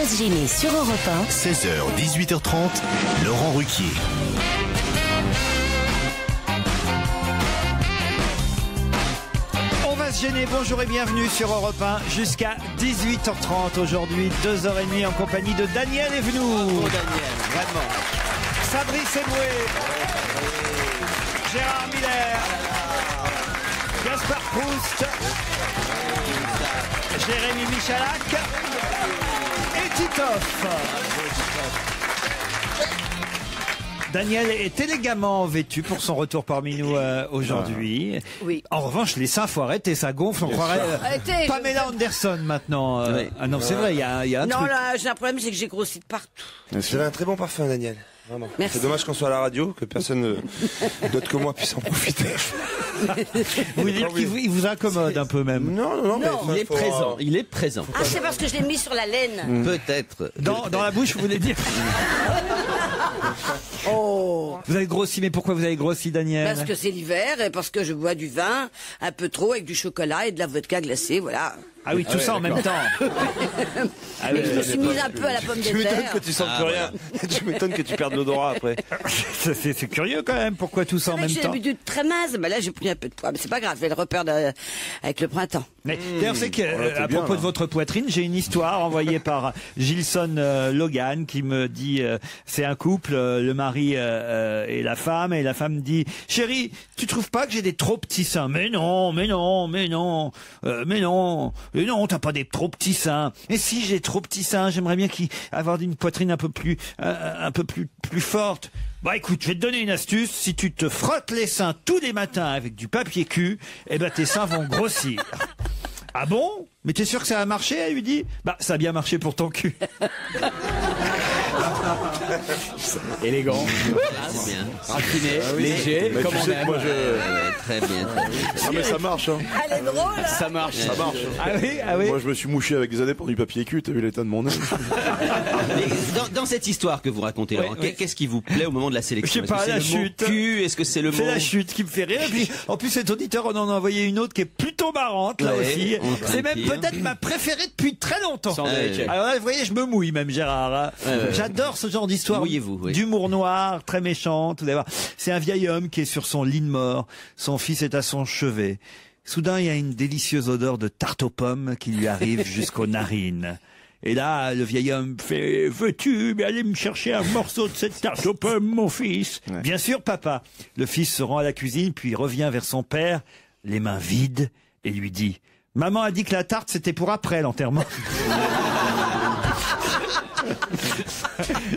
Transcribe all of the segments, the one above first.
va se gêner sur Europe 1. 16h, 18h30, Laurent Ruquier. On va se gêner, bonjour et bienvenue sur Europe 1 jusqu'à 18h30 aujourd'hui, 2h30 en compagnie de Daniel Evenou. Bravo Daniel, vraiment. Fabrice Eboué. Gérard Miller. Gaspard Proust. Jérémy Michalak. Et Titoff. Daniel est élégamment vêtu pour son retour parmi nous aujourd'hui. Oui. En revanche, les seins, faut arrêter, ça gonfle. On croirait Arrêtez, Pamela Anderson maintenant. Oui. Ah non, c'est vrai, il y a un Non, truc. là, j'ai un problème, c'est que j'ai grossi de partout. Vous avez un très bon parfum, Daniel. Vraiment. Merci. C'est dommage qu'on soit à la radio, que personne d'autre que moi puisse en profiter. Vous voulez dire qu'il il vous incommode un peu même. Non, mais Il est présent, il est présent. Ah, c'est parce que je l'ai mis sur la laine. Peut-être. Dans la bouche, vous voulez dire. Oh. Vous avez grossi, mais pourquoi vous avez grossi, Daniel? Parce que c'est l'hiver et parce que je bois du vin un peu trop avec du chocolat et de la vodka glacée, voilà. Ah oui, tout ça en même temps. Ah oui, Je me suis mise un peu à la pomme de tu m'étonnes terre. que tu sentes plus rien. Tu m'étonnes que tu perdes l'odorat après. c'est curieux quand même, pourquoi tout ça en C'est vrai même que j'ai temps? l'habitude très mince, mais là j'ai pris un peu de poids. Mais c'est pas grave, je vais le reperdre avec le printemps. Mais d'ailleurs, c'est que à bien, propos là. de votre poitrine, j'ai une histoire envoyée par Gilson Logan qui me dit c'est un couple, le mari et la femme dit chérie, tu trouves pas que j'ai des trop petits seins? Mais non, t'as pas des trop petits seins. Et si j'ai trop petits seins, j'aimerais bien avoir une poitrine un peu plus forte. Bah écoute, je vais te donner une astuce. Si tu te frottes les seins tous les matins avec du papier cul, eh ben tes seins vont grossir. Ah bon? Mais t'es sûr que ça a marché? Elle lui dit. Bah ça a bien marché pour ton cul. Élégant. C'est bien. Raffiné, léger, Mais comme tu on sais que aime. moi, Très bien. Ah, mais ça marche, hein. Elle est drôle, hein. Ça marche. Ça marche. Ah oui. Moi, je me suis mouché avec des années pour du papier cul. T'as vu l'état de mon œil? Mais dans cette histoire que vous racontez, Laurent, oui. qu'est-ce qui vous plaît au moment de la sélection? Je sais pas, Est-ce que c'est la le mot chute. cul? Est-ce que c'est le mot? C'est la chute qui me fait rire. Et puis, en plus, cet auditeur, on en a envoyé une autre qui est plutôt marrante, là Ouais, aussi. on craint C'est même pire. peut-être ma préférée depuis très longtemps. Sans doute. Alors là, vous voyez, je me mouille même, Gérard. Hein. J'adore ce genre d'histoire. Mouillez-vous, oui. D'humour noir, très méchant. Tout d'abord. C'est un vieil homme qui est sur son lit de mort. Son fils est à son chevet. Soudain, il y a une délicieuse odeur de tarte aux pommes qui lui arrive jusqu'aux narines. Et là, le vieil homme fait « Veux-tu aller me chercher un morceau de cette tarte aux pommes, mon fils ?» Bien sûr, papa. Le fils se rend à la cuisine, puis revient vers son père, les mains vides, et lui dit « Maman a dit que la tarte, c'était pour après l'enterrement. »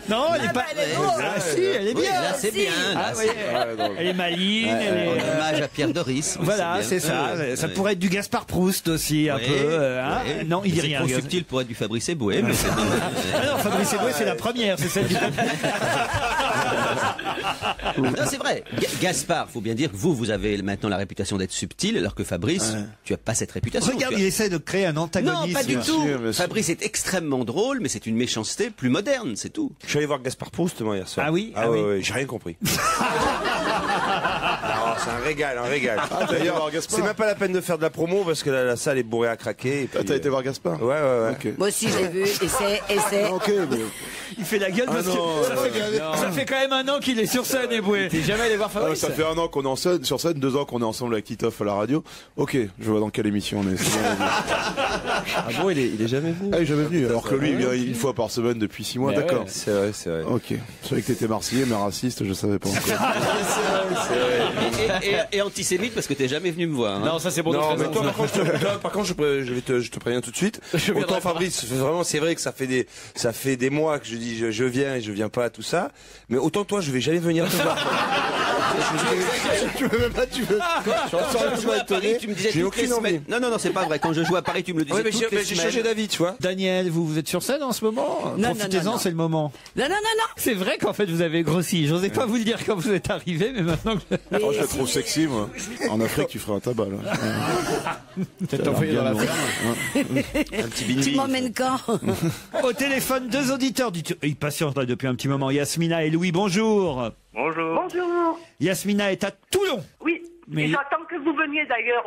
Non, elle est pas... elle est drôle. Ah si, elle est Oui, bien. là, c'est si. bien. Ah, Là, oui, c'est- elle est maligne, elle est... Hommage à Pierre Doris. Oui, Voilà, bien. c'est ça. Ça Ouais. pourrait être du Gaspard Proust aussi, un Ouais, peu. Hein. ouais. Non, il dit C'est rien. trop subtil pour être du Fabrice Eboué, mais c'est Ah non, Fabrice Eboué, c'est la première, c'est celle du... Non, c'est vrai. Gaspard, faut bien dire que vous avez maintenant la réputation d'être subtil, alors que Fabrice, tu as pas cette réputation. Regarde, Tu as- il essaie de créer un antagonisme. Non, pas du Bien tout. sûr, bien sûr. Fabrice est extrêmement drôle, mais c'est une méchanceté plus moderne, c'est tout. Je suis allé voir Gaspard Proust, moi, hier soir. Ah oui? Ah Ah ouais, oui. ouais, j'ai rien compris. Ah, c'est un régal, un régal. D'ailleurs, c'est même pas la peine de faire de la promo parce que la salle est bourrée à craquer. Et puis, T'as été voir Gaspard? Ouais. Ok. Moi aussi, j'ai vu, et c'est... Ok, mais... Il fait la gueule parce que ça fait quand même un an qu'il est sur scène, Eboué. T'es jamais allé voir Ah, Fabrice? ça fait 1 an qu'on est en scène, sur scène, 2 ans qu'on est ensemble avec Titoff à la radio. Ok, je vois dans quelle émission on est. C'est bon. Ah bon, il est jamais venu. Ah, il est jamais venu, alors que lui, il vient une fois par semaine depuis 6 mois, d'accord. C'est vrai, c'est vrai. Ok. Je savais que t'étais marseillais, mais raciste, je savais pas encore. Et antisémite parce que t'es jamais venu me voir. Hein. Non, ça c'est bon. Non, mais toi, par contre, je te préviens tout de suite. Autant Fabrice, vraiment, c'est vrai que ça fait des mois que je dis je viens et je viens pas, tout ça. Mais autant toi, je vais jamais venir te voir. Tu veux même pas, tu veux. Quand je jouais à Paris, tu me disais J'ai toutes les aucune envie. semaines. Non, c'est pas vrai. Quand je jouais à Paris, tu me le disais Ouais, mais toutes les j'ai semaines. changé d'avis, tu vois. Daniel, vous êtes sur scène en ce moment? Non, Profitez-en, non. c'est le moment. Non. C'est vrai qu'en fait, vous avez grossi. J'osais pas vous le dire quand vous êtes arrivé, mais maintenant que... Oh, je te trouve sexy, moi. En Afrique, tu ferais un tabac, là. Peut-être envoyé dans la ferme. Un petit bini. Tu m'emmènes quand? Au téléphone, 2 auditeurs. Ils patientent là depuis un petit moment. Yasmina et Louis, bonjour. Bonjour. Yasmina est à Toulon. Oui, Mais- et j'attends que vous veniez d'ailleurs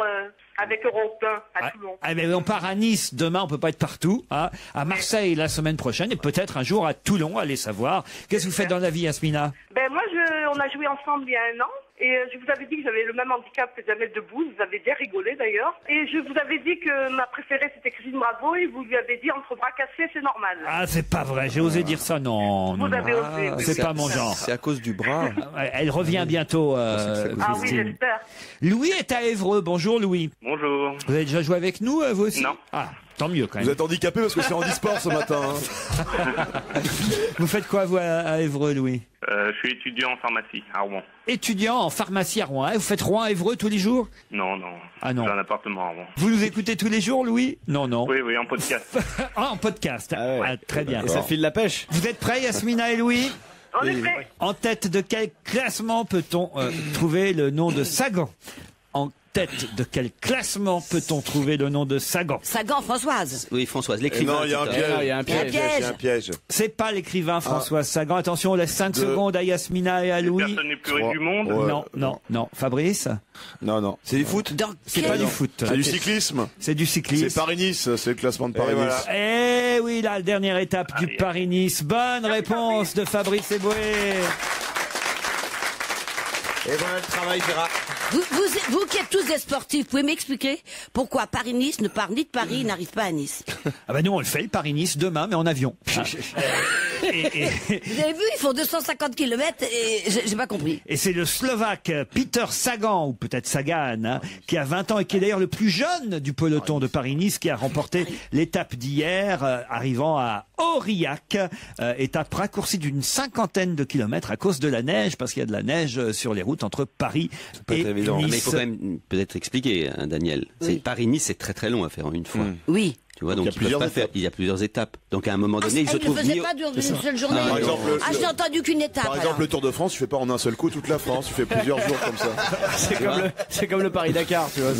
avec Europe 1 à Toulon. Ah, mais on part à Nice demain, on peut pas être partout. Hein. À Marseille la semaine prochaine et peut-être un jour à Toulon, allez savoir. Qu'est-ce que vous faites dans la vie, Yasmina? Ben moi, on a joué ensemble il y a 1 an. Et je vous avais dit que j'avais le même handicap que Jamel Debbouze. Vous avez bien rigolé d'ailleurs. Et je vous avais dit que ma préférée c'était Christine Bravo. Et vous lui avez dit entre bras cassés, c'est normal. Ah, c'est pas vrai, j'ai osé dire ça, non. Vous avez osé. Oui, c'est pas mon genre. C'est à cause du bras. Elle revient bientôt, Ah oui, Christine. j'espère. Louis est à Évreux. Bonjour, Louis. Bonjour. Vous avez déjà joué avec nous, vous aussi? Non. Ah, tant mieux quand même. Vous êtes handicapé parce que c'est handisport ce matin. Hein. Vous faites quoi, vous, à Évreux, Louis? Je suis étudiant en pharmacie à Rouen. Étudiant en pharmacie à Rouen. Hein. Vous faites Rouen-Évreux tous les jours? Non, non. Ah non. J'ai un appartement à Rouen. Vous nous écoutez tous les jours, Louis? Non, non. Oui, oui, en podcast. Ah, en podcast. Ah ouais. Ah, très bien. Et ça file la pêche. Vous êtes prêts, Yasmina et Louis? On est prêts. En tête de quel classement peut-on trouver le nom de Sagan? En tête de quel classement peut-on trouver le nom de Sagan? Sagan, Françoise. Oui, Françoise, l'écrivain. Non, il y a un Tita. piège. Il y a un piège. Il y a un piège. C'est pas l'écrivain Françoise Sagan. Attention, on laisse 5 secondes à Yasmina et à Louis. Personne n'est plus riche du monde. Ouais. Non, non, non. Fabrice? Non, non. C'est du foot? Dans C'est quel- pas du foot. C'est du cyclisme. C'est du cyclisme. C'est Paris-Nice, c'est le classement de Paris-Nice. voilà. Eh oui, la dernière étape du Paris-Nice. Bonne réponse de Fabrice Eboué. Et voilà le travail, Gérard. Vous qui êtes tous des sportifs, vous pouvez m'expliquer pourquoi Paris-Nice ne part ni de Paris, n'arrive pas à Nice? Ah ben nous, on le fait, le Paris-Nice, demain, mais en avion. Ah. Vous avez vu, ils font 250 km et j'ai pas compris. Et c'est le Slovaque Peter Sagan, ou peut-être Sagan, hein, qui a 20 ans et qui est d'ailleurs le plus jeune du peloton de Paris-Nice, qui a remporté l'étape d'hier, arrivant à Aurillac, étape raccourcie d'une 50aine de kilomètres à cause de la neige, parce qu'il y a de la neige sur les routes entre Paris et évident. Mais il Nice. faut quand même peut-être expliquer, hein, Daniel. Oui. Paris-Nice, c'est très très long à faire en une fois. Oui. Tu vois, donc il y a ils peuvent plusieurs pas faire. étapes. Il y a plusieurs étapes. Donc à un moment Ah, donné, ils se il ne trouvent faisait mis. pas d'une seule journée. Par exemple, Ah, j'ai entendu qu'une étape. Par exemple, le Tour de France, tu fais pas en un seul coup toute la France, tu fais plusieurs jours comme ça. C'est comme le Paris-Dakar, tu vois.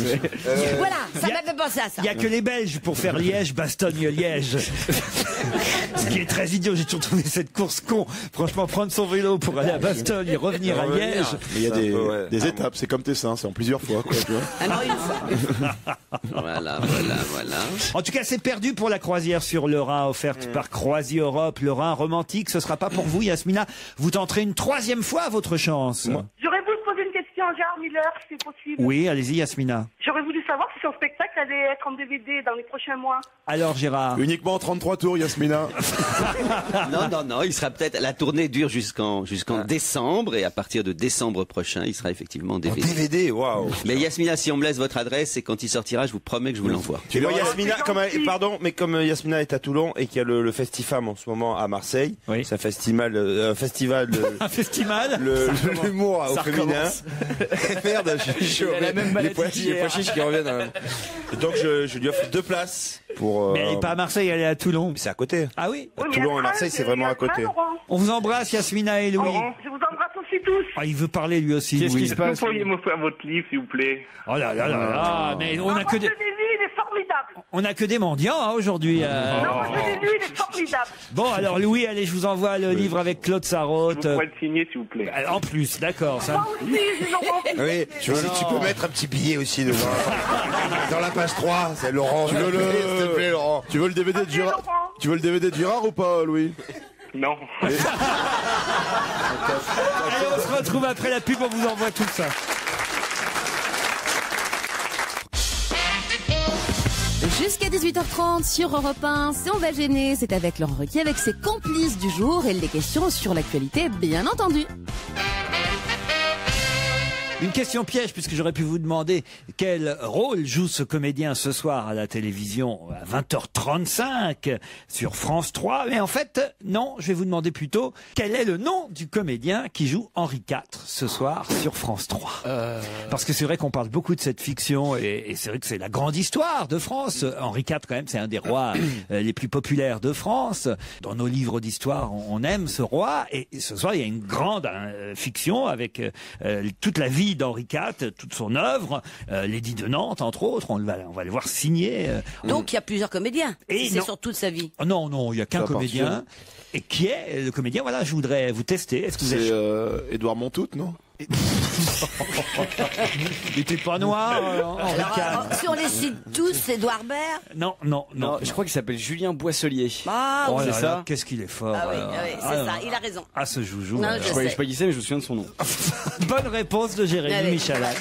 Voilà, ça Il y a- m'a fait penser à ça. Il n'y a que les Belges pour faire Liège, Bastogne, Liège. Ce qui est très idiot, j'ai toujours trouvé cette course con. Franchement, prendre son vélo pour aller à Bastogne et revenir à Liège. Mais il y a C'est un peu, ouais. des étapes, c'est comme tes seins, c'est en plusieurs fois. Quoi, tu vois. Ah non, une fois. Voilà. En tout cas, c'est perdu pour la croisière sur le Rhin offerte par Croisi Europe. Le Rhin romantique, ce sera pas pour vous, Yasmina. Vous tenterez une 3e fois votre chance. J'aurais voulu poser une question à Gérard Miller, si c'est possible. Oui, allez-y, Yasmina. J'aurais voulu savoir si son spectacle allait être en DVD dans les prochains mois. Alors, Gérard. Uniquement en 33 tours, Yasmina. Non, il sera peut-être. La tournée dure jusqu'en décembre et à partir de décembre prochain, il sera effectivement en En DVD. DVD, waouh. Mais Yasmina, si on me laisse votre adresse et quand il sortira, je vous promets que je vous l'envoie. Tu vois, Yasmina, c'est comme, gentil. pardon, mais comme Yasmina est à Toulon et qu'il y a le Festifam en ce moment à Marseille, Oui. c'est un festival, Un festival l'humour au Ça féminin. recommence. Merde, je suis chaud. Il a la même maladie Les pois qu'hier. chiches qui reviennent. Et donc je lui offre 2 places pour. Mais elle n'est pas à Marseille, elle est à Toulon. C'est à côté. Ah oui? Oui, mais il y a Toulon et un train, Marseille, c'est il y a vraiment un à côté. train, Laurent. On vous embrasse, Yasmina et Louis. Je vous embrasse aussi tous. Ah, il veut parler lui aussi, Qu'est-ce Louis. qui se Vous passe pourriez me faire votre livre, s'il vous plaît? Oh là là là là, mais on a que des, Moi, je l'ai lu, il est formidable. on a que des mendiants hein, aujourd'hui. Non, moi, je l'ai lu, il est formidable. Bon, alors Louis, allez, je vous envoie le livre avec Claude Vous Sarraute. pourrez le signer, s'il vous plaît. En plus, d'accord. Ça... Moi aussi, j'ai Laurent. Oui, tu peux mettre un petit billet aussi dedans. Dans la page 3, c'est Laurent. Tu veux le- S'il te plaît, Laurent. Tu veux le DVD de Girard Laurent. Tu veux le DVD de Girard ou pas, Louis? Non. Allez, on se retrouve après la pub, on vous envoie tout ça. Jusqu'à 18h30 sur Europe 1, c'est On va gêner, c'est avec Laurent Ruquier avec ses complices du jour et les questions sur l'actualité, bien entendu. Une question piège, puisque j'aurais pu vous demander quel rôle joue ce comédien ce soir à la télévision à 20h35 sur France 3. Mais en fait, non, je vais vous demander plutôt quel est le nom du comédien qui joue Henri IV ce soir sur France 3. Parce que c'est vrai qu'on parle beaucoup de cette fiction et c'est vrai que c'est la grande histoire de France. Henri IV, quand même, c'est un des rois les plus populaires de France. Dans nos livres d'histoire, on aime ce roi. Et ce soir, il y a une grande fiction avec toute la vie d'Henri IV, toute son œuvre, Lady de Nantes, entre autres. On va les voir signer. Donc il y a plusieurs comédiens. Et Si c'est non. sur toute sa vie. Oh non, non, il n'y a qu'un Ça part comédien. Et qui est le comédien? Voilà, je voudrais vous tester. Est-ce que vous C'est êtes... Édouard Montout, non? Il était pas noir, Henri IV. Alors, si on les cite tous, Édouard Baird. Non. Non, je crois qu'il s'appelle Julien Boisselier. Ah, Oh oui. là c'est là, ça. qu'est-ce qu'il est fort. Ah oui, c'est Ah, ça, il a raison. Ah, ce joujou. Non, alors. je Je sais sais. pas qui c'est, mais je me souviens de son nom. Bonne réponse de Jérémy Allez. Michalak.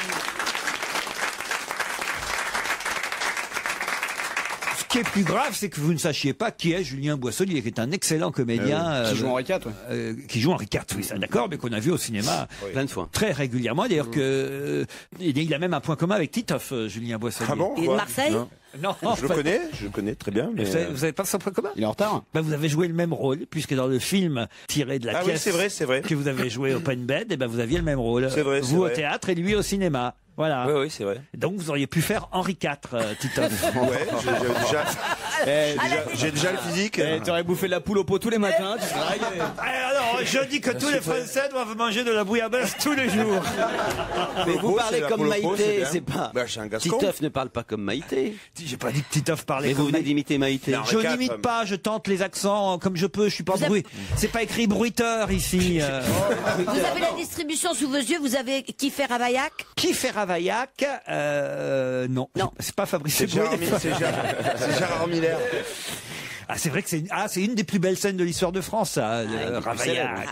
Ce qui est plus grave, c'est que vous ne sachiez pas qui est Julien Boisselier, qui est un excellent comédien. Qui joue Henri IV, ouais. Qui joue Henri IV, oui, ça d'accord, mais qu'on a vu au cinéma Plein de fois. très régulièrement. D'ailleurs, il a même un point commun avec Titoff, Julien Boisselier. Ah bon Il est de quoi Marseille. Non. Non, Je le connais très bien. Mais Vous avez pas son point commun? Il est en retard. Ben, vous avez joué le même rôle, puisque dans le film tiré de la Ah oui, pièce c'est vrai. que vous avez joué Open Bed, et ben vous aviez le même rôle. C'est vrai, c'est vous au vrai. théâtre et lui au cinéma. Voilà. Oui, c'est vrai. Donc vous auriez pu faire Henri IV, Titoff. Ouais, j'ai déjà le physique. T'aurais bouffé de la poule au pot tous les matins, tu serais régalé. Alors, je dis que tous les Français doivent manger de la bouillabaisse tous les jours. Mais vous pot, parlez c'est la comme poule au pot, c'est Maïté, bien. c'est pas. Bah, je suis un Gascon. Titoff ne parle pas comme Maïté. J'ai pas dit que Titoff parlait Mais vous comme venez Maïté. d'imiter Maïté. Non. Je Henri IV, n'imite pas, je tente les accents comme je peux, je suis pas Vous avez- bruit. C'est pas écrit bruiteur ici. Vous avez la distribution sous vos yeux, vous avez kiffé Ravaillac. Qui fait Ravaillac Non. Non. C'est pas Fabrice C'est Eboué. Gérard Miller. Ah, c'est vrai que c'est une des plus belles scènes de l'histoire de France, ça, Ravaillac.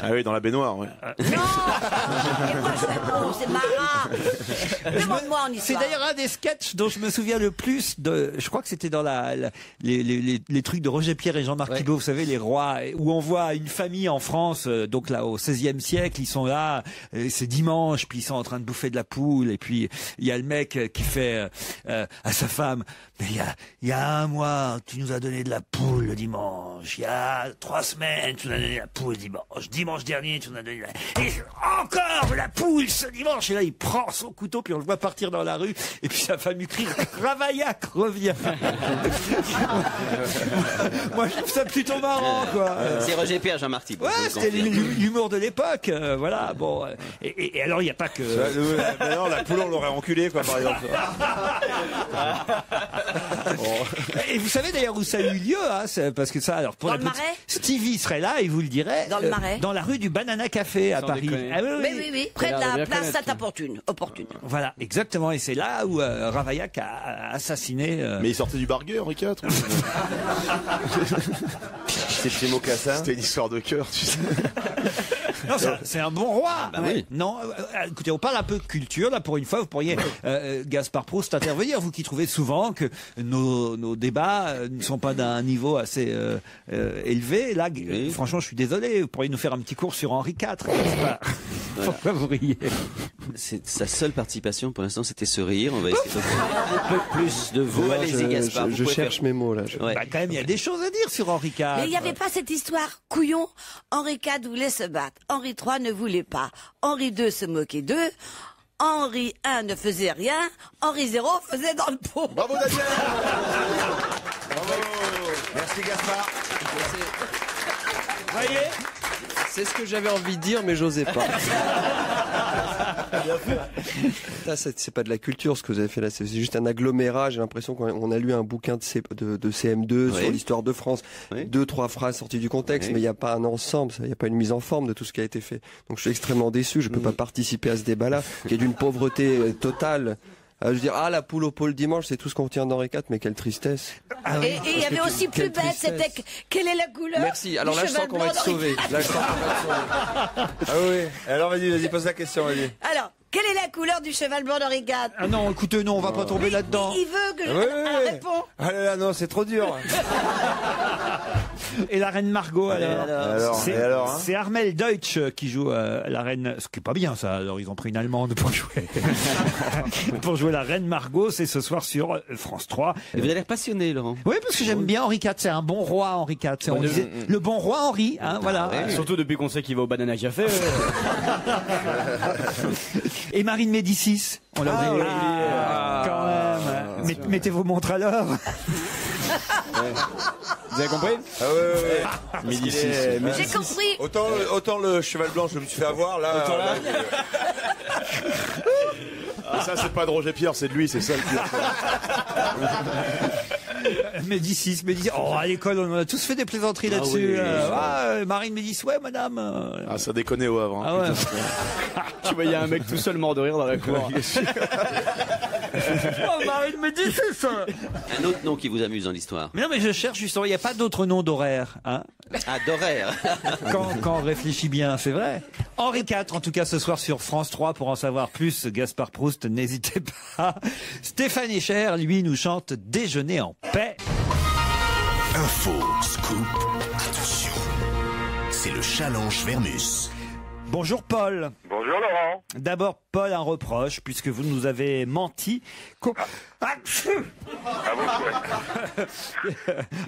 Ah oui, dans la baignoire. Ouais. Non. Et moi, c'est marrant. Demande-moi en C'est histoire. d'ailleurs un des sketchs dont je me souviens le plus de. Je crois que c'était dans les trucs de Roger Pierre et Jean-Marc Thibault, vous savez, les rois, où on voit une famille en France, donc là au XVIe siècle, ils sont là, c'est dimanche, puis ils sont en train de bouffer de la poule, et puis il y a le mec qui fait à sa femme, mais il y a un mois, tu nous as donné de la poule le dimanche. Il y a 3 semaines, tu nous as donné la poule dimanche. Dimanche dernier, tu nous as donné et encore de la poule ce dimanche. Et là, il prend son couteau, puis on le voit partir dans la rue. Et puis sa femme lui crie, Ravaillac revient. Moi, je trouve ça plutôt marrant, quoi. C'est Roger Pierre, Jean-Marc Thibault. Ouais, je vous le c'était confirme. l'humour de l'époque, voilà. Bon, et alors il n'y a pas que. Non, la poule, on l'aurait enculée, quoi, par exemple. Et vous savez d'ailleurs où ça a eu lieu, hein, parce que ça, alors pour Dans la le petite- Marais Stevie serait là, il vous le dirait. Dans le Marais dans la rue du Banana Café à Sans Paris. déconner. Ah Mais oui, près de l'air de la bien place connaître. Saint-Opportune. Opportune. Voilà, exactement. Et c'est là où Ravaillac a assassiné. Mais il sortait du barguet, Henri IV. C'est Mocassin. C'était une histoire de cœur, tu sais. Non, c'est un bon roi. Bah oui. Non, écoutez, on parle un peu de culture là. Pour une fois, vous pourriez, Gaspard Proust, intervenir. Vous qui trouvez souvent que nos débats ne sont pas d'un niveau assez élevé. Là, franchement, je suis désolé. Vous pourriez nous faire un petit cours sur Henri IV. Gaspard. Pourquoi vous riez? C'est sa seule participation pour l'instant, c'était ce rire. On va essayer d'obtenir un peu plus de vous. Allez-y, Gaspard. vous Je pouvez cherche faire- mes mots là. Ouais. Bah, quand même, il y a des choses à dire sur Henri IV. Mais il n'y avait pas cette histoire. Couillon, Henri IV voulait se battre. Henri III ne voulait pas. Henri II se moquait d'eux. Henri I ne faisait rien. Henri IV faisait dans le pot. Bravo, Daniel. Bravo. Merci, Gaspard. Voyez, C'est ce que j'avais envie de dire, mais j'osais pas. Ça, c'est pas de la culture ce que vous avez fait là, c'est juste un agglomérat. J'ai l'impression qu'on a lu un bouquin de CM2 Oui. sur l'histoire de France. Oui. 2-3 phrases sorties du contexte, Oui. mais il n'y a pas un ensemble, il n'y a pas une mise en forme de tout ce qui a été fait. Donc je suis extrêmement déçu, je peux pas participer à ce débat-là, qui est d'une pauvreté totale. Je veux dire, la poule au pot le dimanche, c'est tout ce qu'on retient d'Henri IV, mais quelle tristesse. Et il y avait aussi plus quelle bête, tristesse. c'était quelle est la couleur Merci. Alors du là, je sens cheval qu'on va blanc être d'Henri sauvé. IV. Là, je sens qu'on va être sauvé. Ah oui. Alors vas-y, pose la question, vas-y. Alors, quelle est la couleur du cheval blanc d'Henri IV? ah non, écoutez, non, on va pas tomber là-dedans. Il veut que je Oui. réponds. Ah là là, non, c'est trop dur. Et la reine Margot, alors, alors, c'est, et alors, hein c'est Armel Deutsch qui joue la reine, ce qui est pas bien ça. Alors ils ont pris une allemande pour jouer pour jouer la reine Margot. C'est ce soir sur France 3. Vous avez l'air passionné, Laurent. Oui, parce que j'aime bien Henri IV. C'est un bon roi, Henri IV. On disait le bon roi Henri, hein, voilà. Surtout depuis qu'on sait qu'il va au Banana Café. Et Marine Médicis, on l'a oublié. Quand même. Mettez vos montres à l'heure. Vous avez compris? Ah ouais. Médicis. J'ai compris. Autant le cheval blanc, je me suis fait avoir, là. Ça, c'est pas de Roger Pierre, c'est de lui, c'est ça le pire. Médicis. Oh, à l'école, on a tous fait des plaisanteries là-dessus. Marine Médicis, ouais, madame. Ah, ça déconnait au Havre. Ah ouais. Tu voyais un mec tout seul mort de rire dans la cour. Oh, Marine Médicis. Un autre nom qui vous amuse dans l'histoire. Mais non, mais je cherche justement, il n'y a pas d'autre nom d'horaire. Hein, Ah, d'horaire. quand on réfléchit bien, c'est vrai. Henri IV, en tout cas, ce soir sur France 3, pour en savoir plus, Gaspard Proust, n'hésitez pas. Stéphane Echer, lui, nous chante Déjeuner en paix. Info, scoop, attention. C'est le challenge Vermus. Bonjour Paul. Bonjour Laurent. D'abord, Paul, un reproche, puisque vous nous avez menti.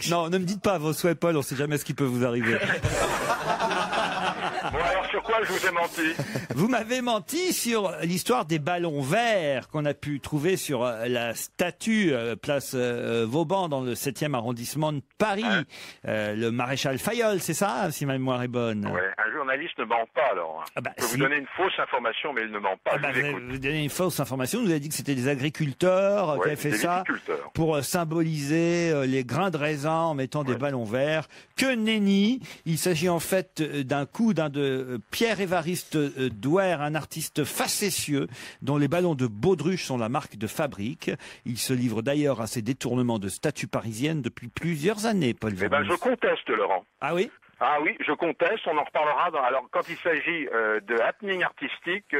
Non, ne me dites pas vos souhaits, Paul, on ne sait jamais ce qui peut vous arriver. Bon, alors sur quoi je vous ai menti? Vous m'avez menti sur l'histoire des ballons verts qu'on a pu trouver sur la statue place Vauban dans le 7e arrondissement de Paris. Le maréchal Fayol, c'est ça, si ma mémoire est bonne? Ouais, un journaliste ne ment pas alors. Ah bah, je peux vous donner une fausse information, mais il ne ment pas. Ah bah, vous donnez une fausse information. Vous avez dit que c'était des agriculteurs qui avaient fait ça pour symboliser les grains de raisin en mettant des ballons verts. Que nenni. Il s'agit en fait d'un coup de Pierre Évariste Douer, un artiste facétieux dont les ballons de Baudruche sont la marque de fabrique. Il se livre d'ailleurs à ces détournements de statues parisiennes depuis plusieurs années, Paul Eh ben, je conteste, Laurent. Ah oui? Ah oui, je conteste, on en reparlera. Alors, quand il s'agit de happening artistique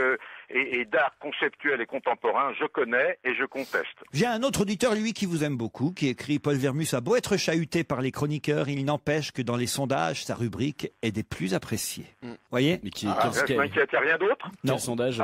et d'art conceptuel et contemporain, je connais et je conteste. J'ai un autre auditeur, lui, qui vous aime beaucoup, qui écrit: Paul Vermus a beau être chahuté par les chroniqueurs, il n'empêche que dans les sondages, sa rubrique est des plus appréciées. Voyez? Je m'inquiète, il n'y a rien d'autre? Non. Quel sondage?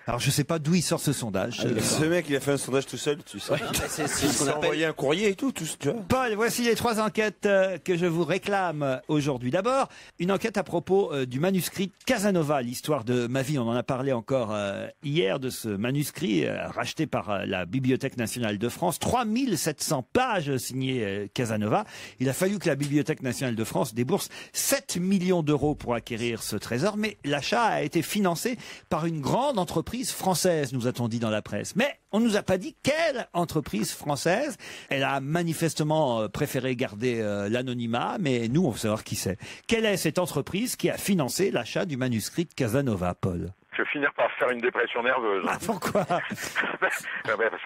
Alors, je sais pas d'où il sort ce sondage. Ce mec, il a fait un sondage tout seul, tu sais. C'est ce Il qu'on s'est appelle... envoyé un courrier et tout, tu vois. Paul, voici les 3 enquêtes que je vous réclame aujourd'hui. D'abord, une enquête à propos du manuscrit Casanova, l'histoire de ma vie. On en a parlé encore hier de ce manuscrit racheté par la Bibliothèque nationale de France. 3700 pages signées Casanova. Il a fallu que la Bibliothèque nationale de France débourse 7 millions d'euros pour acquérir ce trésor, mais l'achat a été financé par une grande entreprise française, nous a-t-on dit dans la presse. Mais on nous a pas dit quelle entreprise française. Elle a manifestement préféré garder l'anonymat, mais nous, on veut savoir qui c'est. Quelle est cette entreprise qui a financé l'achat du manuscrit de Casanova, Paul? Je vais finir par faire une dépression nerveuse. Ah, pourquoi? Parce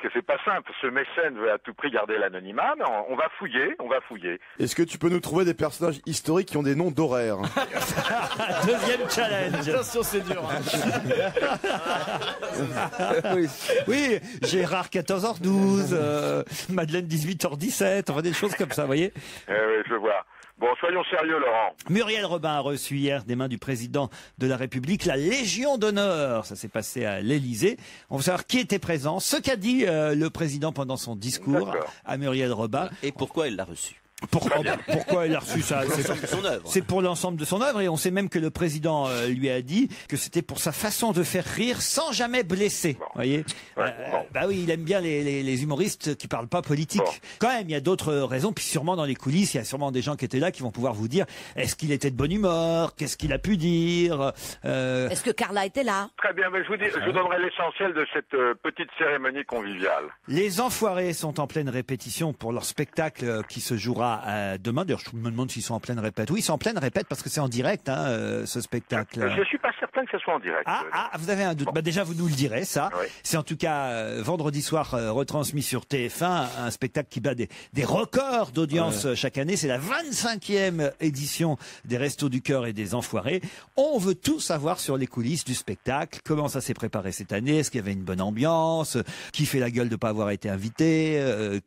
que c'est pas simple. Ce mécène veut à tout prix garder l'anonymat, mais on va fouiller, Est-ce que tu peux nous trouver des personnages historiques qui ont des noms d'horaires? Deuxième challenge. Attention, c'est dur. Oui, Gérard 14h12, Madeleine 18h17, enfin des choses comme ça, vous voyez. Oui, je vois. Bon, soyons sérieux, Laurent. Muriel Robin a reçu hier des mains du président de la République la Légion d'honneur. Ça s'est passé à l'Élysée. On veut savoir qui était présent, ce qu'a dit le président pendant son discours à Muriel Robin. Et pourquoi elle l'a reçu? Pourquoi il a reçu ça? C'est pour l'ensemble de son œuvre, et on sait même que le président lui a dit que c'était pour sa façon de faire rire sans jamais blesser. Voyez, bah oui, il aime bien les humoristes qui parlent pas politique. Quand même, il y a d'autres raisons, puis sûrement dans les coulisses, il y a sûrement des gens qui étaient là qui vont pouvoir vous dire est-ce qu'il était de bonne humeur, qu'est-ce qu'il a pu dire. Est-ce que Carla était là? Très bien, mais je vous donnerai l'essentiel de cette petite cérémonie conviviale. Les Enfoirés sont en pleine répétition pour leur spectacle qui se jouera demain. D'ailleurs, je me demande s'ils sont en pleine répète. Oui, ils sont en pleine répète parce que c'est en direct, ce spectacle. Je suis pas certain que ce soit en direct. Vous avez un doute. Bah, déjà, vous nous le direz, ça. Oui. C'est en tout cas vendredi soir retransmis sur TF1, un spectacle qui bat des records d'audience chaque année. C'est la 25e édition des Restos du Cœur et des Enfoirés. On veut tout savoir sur les coulisses du spectacle. Comment ça s'est préparé cette année? Est-ce qu'il y avait une bonne ambiance? Qui fait la gueule de pas avoir été invité?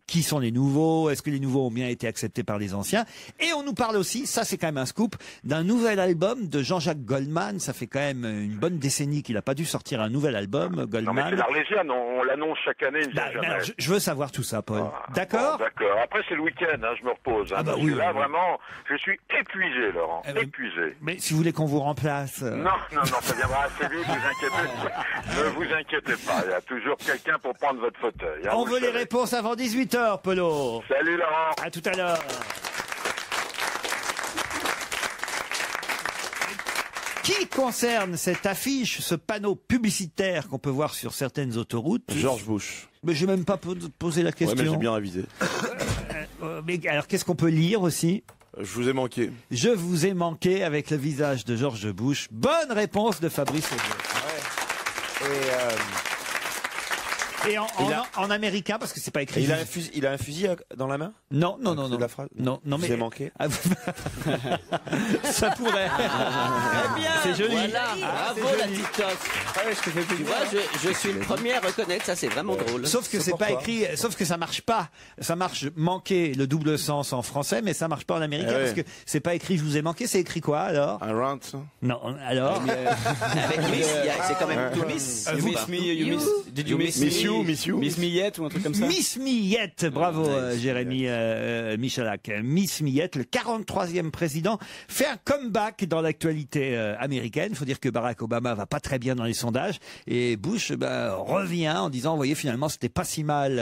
Qui sont les nouveaux? Est-ce que les nouveaux ont bien été acceptés par les anciens? Et on nous parle aussi, ça c'est quand même un scoop, d'un nouvel album de Jean-Jacques Goldman. Ça fait quand même une bonne décennie qu'il n'a pas dû sortir un nouvel album, Goldman. Non mais c'est l'Arlésienne, on l'annonce chaque année. Je veux savoir tout ça, Paul. D'accord? Bon, d'accord. Après c'est le week-end, je me repose. Oui, là vraiment, je suis épuisé, Laurent. Épuisé. Mais si vous voulez qu'on vous remplace... Non, ça viendra assez vite, ne vous inquiétez pas. Il y a toujours quelqu'un pour prendre votre fauteuil. On veut les réponses avant 18h, Polo. Salut, Laurent. À tout à l'heure. Qui concerne cette affiche, ce panneau publicitaire qu'on peut voir sur certaines autoroutes? George Bush. Mais j'ai même pas posé la question. Ouais, mais j'ai bien révisé. Mais alors, qu'est-ce qu'on peut lire aussi? Je vous ai manqué. Je vous ai manqué avec le visage de George Bush. Bonne réponse de Fabrice Eboué. Et en américain, parce que c'est pas écrit. Il a un fusil dans la main? Non. La phrase. Non, mais. Je vous ai manqué. Ça pourrait. Très bien. C'est joli. Voilà. Bravo la TikTok. Tu vois, je suis le premier à reconnaître ça, c'est vraiment drôle. Sauf que c'est pas écrit, sauf que ça marche pas. Ça marche manquer le double sens en français, mais ça marche pas en américain parce que c'est pas écrit je vous ai manqué, c'est écrit quoi alors? Un rant. Non, alors. Avec Miss, c'est quand même tout Miss. You miss me, did you miss me? Miss Millette ou un truc comme ça. Miss Millette, bravo Jérémy Michalak. Miss Millette, le 43e président, fait un comeback dans l'actualité américaine. Il faut dire que Barack Obama va pas très bien dans les sondages et Bush revient en disant, vous voyez, finalement c'était pas si mal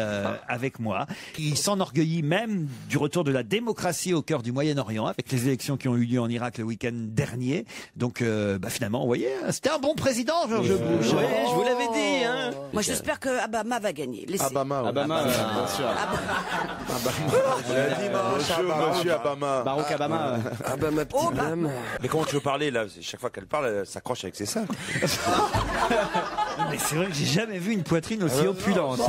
avec moi. Il s'enorgueillit même du retour de la démocratie au cœur du Moyen-Orient avec les élections qui ont eu lieu en Irak le week-end dernier. Donc finalement, vous voyez, c'était un bon président, George Bush. Oui, je vous l'avais dit. Hein. Moi j'espère que Obama va gagner. Obama, bien sûr. Monsieur Obama. Barack Obama. Obama, petite dame. Mais comment tu veux parler là? Chaque fois qu'elle parle, elle s'accroche avec ses seins. Mais c'est vrai que j'ai jamais vu une poitrine aussi opulente.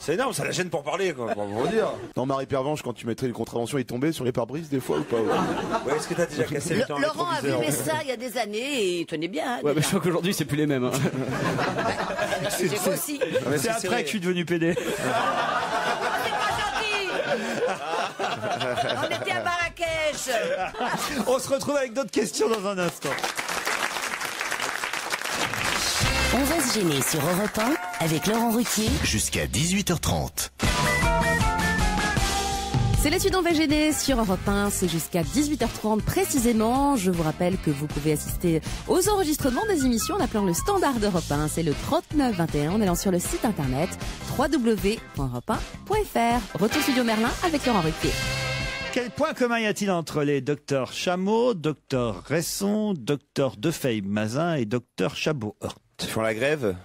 C'est énorme, ça la gêne pour parler, quoi. Pour vous dire. Non, Marie Pervenche, quand tu mettrais une contravention, il tombait sur les pare-brises des fois ou pas? Ouais, est-ce que t'as déjà cassé le temps? Laurent a vu mes seins il y a des années et il tenait bien. Ouais, mais je crois qu'aujourd'hui c'est plus les mêmes. Hein. C'est aussi. C'est après que je suis devenu PD. On était à Marrakech. On se retrouve avec d'autres questions dans un instant. On va se gêner sur Europe 1 avec Laurent Ruquier. Jusqu'à 18h30. C'est la suite d'On va gêner sur Europe 1, c'est jusqu'à 18h30 précisément. Je vous rappelle que vous pouvez assister aux enregistrements des émissions en appelant le standard d'Europe 1, c'est le 3921 en allant sur le site internet www.europe1.fr. Retour studio Merlin avec Laurent Ruquier. Quel point commun y a-t-il entre les docteurs Chameau, docteur Resson, docteur Defey-Mazin et docteur Chabot-Hort? Ils font la grève?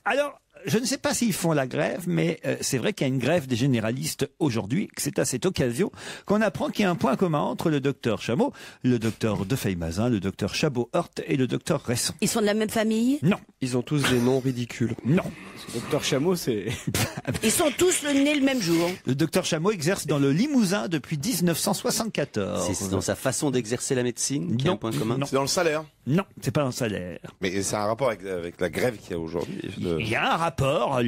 Alors, je ne sais pas s'ils font la grève, mais c'est vrai qu'il y a une grève des généralistes aujourd'hui, que c'est à cette occasion qu'on apprend qu'il y a un point commun entre le docteur Chameau, le docteur Defey-Mazin, le docteur Chabot-Hort et le docteur Resson. Ils sont de la même famille? Non. Ils ont tous des noms ridicules. Non. Le docteur Chameau, c'est... Ils sont tous nés le même jour. Le docteur Chameau exerce dans le Limousin depuis 1974. C'est dans sa façon d'exercer la médecine qu'il y a un point commun? C'est dans le salaire? Non, c'est pas un salaire. Mais c'est un rapport avec la grève qu'il y a aujourd'hui? Il y a un rapport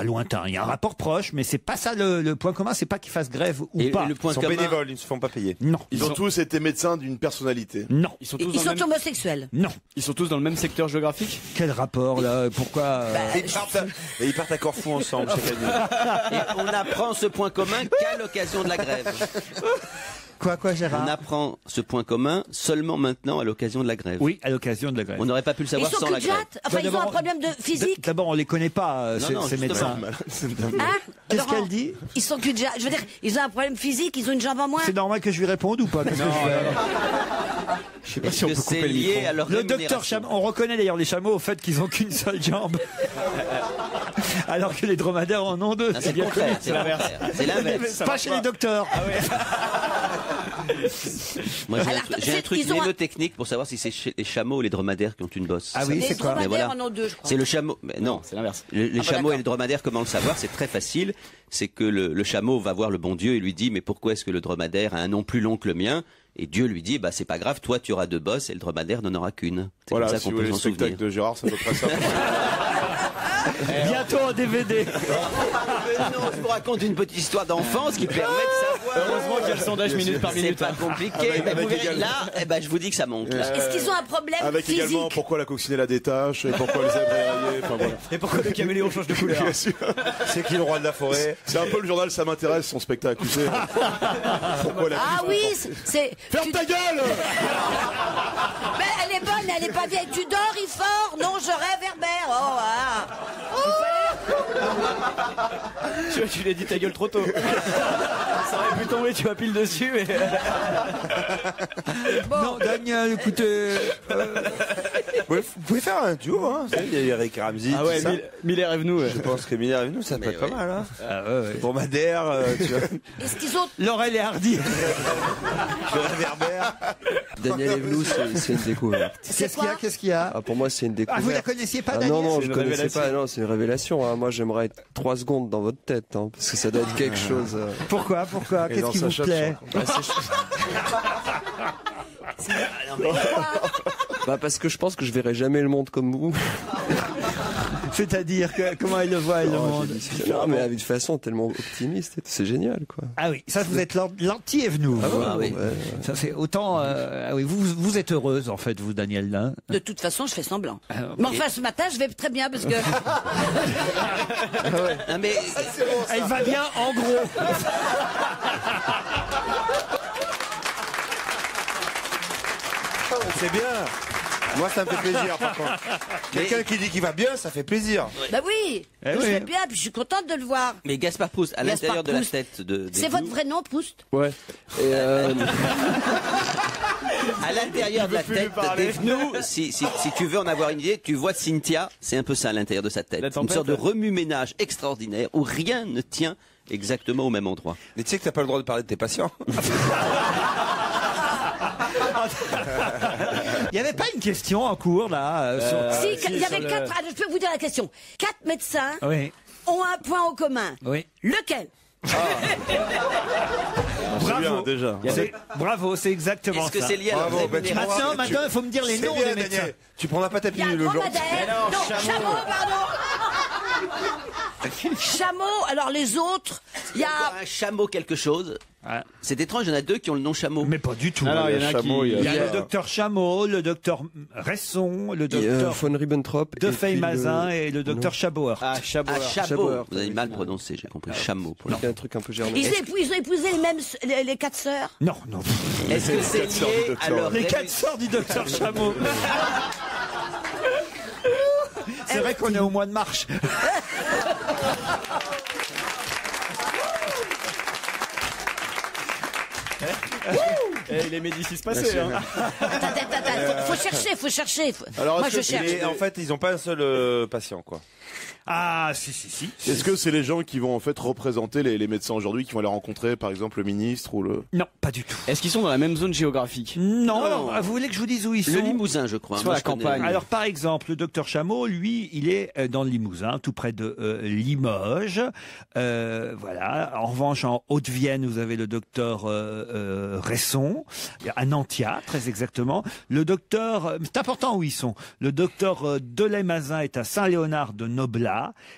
lointain. Il y a un rapport proche, mais c'est pas ça le point commun. C'est pas qu'ils fassent grève ou pas. Ils sont bénévoles, ils ne se font pas payer. Non. Ils ont tous été médecins d'une personnalité? Non. Ils sont homosexuels? Non. Ils sont tous dans le même secteur géographique? Quel rapport là? Pourquoi Ils partent à Corfou ensemble chaque année. Et on apprend ce point commun qu'à l'occasion de la grève. Quoi, Gérard? On apprend ce point commun seulement maintenant à l'occasion de la grève. Oui, à l'occasion de la grève. On n'aurait pas pu le savoir sans la grève. Enfin, ils ont un problème de physique. D'abord, on les connaît pas, ces médecins. Qu'est-ce qu'elle dit? Ils sont cul de jatte. Je veux dire, ils ont un problème physique, ils ont une jambe en moins. C'est normal que je lui réponde ou pas? Je sais pas si on peut couper le lié micro. à leur Le docteur Chameau, on reconnaît d'ailleurs les chameaux au fait qu'ils ont qu'une seule jambe. Alors que les dromadaires en ont deux. C'est le contraire, c'est l'inverse. C'est l'inverse. Pas chez les docteurs. Moi, j'ai un truc mnémotechnique pour savoir si c'est les chameaux ou les dromadaires qui ont une bosse. Ah oui, Les dromadaires en ont deux, je crois. C'est le chameau. Mais non, c'est l'inverse. Les chameaux et les dromadaires, comment le savoir? C'est très facile. C'est que le chameau va voir le bon Dieu et lui dit, mais pourquoi est-ce que le dromadaire a un nom plus long que le mien? Et Dieu lui dit, bah c'est pas grave, toi tu auras deux bosses et le dromadaire n'en aura qu'une. C'est Voilà, comme ça si qu'on vous peut voulez le s'en souvenir. spectacle de Gérard, c'est à peu près ça. Bientôt en DVD. Non, je vous raconte une petite histoire d'enfance qui permet de savoir. Heureusement qu'il y a le sondage minute par minute. C'est pas compliqué. Mais vous verrez, là, je vous dis que ça monte. Là. Est-ce qu'ils ont un problème Avec physique? également pourquoi la coccinelle la détache et pourquoi les zèbres éraillés. Enfin voilà. Et pourquoi le caméléon change de couleur? Bien sûr. C'est qui le roi de la forêt? C'est un peu le journal Ça m'intéresse, son spectacle, tu sais. Pourquoi la Ah oui, c'est... Ferme ta gueule! Mais elle est bonne, elle est pas vieille. Tu dors, il fort? Non, je réverbère. Oh, ah. Tu l'as dit ta gueule trop tôt. Ça aurait pu tomber, tu vas pile dessus. Mais... Non, Daniel, écoutez. Vous pouvez faire un duo, hein. Il y a Eric Ramsey. Ah ouais, Miller et Venou. Je pense que Miller et Venou, ça peut être pas mal, hein. Ah ouais. Dromadaire, tu vois. Est-ce qu'ils ont... Laurel et Hardy. Le réverbère. Daniel Evenou, c'est une découverte. Qu'est-ce qu'il y a Ah, pour moi, c'est une découverte. Ah, vous la connaissiez pas, Daniel? Non, C'est je une connaissais révélation. pas. Non, c'est une révélation. Hein. Moi, j'aimerais être 3 secondes dans votre tête, hein, parce que ça doit être quelque chose. Pourquoi Et Qu'est-ce dans qui sa vous chatte, plaît? Bah, parce que je pense que je verrai jamais le monde comme vous. C'est-à-dire que comment il le voit le monde? Non, mais avec une façon tellement optimiste, c'est génial, quoi. Ah oui, ça vous êtes l'anti-Evenou. Ah oui. Ça c'est autant. Ah oui, vous êtes heureuse en fait, vous, Daniel. Là. De toute façon, je fais semblant. Mais enfin, ce matin, je vais très bien parce que... Non, mais Elle va bien en gros. C'est bien. Moi, ça me fait plaisir, par contre. Quelqu'un qui dit qu'il va bien, ça fait plaisir. Bah oui, Eh je oui. vais bien, puis je suis contente de le voir. Mais Gaspard Proust, à Gaspard l'intérieur de la Proust. tête de. C'est votre vrai nom, Proust? Ouais. Et À l'intérieur de la tête d'Evenou, si tu veux en avoir une idée, tu vois Cynthia, c'est un peu ça à l'intérieur de sa tête. La Une tempête, sorte de ouais. remue-ménage extraordinaire où rien ne tient exactement au même endroit. Mais tu sais que t'as pas le droit de parler de tes patients. Il n'y avait pas une question en cours là sur... Si, il y avait 4... Je peux vous dire la question. 4 médecins Oui, ont un point en commun. oui. Lequel? C'est bien, déjà. Bravo, c'est exactement Est-ce que ça. c'est lié à la Bravo, bah, tu rémunération Maintenant, il faut me dire les C'est noms bien, des médecins. Daniel. Tu prendras pas ta Il y a pilule un le jour. dromadaire. Non, chameau, pardon. Chameau, alors les autres, il y a... Un chameau quelque chose. Ah. C'est étrange, il y en a deux qui ont le nom chameau. Mais pas du tout. Alors, il y en a Chameau, qui... Il y a le docteur Chameau, le docteur Resson, le docteur von Ribbentrop. et Defey puis Mazin et le docteur Chabauer. Ah, Chabot. Ah, chameau. Chabauer. Vous avez mal prononcé, j'ai compris. Chameau. Pour Il y a un truc un peu germain. Ils ont épousé les mêmes, les 4 sœurs. Non, non. Est-ce que c'est sœurs du lié docteur. à leur Les 4 sœurs du docteur Chameau. C'est vrai qu'on est au mois de mars. Et les Médicis passés, hein. Attends, faut chercher. Alors, Moi, est-ce je que cherche. En fait, ils ont pas un seul patient, quoi. Ah, si. Est-ce que c'est les gens qui vont en fait représenter les médecins aujourd'hui, qui vont aller rencontrer par exemple le ministre ou le... Non, pas du tout. Est-ce qu'ils sont dans la même zone géographique? Non, alors, vous voulez que je vous dise où ils sont? Le Limousin, je crois. Sur Moi, la je connais. campagne. Alors, par exemple, le docteur Chameau, lui, il est dans le Limousin, tout près de Limoges. Voilà. En revanche, en Haute-Vienne, vous avez le docteur Resson, à Nantia, très exactement. Le docteur, c'est important où ils sont. Le docteur Delay-Mazin est à Saint-Léonard de Noblat.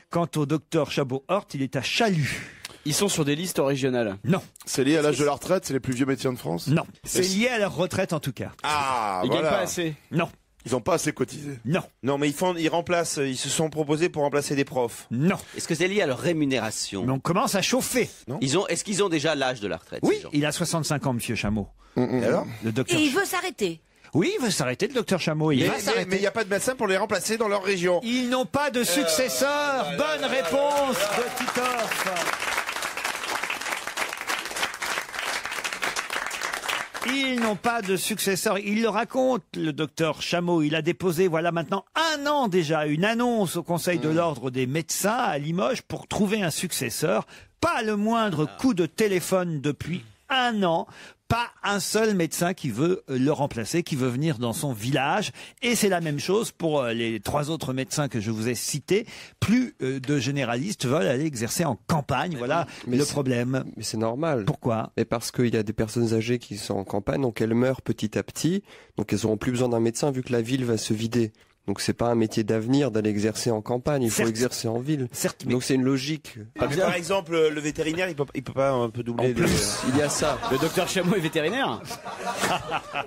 Quant au docteur Chabot-Hort, il est à Chalut. Ils sont sur des listes régionales. Non, C'est lié à l'âge de la retraite, c'est les plus vieux médecins de France? non. C'est lié à leur retraite, en tout cas. Ah, Ils gagnent voilà. pas assez. Non, Ils n'ont pas assez cotisé. non, Non, mais ils remplacent, ils se sont proposés pour remplacer des profs. non. Est-ce que c'est lié à leur rémunération? Mais on commence à chauffer. Est-ce qu'ils ont déjà l'âge de la retraite? Oui, ces gens il a 65 ans, monsieur Chameau. Et alors? Le docteur. Et il veut s'arrêter. Oui, il veut s'arrêter, le docteur Chameau. Il va s'arrêter. Mais il n'y a pas de médecin pour les remplacer dans leur région. Ils n'ont pas de successeur. Bonne réponse de Titoff. Ils n'ont pas de successeur. Il le raconte, le docteur Chameau. Il a déposé, voilà maintenant 1 an déjà, une annonce au Conseil de l'Ordre des médecins à Limoges pour trouver un successeur. Pas le moindre coup de téléphone depuis 1 an. Pas un seul médecin qui veut le remplacer, qui veut venir dans son village. Et c'est la même chose pour les 3 autres médecins que je vous ai cités. Plus de généralistes veulent aller exercer en campagne. Voilà Mais le c'est- problème. Mais c'est normal. Pourquoi? Mais parce qu'il y a des personnes âgées qui sont en campagne, donc elles meurent petit à petit, donc elles auront plus besoin d'un médecin vu que la ville va se vider. Donc c'est pas un métier d'avenir d'aller exercer en campagne, il faut Certes. exercer en ville. Certes, mais Donc c'est une logique. Mais par exemple, le vétérinaire, il peut pas un peu doubler. En plus, il y a ça. Le docteur Chameau est vétérinaire.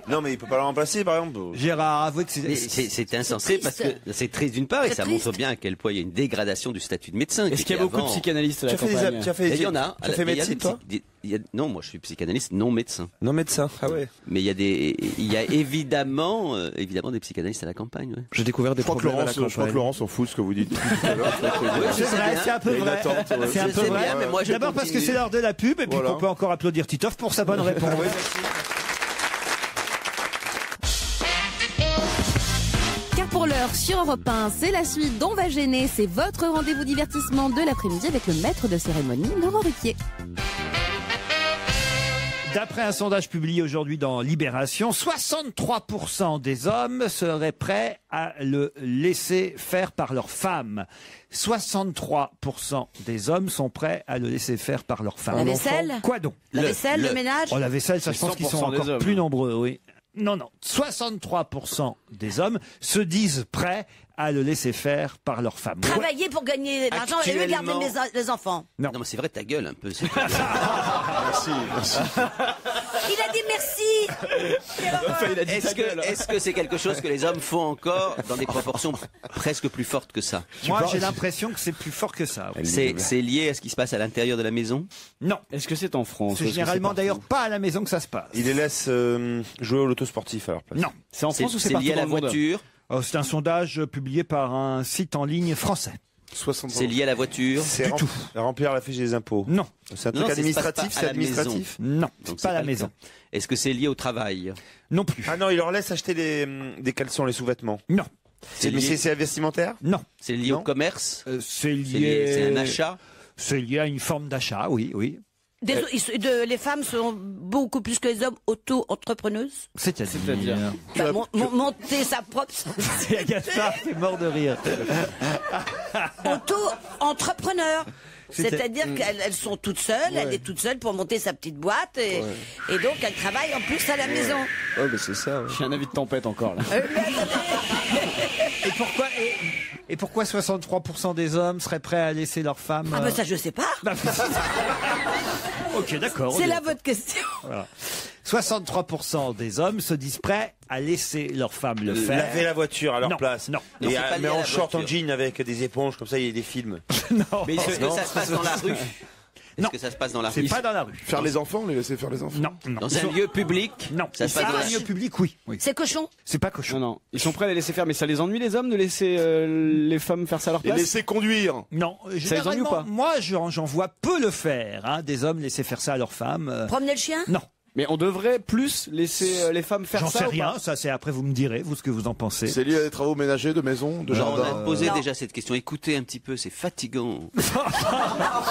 Non, mais il peut pas le remplacer, par exemple. Gérard, avouez que Mais c'est... c'est insensé parce que c'est triste d'une part et C'est ça triste. montre bien à quel point il y a une dégradation du statut de médecin. Est-ce qu'il y a beaucoup de psychanalystes à la campagne? Tu as fait Il y en a. Tu as fait Il y a médecine, des toi? Non, moi je suis psychanalyste, non médecin. Non médecin, ah ouais. Mais il y a évidemment des psychanalystes à la campagne. Ouais. J'ai découvert des problèmes à la campagne. Je crois que Laurent s'en fout de ce que vous dites. C'est vrai, c'est un peu vrai. C'est un peu vrai. D'abord parce que c'est l'heure de la pub et puis qu'on peut encore applaudir Titoff pour sa bonne réponse. Car pour l'heure, sur Europe 1, c'est la suite d'On va gêner. C'est votre rendez-vous divertissement de l'après-midi avec le maître de cérémonie, Laurent Ruquier. D'après un sondage publié aujourd'hui dans Libération, 63% des hommes seraient prêts à le laisser faire par leur femme. 63% des hommes sont prêts à le laisser faire par leur femme. La vaisselle ? Quoi donc ? La vaisselle, le ménage ? Oh, la vaisselle, ça je pense qu'ils sont encore plus nombreux, oui. Non, 63% des hommes se disent prêts à le laisser faire par leur femme. Travailler pour gagner de l'argent et eux garder les enfants. Non, mais c'est vrai, ta gueule un peu. Merci. Il a dit merci. Est-ce que c'est quelque chose que les hommes font encore dans des proportions presque plus fortes que ça? Moi, j'ai l'impression que c'est plus fort que ça. Oui. C'est lié à ce qui se passe à l'intérieur de la maison? Non. Est-ce que c'est en France? C'est généralement d'ailleurs pas à la maison que ça se passe. Il les laisse jouer au loto sportif à leur place. Non. C'est en France ou c'est lié à la voiture? C'est un sondage publié par un site en ligne français. C'est lié à la voiture? C'est tout. Remplir la fiche des impôts? Non. C'est un truc administratif? C'est administratif? Non, c'est pas à la maison. Est-ce que c'est lié au travail? Non plus. Ah non, il leur laisse acheter des caleçons, les sous-vêtements? Non. C'est vestimentaire? Non. C'est lié au commerce? C'est un achat? C'est lié à une forme d'achat, oui. Les femmes sont beaucoup plus que les hommes auto-entrepreneuses. C'est-à-dire monter sa propre... C'est Gaspard qui est mort de rire. Auto-entrepreneur. C'est-à-dire qu'elles sont toutes seules, elle est toute seule pour monter sa petite boîte et donc elle travaille en plus à la maison. Ouais, mais c'est ça. Ouais. J'ai un avis de tempête encore là. Et pourquoi 63% des hommes seraient prêts à laisser leur femme Ah ben ça je sais pas. Ok, d'accord. C'est là votre question. Voilà. 63% des hommes se disent prêts à laisser leur femme le faire. Laver la voiture à leur place. Non. Et mais en short, en jean avec des éponges, comme ça il y a des films. Non. Mais est-ce que ça se passe dans la rue? Non. Est-ce que ça se passe dans la rue? C'est pas dans la rue. Faire les enfants, les laisser faire les enfants? Non. Dans un lieu public? Non. Ça se passe dans un lieu public, oui. C'est cochon? C'est pas cochon. Non. Ils sont prêts à les laisser faire, mais ça les ennuie les hommes de laisser les femmes faire ça à leur Et place? laisser conduire? Non. Ça les ennuie ou pas? Moi, j'en vois peu le faire, des hommes laisser faire ça à leurs femmes. Promener le chien? Non. Mais on devrait plus laisser les femmes faire ça? J'en sais rien, ça c'est après vous me direz, vous ce que vous en pensez. C'est lié à des travaux ménagers, de maison, de jardin? On a posé déjà cette question, écoutez un petit peu, c'est fatigant.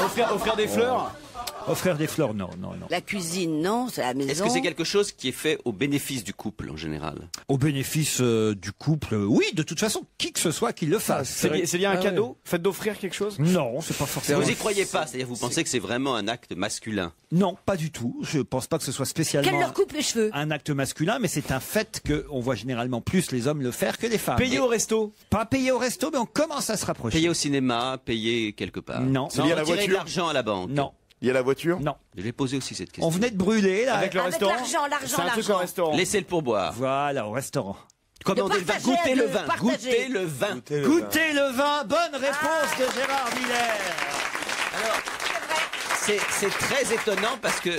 Offrir des fleurs? Offrir des fleurs, non. La cuisine, non, c'est la maison. Est-ce que c'est quelque chose qui est fait au bénéfice du couple en général? Au bénéfice du couple, oui, de toute façon, qui que ce soit qui le fasse. C'est lié à un cadeau? Fait d'offrir quelque chose? Non, c'est pas forcément. Vous y croyez pas, c'est-à-dire vous pensez que c'est vraiment un acte masculin? Non, pas du tout. Je pense pas que ce soit spécialement Qu'elle leur coupe les cheveux. un acte masculin, mais c'est un fait qu'on voit généralement plus les hommes le faire que les femmes. Payer au resto? Pas payer au resto, mais on commence à se rapprocher. Payer au cinéma, payer quelque part? Non. C'est lié à la Retirer de voiture? l'argent à la banque? Non. Il y a la voiture? Non. Je l'ai posé aussi cette question. On venait de brûler là. Avec le restaurant? L'argent. C'est un truc au restaurant. Laissez le pourboire. Voilà, au restaurant. Commandez le vin, partager, goûtez le de vin, partager. goûtez le vin. Goûtez le vin. Bonne réponse de Gérard Miller. C'est très étonnant parce que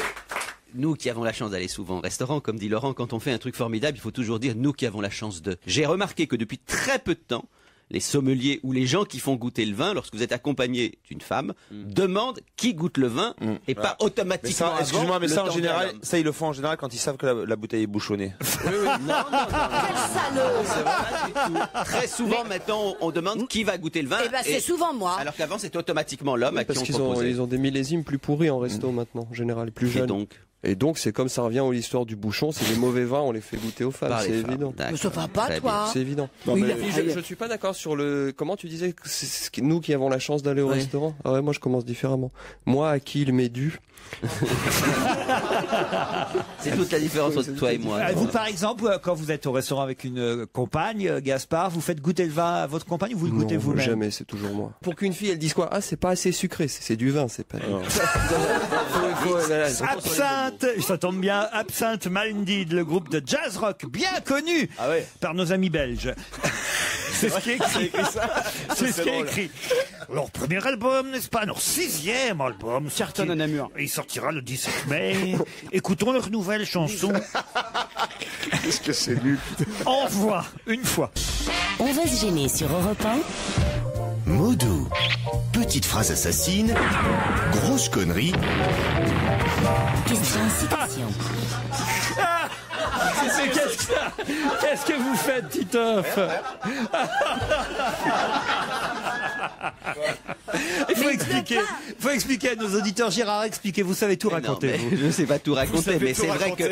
nous qui avons la chance d'aller souvent au restaurant, comme dit Laurent, quand on fait un truc formidable, il faut toujours dire nous qui avons la chance de. J'ai remarqué que depuis très peu de temps, les sommeliers ou les gens qui font goûter le vin, lorsque vous êtes accompagné d'une femme, demandent qui goûte le vin et pas automatiquement. Excuse-moi, mais le ça en temps général, de ça ils le font en général quand ils savent que la bouteille est bouchonnée. Non. Quel salaud. C'est vrai, pas du tout. Très souvent maintenant, on demande qui va goûter le vin. Eh ben c'est souvent moi. Alors qu'avant, c'était automatiquement l'homme à qui Parce on qu'ils proposait. ont des millésimes plus pourris en resto maintenant, en général, plus jeunes. Et donc, c'est comme ça revient à l'histoire du bouchon, c'est les mauvais vins, on les fait goûter aux femmes, c'est évident. Mais ça va pas, toi. C'est évident. Non, mais... Je suis pas d'accord sur le. Comment tu disais que c'est nous qui avons la chance d'aller au restaurant? Ah ouais, moi je commence différemment. Moi, à qui il m'est dû. C'est toute la différence entre toi et moi. Vous, par exemple, quand vous êtes au restaurant avec une compagne, Gaspard, vous faites goûter le vin à votre compagne ou vous le goûtez vous-même? Jamais, c'est toujours moi. Pour qu'une fille, elle dise quoi? Ah, c'est pas assez sucré, c'est du vin, c'est pas. Absinthe, ça tombe bien, Absinthe Minded, le groupe de jazz rock bien connu par nos amis belges. C'est ce qui est écrit. C'est ce qui est écrit. Leur premier album, n'est-ce pas? Leur 6e album. Cartonne à Namur. Il sortira le 17 mai. Écoutons leur nouvelle chanson. Qu'est-ce que c'est nul. Envoie, une fois. On va se gêner sur Europe 1. Mots doux. Petite phrase assassine. Grosse connerie. Question citation. Qu'est-ce que vous faites, Titoff? Il faut expliquer à nos auditeurs. Gérard, expliquez, vous savez tout raconter. Non, je ne sais pas tout raconter, mais c'est vrai que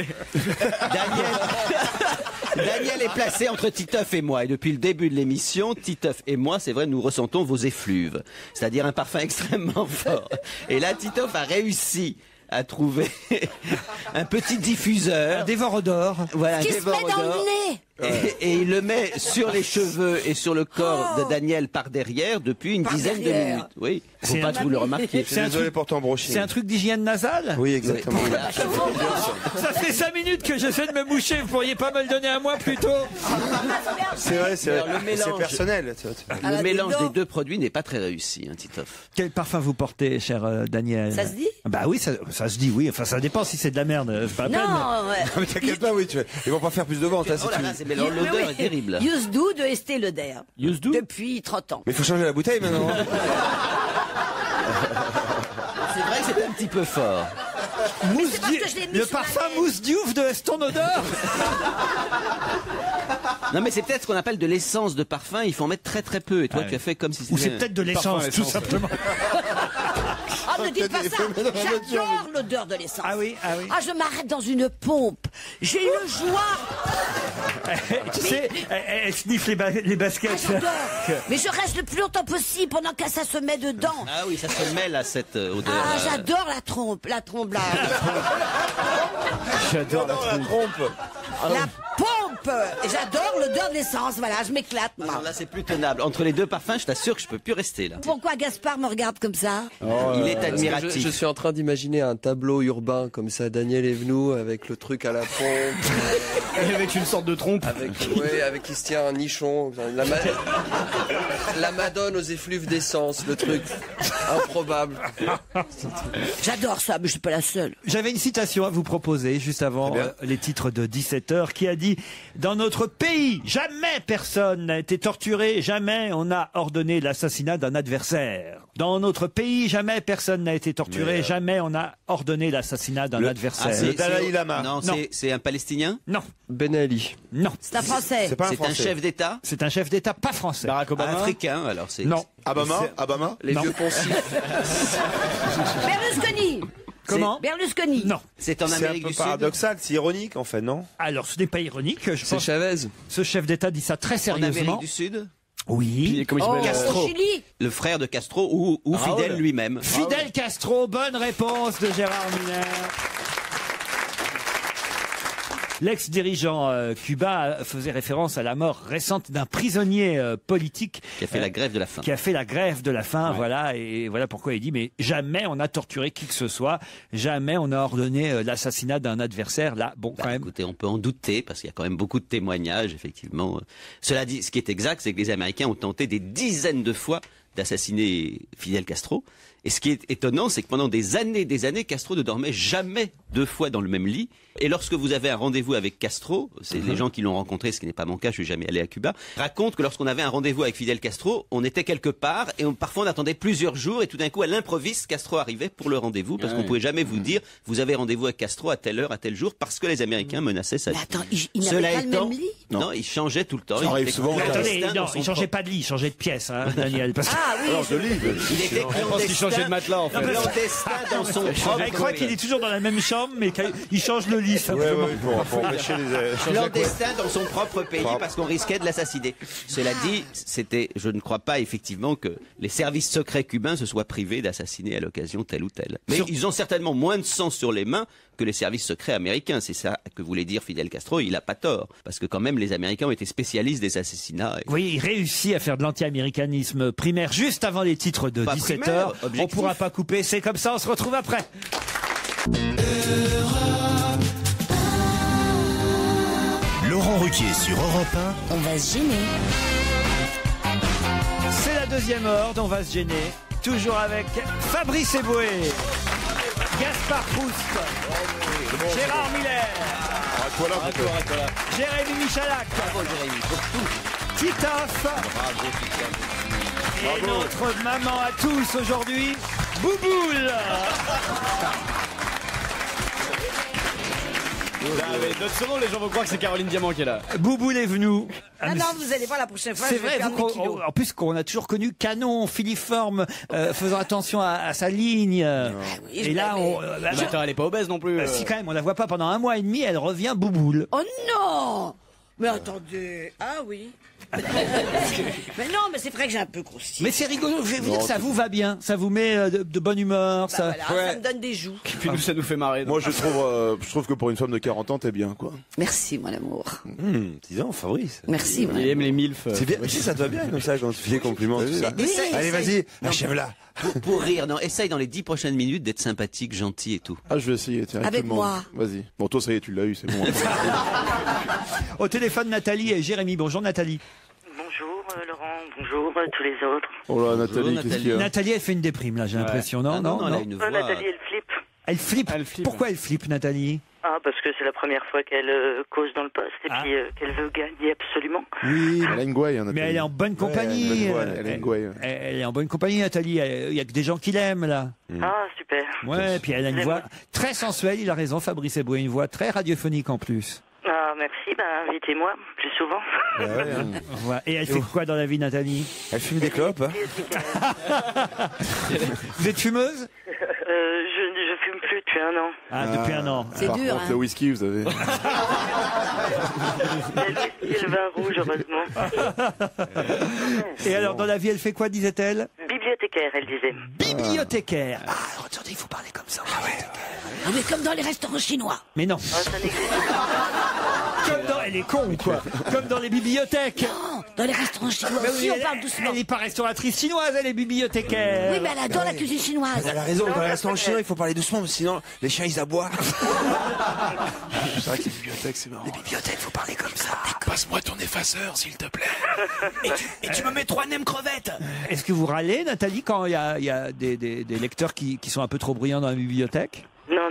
Daniel est placé entre Titoff et moi. Et depuis le début de l'émission, Titoff et moi, c'est vrai, nous ressentons vos effluves. C'est-à-dire un parfum extrêmement fort. Et là, Titoff a réussi à trouver un petit diffuseur. Un dévore-odeur. Voilà, Qui se met dans le nez. Et il le met sur les cheveux et sur le corps de Daniel par derrière depuis une dizaine de minutes. Oui, faut pas que vous le remarquiez. C'est désolé pour t'embrocher. C'est un truc d'hygiène nasale? Oui, exactement. Ça fait 5 minutes que j'essaie de me moucher, vous pourriez pas me le donner à moi plutôt? C'est vrai, c'est Alors, le mélange- personnel. Le mélange des deux produits n'est pas très réussi, hein, Titoff. Quel parfum vous portez, cher Daniel? Ça se dit? Bah oui, ça se dit, oui. Enfin, ça dépend si c'est de la merde, c'est pas la peine. Non, ouais. Mais t'inquiète pas, oui, ils vont pas faire plus de ventes. Hein, si Oh là tu- là, l'odeur est terrible. Use Do de Estée Lauder. Use Do? Depuis 30 ans. Mais il faut changer la bouteille maintenant. C'est vrai que c'est un petit peu fort. Mousse parce que je l'ai mis le sur ma parfum lèvre. mousse Diouf de Eston Odeur. Non, mais c'est peut-être ce qu'on appelle de l'essence de parfum. Il faut en mettre très très peu. Et toi, tu as fait comme si c'était. Ou c'est peut-être de l'essence, tout simplement. Ah, ne dites pas ça. J'adore l'odeur de l'essence. Ah oui, ah oui. Ah, je m'arrête dans une pompe. J'ai une joie. Tu sais, elle sniffe les baskets. J'adore. Mais je reste le plus longtemps possible pendant que ça se met dedans. Ah oui, ça se mêle à cette odeur. Ah, j'adore la trompe là. J'adore la trompe. La pompe. Et j'adore l'odeur de l'essence. Voilà, je m'éclate, moi. Non, là, c'est plus tenable. Entre les deux parfums, je t'assure que je peux plus rester là. Pourquoi Gaspard me regarde comme ça? Il est Parce que admiratif. je suis en train d'imaginer un tableau urbain comme ça, Daniel Evenou avec le truc à la pompe, Avec une sorte de trompe. avec qui se tient un nichon, la Madone aux effluves d'essence, le truc improbable. J'adore ça, mais je suis pas la seule. J'avais une citation à vous proposer juste avant les titres de 17h qui a dit « Dans notre pays, jamais personne n'a été torturé, jamais on n'a ordonné l'assassinat d'un adversaire. Dans notre pays, jamais personne n'a été torturé, jamais on a ordonné l'assassinat d'un adversaire. Le Dalai Lama. Non, Non. c'est un Palestinien. Non, Ben Ali. non. C'est un Français. C'est pas un C'est un français. chef d'État. C'est un chef d'État pas français. Barack Obama. Africain, alors c'est. Non. Obama. Les Non. vieux poncifs. Berlusconi. Comment? Berlusconi. Non. C'est en C'est un Amérique peu du Sud. paradoxal, c'est ironique en fait, non? Alors, ce n'est pas ironique, je C'est pense. Chavez. Ce chef d'État dit ça très En sérieusement. Amérique du Sud. Oui. Comment il s'appelle Castro. Au Chili. Le frère de Castro ou Fidel lui-même. Fidel Castro, bonne réponse de Gérard Miller. L'ex-dirigeant Cuba faisait référence à la mort récente d'un prisonnier politique Qui a fait la grève de la faim. qui a fait la grève de la faim, voilà, et voilà pourquoi il dit, mais jamais on a torturé qui que ce soit, jamais on a ordonné l'assassinat d'un adversaire, là, bon, Bah, quand même. écoutez, on peut en douter parce qu'il y a quand même beaucoup de témoignages, effectivement. Cela dit, ce qui est exact, c'est que les Américains ont tenté des dizaines de fois d'assassiner Fidel Castro. Et ce qui est étonnant, c'est que pendant des années, Castro ne dormait jamais 2 fois dans le même lit. Et lorsque vous avez un rendez-vous avec Castro, c'est les gens qui l'ont rencontré, ce qui n'est pas mon cas, je suis jamais allé à Cuba, racontent que lorsqu'on avait un rendez-vous avec Fidel Castro, on était quelque part et parfois on attendait plusieurs jours et tout d'un coup, à l'improviste, Castro arrivait pour le rendez-vous parce qu'on pouvait jamais vous dire, vous avez rendez-vous avec Castro à telle heure, à tel jour, parce que les Américains menaçaient sa vie. Mais attends, il Cela n'avait pas le étant, même lit? non, il changeait tout le temps. Ça Il arrive était souvent. Mais attendez, clandestin non, dans son il changeait propre- pas de lit, il changeait de pièce, hein, Daniel. Parce que... Ah oui. Il était qu'il changeait de matelas, en fait. clandestin dans son propre. Elle croit qu'il est toujours dans la même chambre, mais qu'il change le lit, Ouais, simplement. ouais, pour empêcher les. Clandestin dans son propre pays parce qu'on risquait de l'assassiner. Cela dit, je ne crois pas effectivement que les services secrets cubains se soient privés d'assassiner à l'occasion tel ou tel. Mais ils ont certainement moins de sang sur les mains que les services secrets américains. C'est ça que voulait dire Fidel Castro. Il n'a pas tort. Parce que quand même, les Américains ont été spécialistes des assassinats. Oui, il réussit à faire de l'anti-américanisme primaire juste avant les titres de Pas 17h. primaire, On objectif. pourra pas couper, c'est comme ça, on se retrouve après. Laurent Ruquier sur Europe 1. On va se gêner. deuxième heure, on va se gêner. Toujours avec Fabrice Eboué, Gaspard Proust, Gérard Miller, Jérémy Michalak, Titoff et notre maman à tous aujourd'hui, Bouboule. Notre seconde, les gens vont croire que c'est Caroline Diamant qui est là. Bouboule est venu. Ah non, vous allez voir la prochaine fois. C'est je vais vrai, perdre des kilos. en plus qu'on a toujours connu Canon, filiforme, faisant attention à sa ligne. Et là, elle est pas obèse non plus. Si quand même, on la voit pas pendant 1 mois et demi, elle revient Bouboule. Oh non! Mais attendez. Ah oui. Mais non, mais c'est vrai que j'ai un peu grossi. Mais c'est rigolo, je vais vous dire, ça vous va bien, ça vous met de bonne humeur, ça. Voilà, ça me donne des joues. Puis nous, ça nous fait marrer. Moi, je trouve que pour une femme de 40 ans, t'es bien, quoi. Merci, mon amour. Dis donc, Fabrice. Merci, mon Il aime les milfs. C'est bien. Si ça te va bien comme ça quand tu fais des compliments, tout ça. Allez, vas-y, achève-la. Pour rire, non, essaye dans les 10 prochaines minutes d'être sympathique, gentil et tout. Ah, je vais essayer, tiens. Avec tout le monde. moi. Vas-y. Bon, toi, ça y est, tu l'as eu, c'est bon. Au téléphone, Nathalie et Jérémy. Bonjour, Nathalie. Bonjour Laurent, bonjour tous les autres. Oh là, Nathalie, qu'est-ce qu'il y a? Nathalie, elle fait une déprime, là, j'ai l'impression, non? Non, elle a une voix. Nathalie, elle flippe. Elle flippe. Pourquoi elle flippe, Nathalie? Ah, parce que c'est la première fois qu'elle cause dans le poste et puis qu'elle veut gagner absolument. Oui, elle a une gouaille, Nathalie. Mais elle est en bonne compagnie. Elle a une gouaille. Elle est en bonne compagnie, Nathalie. Il y a que des gens qui l'aiment, là. Ah, super. Ouais, puis elle a une voix très sensuelle, il a raison, Fabrice Eboué, une voix très radiophonique en plus. Ah, merci, invitez-moi plus souvent. Voilà. Et elle fait quoi dans la vie, Nathalie? Elle fume des clopes, hein. Vous êtes fumeuse? Je fume plus depuis 1 an. Ah, depuis 1 an. C'est dur, Le whisky, vous avez. Et le vin rouge, heureusement. Et alors, dans la vie, elle fait quoi, disait-elle? Bibliothécaire, elle disait. Bibliothécaire. Ah, alors, attendez, il faut parler comme ça. Ah ouais. Ah oui, comme dans les restaurants chinois. Mais non. Ah, ça n'existe pas. Comme dans... Elle est con ou quoi? Comme dans les bibliothèques. Non, dans les restaurants chinois aussi, on parle doucement. Elle n'est pas restauratrice chinoise, elle est bibliothécaire. Oui, mais elle adore la cuisine chinoise. Elle a raison, dans les restaurants chinois, il faut parler doucement, parce que sinon, les chiens, ils aboient. C'est vrai que les bibliothèques, c'est marrant. Les bibliothèques, faut parler comme ça. Passe-moi ton effaceur, s'il te plaît. Et tu me mets 3 nems crevettes. Est-ce que vous râlez, Nathalie, quand il y a des lecteurs qui sont un peu trop bruyants dans la bibliothèque?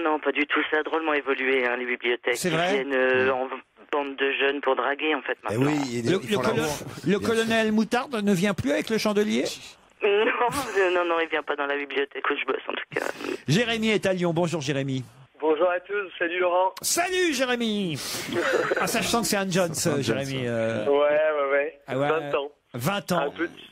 Non, pas du tout. Ça a drôlement évolué, hein, les bibliothèques. C'est vrai. Ils viennent en bande de jeunes pour draguer, en fait, maintenant. Oui, Le colonel Moutarde ne vient plus avec le chandelier? Non, il vient pas dans la bibliothèque où je bosse, en tout cas. Jérémy est à Lyon. Bonjour, Jérémy. Bonjour à tous, salut Laurent. Salut, Jérémy. Ah, ça, je sens que c'est Anne Jones, Jérémy. Ouais. Ah ouais. 20 ans. 20 ans. Un petit.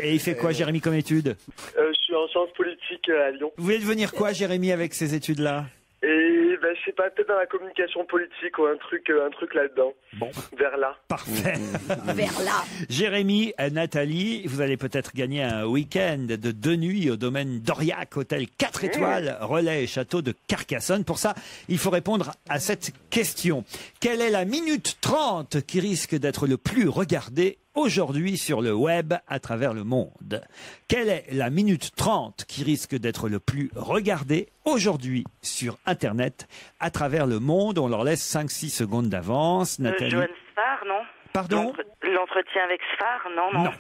Et il fait quoi, Jérémy, comme étude? Je suis en sciences politiques à Lyon. Vous voulez devenir quoi, Jérémy, avec ces études-là? Et je sais pas, peut-être dans la communication politique ou un truc là-dedans. Bon. Vers là. Parfait. Vers là. Jérémy, Nathalie, vous allez peut-être gagner un week-end de 2 nuits au domaine d'Aurillac, hôtel 4 étoiles, relais et château de Carcassonne. Pour ça, il faut répondre à cette question. Quelle est la minute 30 qui risque d'être le plus regardée aujourd'hui sur le web à travers le monde? Quelle est la minute 30 qui risque d'être le plus regardée aujourd'hui sur Internet à travers le monde? On leur laisse 5-6 secondes d'avance. Nathalie. Johan Sfar, non? Pardon? L'entretien avec Sfar, non.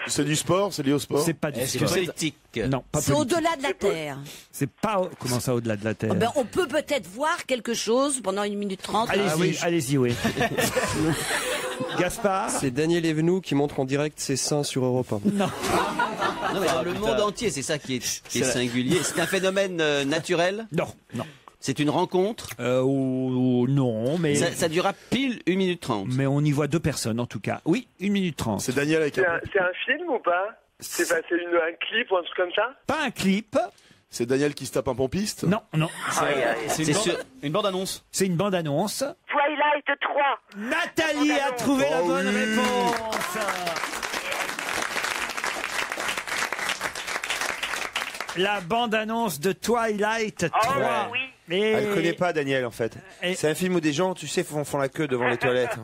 C'est du sport, c'est lié au sport. C'est pas du Est-ce sport. que politique? Non, pas C'est politique. au-delà de la Terre. C'est pas comment ça au-delà de la Terre. On peut peut-être voir quelque chose pendant 1 minute 30. Allez-y, oui. Gaspard. C'est Daniel Evenou qui montre en direct ses seins sur Europe 1. Non. Non, mais dans le monde entier, c'est ça qui est singulier. C'est un phénomène naturel? Non. C'est une rencontre? Non, mais... Ça durera pile 1 minute 30. Mais on y voit 2 personnes, en tout cas. Oui, 1 minute 30. C'est Daniel avec C'est un film ou pas? C'est un clip ou un truc comme ça? Pas un clip. C'est Daniel qui se tape un pompiste? Non. C'est une bande-annonce. C'est une bande-annonce. Twilight 3. Nathalie a trouvé la bonne réponse. La bande-annonce de Twilight 3. Oui. Et... Elle connaît pas Daniel, en fait. C'est un film où des gens, tu sais, font la queue devant les toilettes.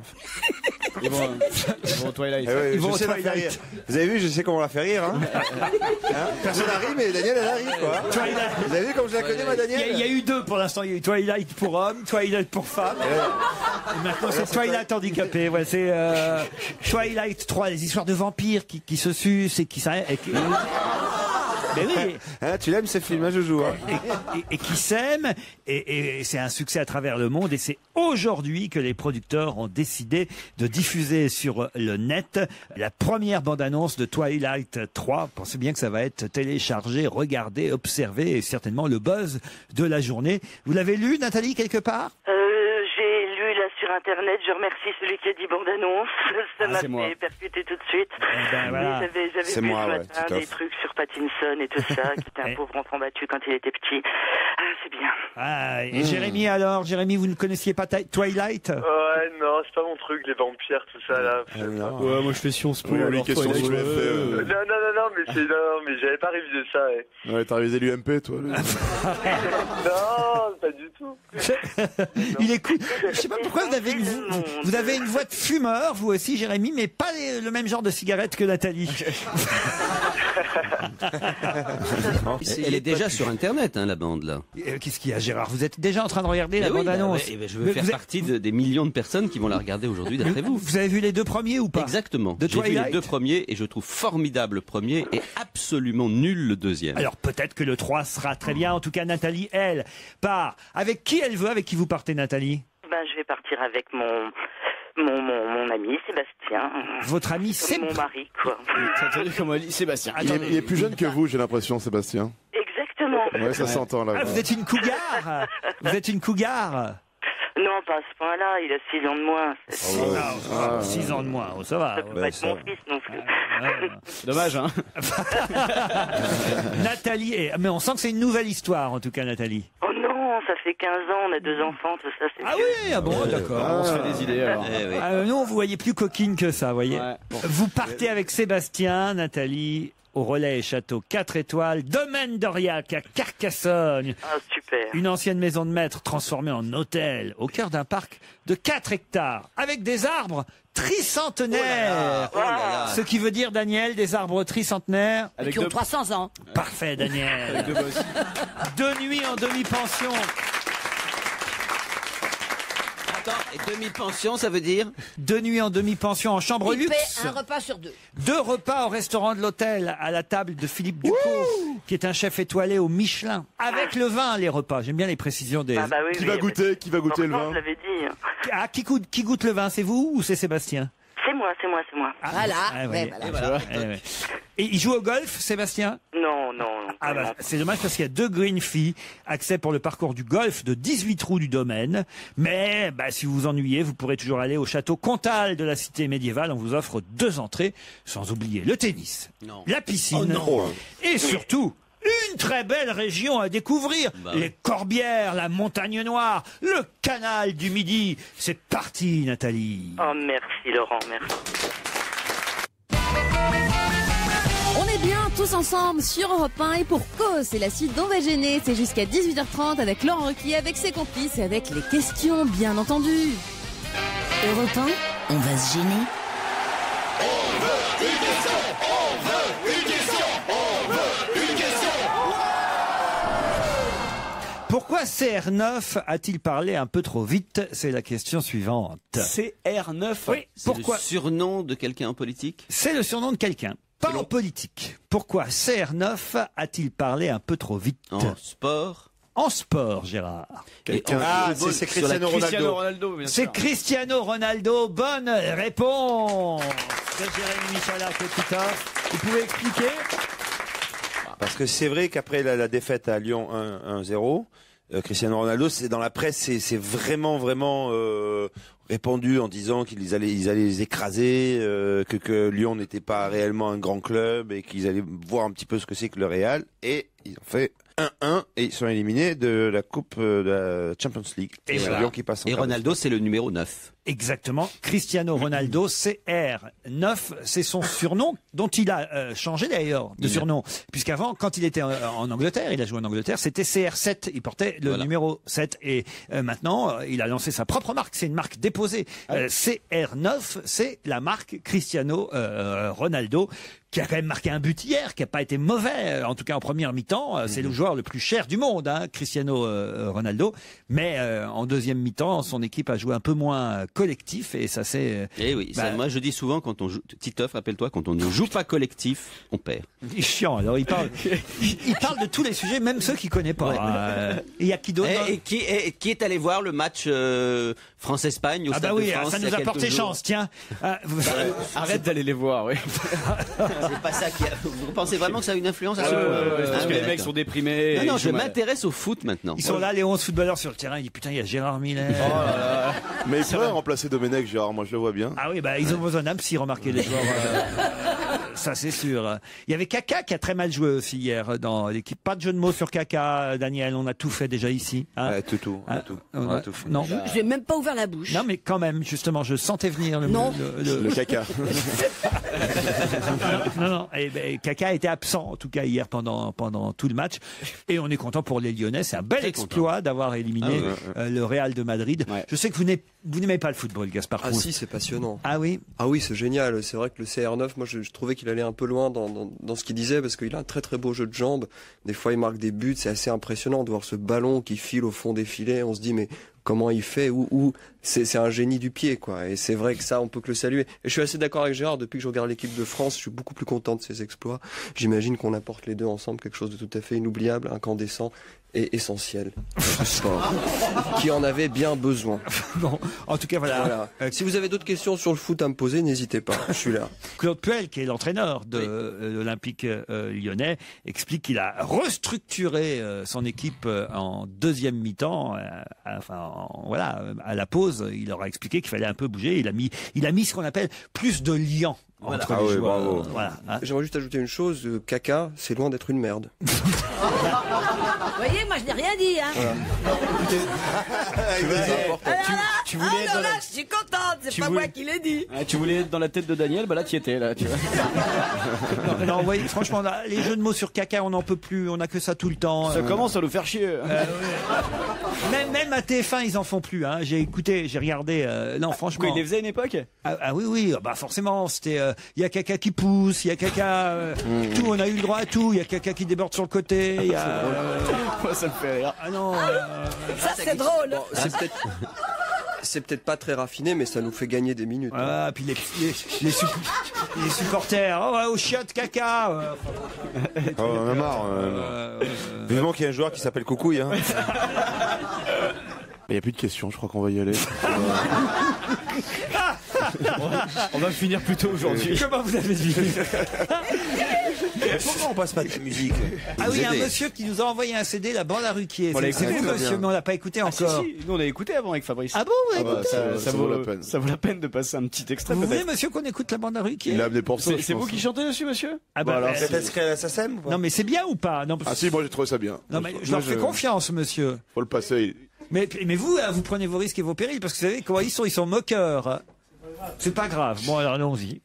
Ils vont au Twilight. Ils vont au Twilight. Vous avez vu, je sais comment on la fait rire. Hein Personne n'a ri, mais Daniel, elle a ri, quoi. Twilight. Vous avez vu comme je la connais, ma Daniel? Il y a eu deux pour l'instant. Il y a eu Twilight pour hommes, Twilight pour femmes. Et maintenant, c'est Twilight handicapé. Ouais, c'est Twilight 3, les histoires de vampires qui se sucent et qui... Mais oui. Hein, tu l'aimes ces films, hein, Joujou, hein et qui s'aiment, et c'est un succès à travers le monde, et c'est aujourd'hui que les producteurs ont décidé de diffuser sur le net la première bande-annonce de Twilight 3. Pensez bien que ça va être téléchargé, regardé, observé, et certainement le buzz de la journée. Vous l'avez lu, Nathalie, quelque part? J'ai lu là sur internet, je remercie celui qui a dit bande-annonce, ça m'a fait percuter tout de suite. Voilà. J'avais vu ce matin des trucs sur Pattinson et tout ça, qui était un pauvre enfant battu quand il était petit. Ah, c'est bien. Ah, et Jérémy alors? Jérémy, vous ne connaissiez pas Twilight? Ouais, non, c'est pas mon truc, les vampires, tout ça là. Ouais, moi je fais Sciences Po. Oui, question Non, mais j'avais pas révisé ça. Ouais, t'as révisé l'UMP, toi. Non, pas du tout. Il écoute. Je sais pas pourquoi vous avez une voix de fumeur, vous aussi, Jérémy, mais pas le même genre de cigarette que Nathalie. Elle est déjà sur Internet, hein, la bande, là. Qu'est-ce qu'il y a, Gérard? Vous êtes déjà en train de regarder la bande-annonce? Je veux faire partie des millions de personnes qui vont la regarder aujourd'hui, d'après vous. Vous avez vu les deux premiers ou pas? Exactement. J'ai vu les deux premiers et je trouve formidable le premier et absolument nul le deuxième. Alors peut-être que le 3 sera très bien. En tout cas, Nathalie, elle, part. Avec qui elle veut? Avec qui vous partez, Nathalie? Je vais partir avec mon ami Sébastien. Votre ami Sébastien? Mon mari, quoi. T'as entendu comment elle dit Sébastien? Il est plus jeune que vous, j'ai l'impression, Sébastien. Exactement. Ouais, ça s'entend là. Ah, vous êtes une cougar? Vous êtes une cougar? Non, pas à ce point-là, il a 6 ans de moins. 6 ans de moins, ça va. Ça peut pas être mon fils non plus. Dommage, hein. Nathalie, mais on sent que c'est une nouvelle histoire, en tout cas, Nathalie. Oh non, ça fait 15 ans, on a 2 enfants, tout ça, c'est... Ah oui, ah bon, d'accord. On se fait des idées, alors. Nous, on vous voyait plus coquine que ça, voyez. Ouais. Bon. Vous partez avec Sébastien, Nathalie, au Relais Château 4 étoiles, domaine d'Aurillac à Carcassonne. Ah, super. Une ancienne maison de maître transformée en hôtel au cœur d'un parc de 4 hectares avec des arbres tricentenaires. Oh là là. Ce qui veut dire, Daniel, des arbres tricentenaires Qui ont 300 ans. Parfait, Daniel. Avec 2 bosses. 2 nuits en demi-pension. Attends, et demi-pension, ça veut dire? 2 nuits en demi-pension en chambre Il luxe. paie un repas sur 2. 2 repas au restaurant de l'hôtel à la table de Philippe Ducos, qui est un chef étoilé au Michelin. Avec le vin, les repas. J'aime bien les précisions des... Ah bah oui, Qui va goûter le vin? Je l'avais dit. Ah, qui goûte le vin? C'est vous ou c'est Sébastien? C'est moi. Voilà. ouais. Voilà. Et il joue au golf, Sébastien? Non. Ah bah, c'est dommage parce qu'il y a 2 green fees, accès pour le parcours du golf de 18 trous du domaine. Mais si vous vous ennuyez, vous pourrez toujours aller au château Comtal de la cité médiévale. On vous offre 2 entrées, sans oublier le tennis, la piscine et surtout une très belle région à découvrir. Les Corbières, la Montagne Noire, le canal du Midi. C'est parti, Nathalie. Oh, merci Laurent, merci. On est bien tous ensemble sur Europe 1 et pour cause, c'est la suite d'On va gêner. C'est jusqu'à 18h30 avec Laurent Ruquier, avec ses complices et avec les questions, bien entendu. Europe 1, on va se gêner. On veut une question. Pourquoi CR9 a-t-il parlé un peu trop vite? C'est la question suivante. CR9? Oui, pourquoi? C'est le surnom de quelqu'un en politique? C'est le surnom de quelqu'un, pas en politique. Pourquoi CR9 a-t-il parlé un peu trop vite? En sport? En sport, Gérard. C'est Cristiano Ronaldo. C'est Cristiano Ronaldo. Bonne réponse de Jérémy Michalak et Titoff. Vous pouvez expliquer? Parce que c'est vrai qu'après la défaite à Lyon 1-0, Cristiano Ronaldo, c'est dans la presse, c'est vraiment répandu en disant qu'ils allaient les écraser, que Lyon n'était pas réellement un grand club et qu'ils allaient voir un petit peu ce que c'est que le Real. Et ils ont fait 1-1 et ils sont éliminés de la Coupe de la Champions League. Et c'est voilà. Lyon qui passe en Et quart de Ronaldo, c'est le numéro 9. Exactement. Cristiano Ronaldo, CR9, c'est son surnom dont il a changé d'ailleurs de surnom. Puisqu'avant, quand il était en Angleterre, il a joué en Angleterre, c'était CR7. Il portait le numéro 7. Et maintenant, il a lancé sa propre marque. C'est une marque déposée. CR9, c'est la marque Cristiano Ronaldo, qui a quand même marqué un but hier, qui n'a pas été mauvais, en tout cas en première mi-temps. C'est le joueur le plus cher du monde, hein, Cristiano Ronaldo. Mais en deuxième mi-temps, son équipe a joué un peu moins collectif et ça c'est... Eh oui, moi je dis souvent, quand on joue, Titoff, rappelle-toi, quand on ne joue pas collectif, on perd. Il est chiant, alors il parle de tous les sujets, même ceux qu'il connaît pas. Il y a qui d'autre et qui est allé voir le match France-Espagne au Stade de France? Ça nous a porté chance, tiens. Arrête d'aller les voir, oui. C'est pas ça qui Vous pensez vraiment que ça a une influence à ce point? Parce que les mecs sont déprimés. Non, je m'intéresse au foot maintenant. Ils sont là, les 11 footballeurs sur le terrain. Ils disent putain, il y a Gérard Miller. Mais il pourrait remplacer Domenech, Gérard, moi je le vois bien. Ah oui, ils ont besoin d'un psy, remarquez les joueurs. Ça c'est sûr. Il y avait Kaka qui a très mal joué aussi hier dans l'équipe. Pas de jeu de mots sur Kaka, Daniel, on a tout fait déjà ici. Hein. On a tout fait. Non. Je n'ai même pas ouvert la bouche. Non mais quand même, justement, je sentais venir le Kaka. Non. Kaka était absent, en tout cas hier pendant tout le match. Et on est content pour les Lyonnais. C'est un bel exploit d'avoir éliminé le Real de Madrid. Ouais. Je sais que vous n'aimez pas le football, Gaspard Proust. Ah si, c'est passionnant. Ah oui. Ah oui, c'est génial. C'est vrai que le CR9, moi je trouvais qu'il allait un peu loin dans ce qu'il disait, parce qu'il a un très très beau jeu de jambes. Des fois il marque des buts, c'est assez impressionnant de voir ce ballon qui file au fond des filets. On se dit mais comment il fait, c'est un génie du pied, quoi. Et c'est vrai que ça, on peut que le saluer. Et je suis assez d'accord avec Gérard, depuis que je regarde l'équipe de France, je suis beaucoup plus content de ses exploits. J'imagine qu'on apporte les deux ensemble quelque chose de tout à fait inoubliable, incandescent et essentiel. Sport. Qui en avait bien besoin. Bon, en tout cas, voilà. Si vous avez d'autres questions sur le foot à me poser, n'hésitez pas, je suis là. Claude Puel, qui est l'entraîneur de l'Olympique lyonnais, explique qu'il a restructuré son équipe en deuxième mi-temps. À la pause, il leur a expliqué qu'il fallait un peu bouger. Il a mis ce qu'on appelle plus de liant. Entre les joueurs. Bravo. J'aimerais juste ajouter une chose, Kaka, c'est loin d'être une merde. Vous voyez, moi je n'ai rien dit, hein. Tu voulais être dans la... je suis contente, c'est pas moi qui l'ai dit. Tu voulais être dans la tête de Daniel, là tu y étais, là. Tu vois. non, voyez, franchement, les jeux de mots sur Kaka, on n'en peut plus, on n'a que ça tout le temps. Ça commence à nous faire chier. Même à TF1, ils en font plus, hein. J'ai écouté, j'ai regardé, non, franchement. Quoi, il les faisait à une époque? Oui, forcément, c'était, il y a Kaka qui pousse, il y a Kaka, tout, on a eu le droit à tout, il y a Kaka qui déborde sur le côté, il y a... Moi, ça me fait rire. Ah non. Ça, c'est drôle. Bon, c'est peut-être pas très raffiné, mais ça nous fait gagner des minutes. Ah, puis les supporters, au chiotte Kaka. On en a marre. Vivement qu'il y ait un joueur qui s'appelle Coucouille. Hein. Il n'y a plus de questions, je crois qu'on va y aller. On va finir plus tôt aujourd'hui. Comment vous avez dit? Pourquoi on passe pas de la musique? Ah oui, un monsieur qui nous a envoyé un CD, la bande à Ruquier. C'est vous, monsieur, mais on l'a pas écouté encore. Si. Nous, on a écouté avant avec Fabrice. Ah bon, ça vaut la peine. Ça vaut la peine de passer un petit extrait. Vous voulez, monsieur, qu'on écoute la bande à Ruquier? Il a amené pour ça. C'est vous qui chantez dessus, monsieur? Ah bah alors, c'est inscrit à la SACEM? Non, mais c'est bien ou pas? Non, Ah si, moi j'ai trouvé ça bien. Non, mais je leur fais confiance, monsieur. Faut le passer. Mais vous prenez vos risques et vos périls, parce que vous savez comment ils sont moqueurs. C'est pas grave. Bon, alors allons-y.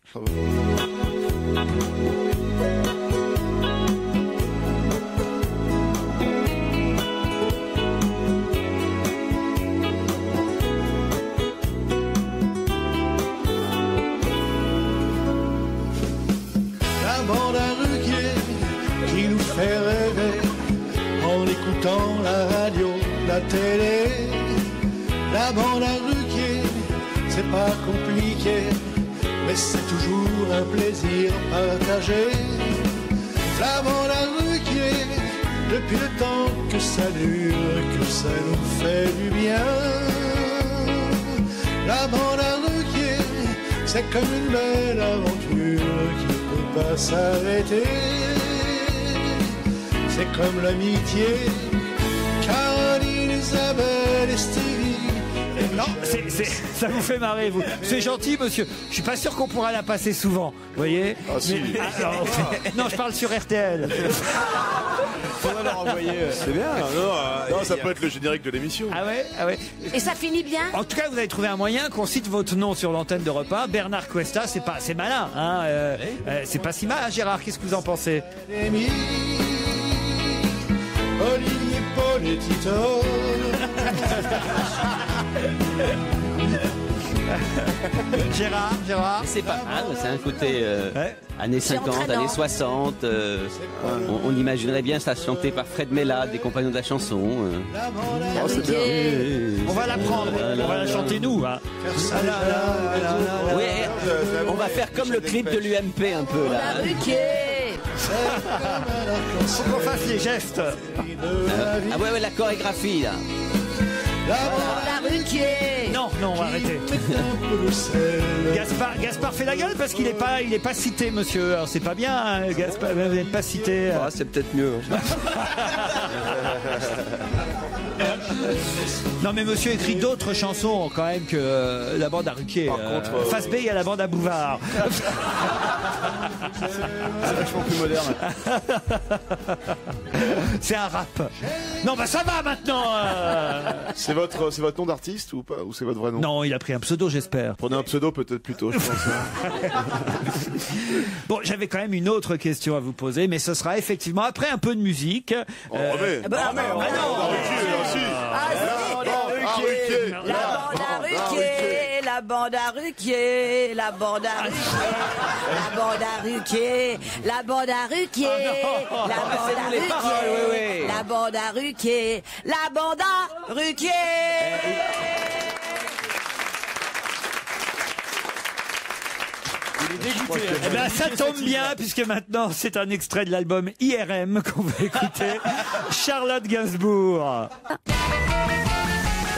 La bande à Ruquier qui nous fait rêver en écoutant la radio, la télé. La bande à Ruquier, c'est pas compliqué, mais c'est toujours un plaisir partagé. La bande à Ruquier, depuis le temps que ça dure, que ça nous fait du bien. La bande à Ruquier, c'est comme une belle aventure qui ne peut pas s'arrêter. C'est comme l'amitié, Caroline, Isabelle et Stevie. Non, ça vous fait marrer, vous. C'est gentil, monsieur. Je suis pas sûr qu'on pourra la passer souvent, vous voyez. Ah si. Non, je parle sur RTL. Faudrait leur envoyer. C'est bien. Non, ça peut être le générique de l'émission. Ah ouais, ah ouais. Et ça finit bien? En tout cas, vous avez trouvé un moyen qu'on cite votre nom sur l'antenne d'Europe 1. Bernard Cuesta, c'est malin, hein. C'est pas si mal, hein, Gérard. Qu'est-ce que vous en pensez? Olivier Poletito. Gérard. C'est pas mal, c'est un côté années 50, années 60. On imaginerait bien ça chanté par Fred Mellade, des compagnons de la chanson. Oh, c'est bien. On va la prendre, on va la chanter nous. Hein. Oui, on va faire comme le clip de l'UMP un peu là. Faut qu'on fasse les gestes. Ah ouais, la chorégraphie là. Non, on va arrêter. Gaspard fait la gueule parce qu'il est pas cité, monsieur. Alors c'est pas bien, hein, Gaspard, vous n'êtes pas cité. Ah, c'est peut-être mieux. Non mais monsieur écrit d'autres chansons quand même que la bande à Ruquier. Par contre, face B, il y a la bande à Bouvard. C'est vachement plus moderne. C'est un rap. Non bah ça va maintenant. C'est votre nom d'artiste ou pas? Ou c'est votre vrai nom? Non, il a pris un pseudo, j'espère. Prenez un pseudo peut-être plutôt, je pense. Bon, j'avais quand même une autre question à vous poser, mais ce sera effectivement après un peu de musique. On remet. La bande à Ruquier, la bande à Ruquier, la bande à Ruquier, la bande à Ruquier, la bande à Ruquier, la bande à Ruquier, la bande à Ruquier. Eh ben, ça tombe bien puisque maintenant c'est un extrait de l'album IRM qu'on va écouter. Charlotte Gainsbourg.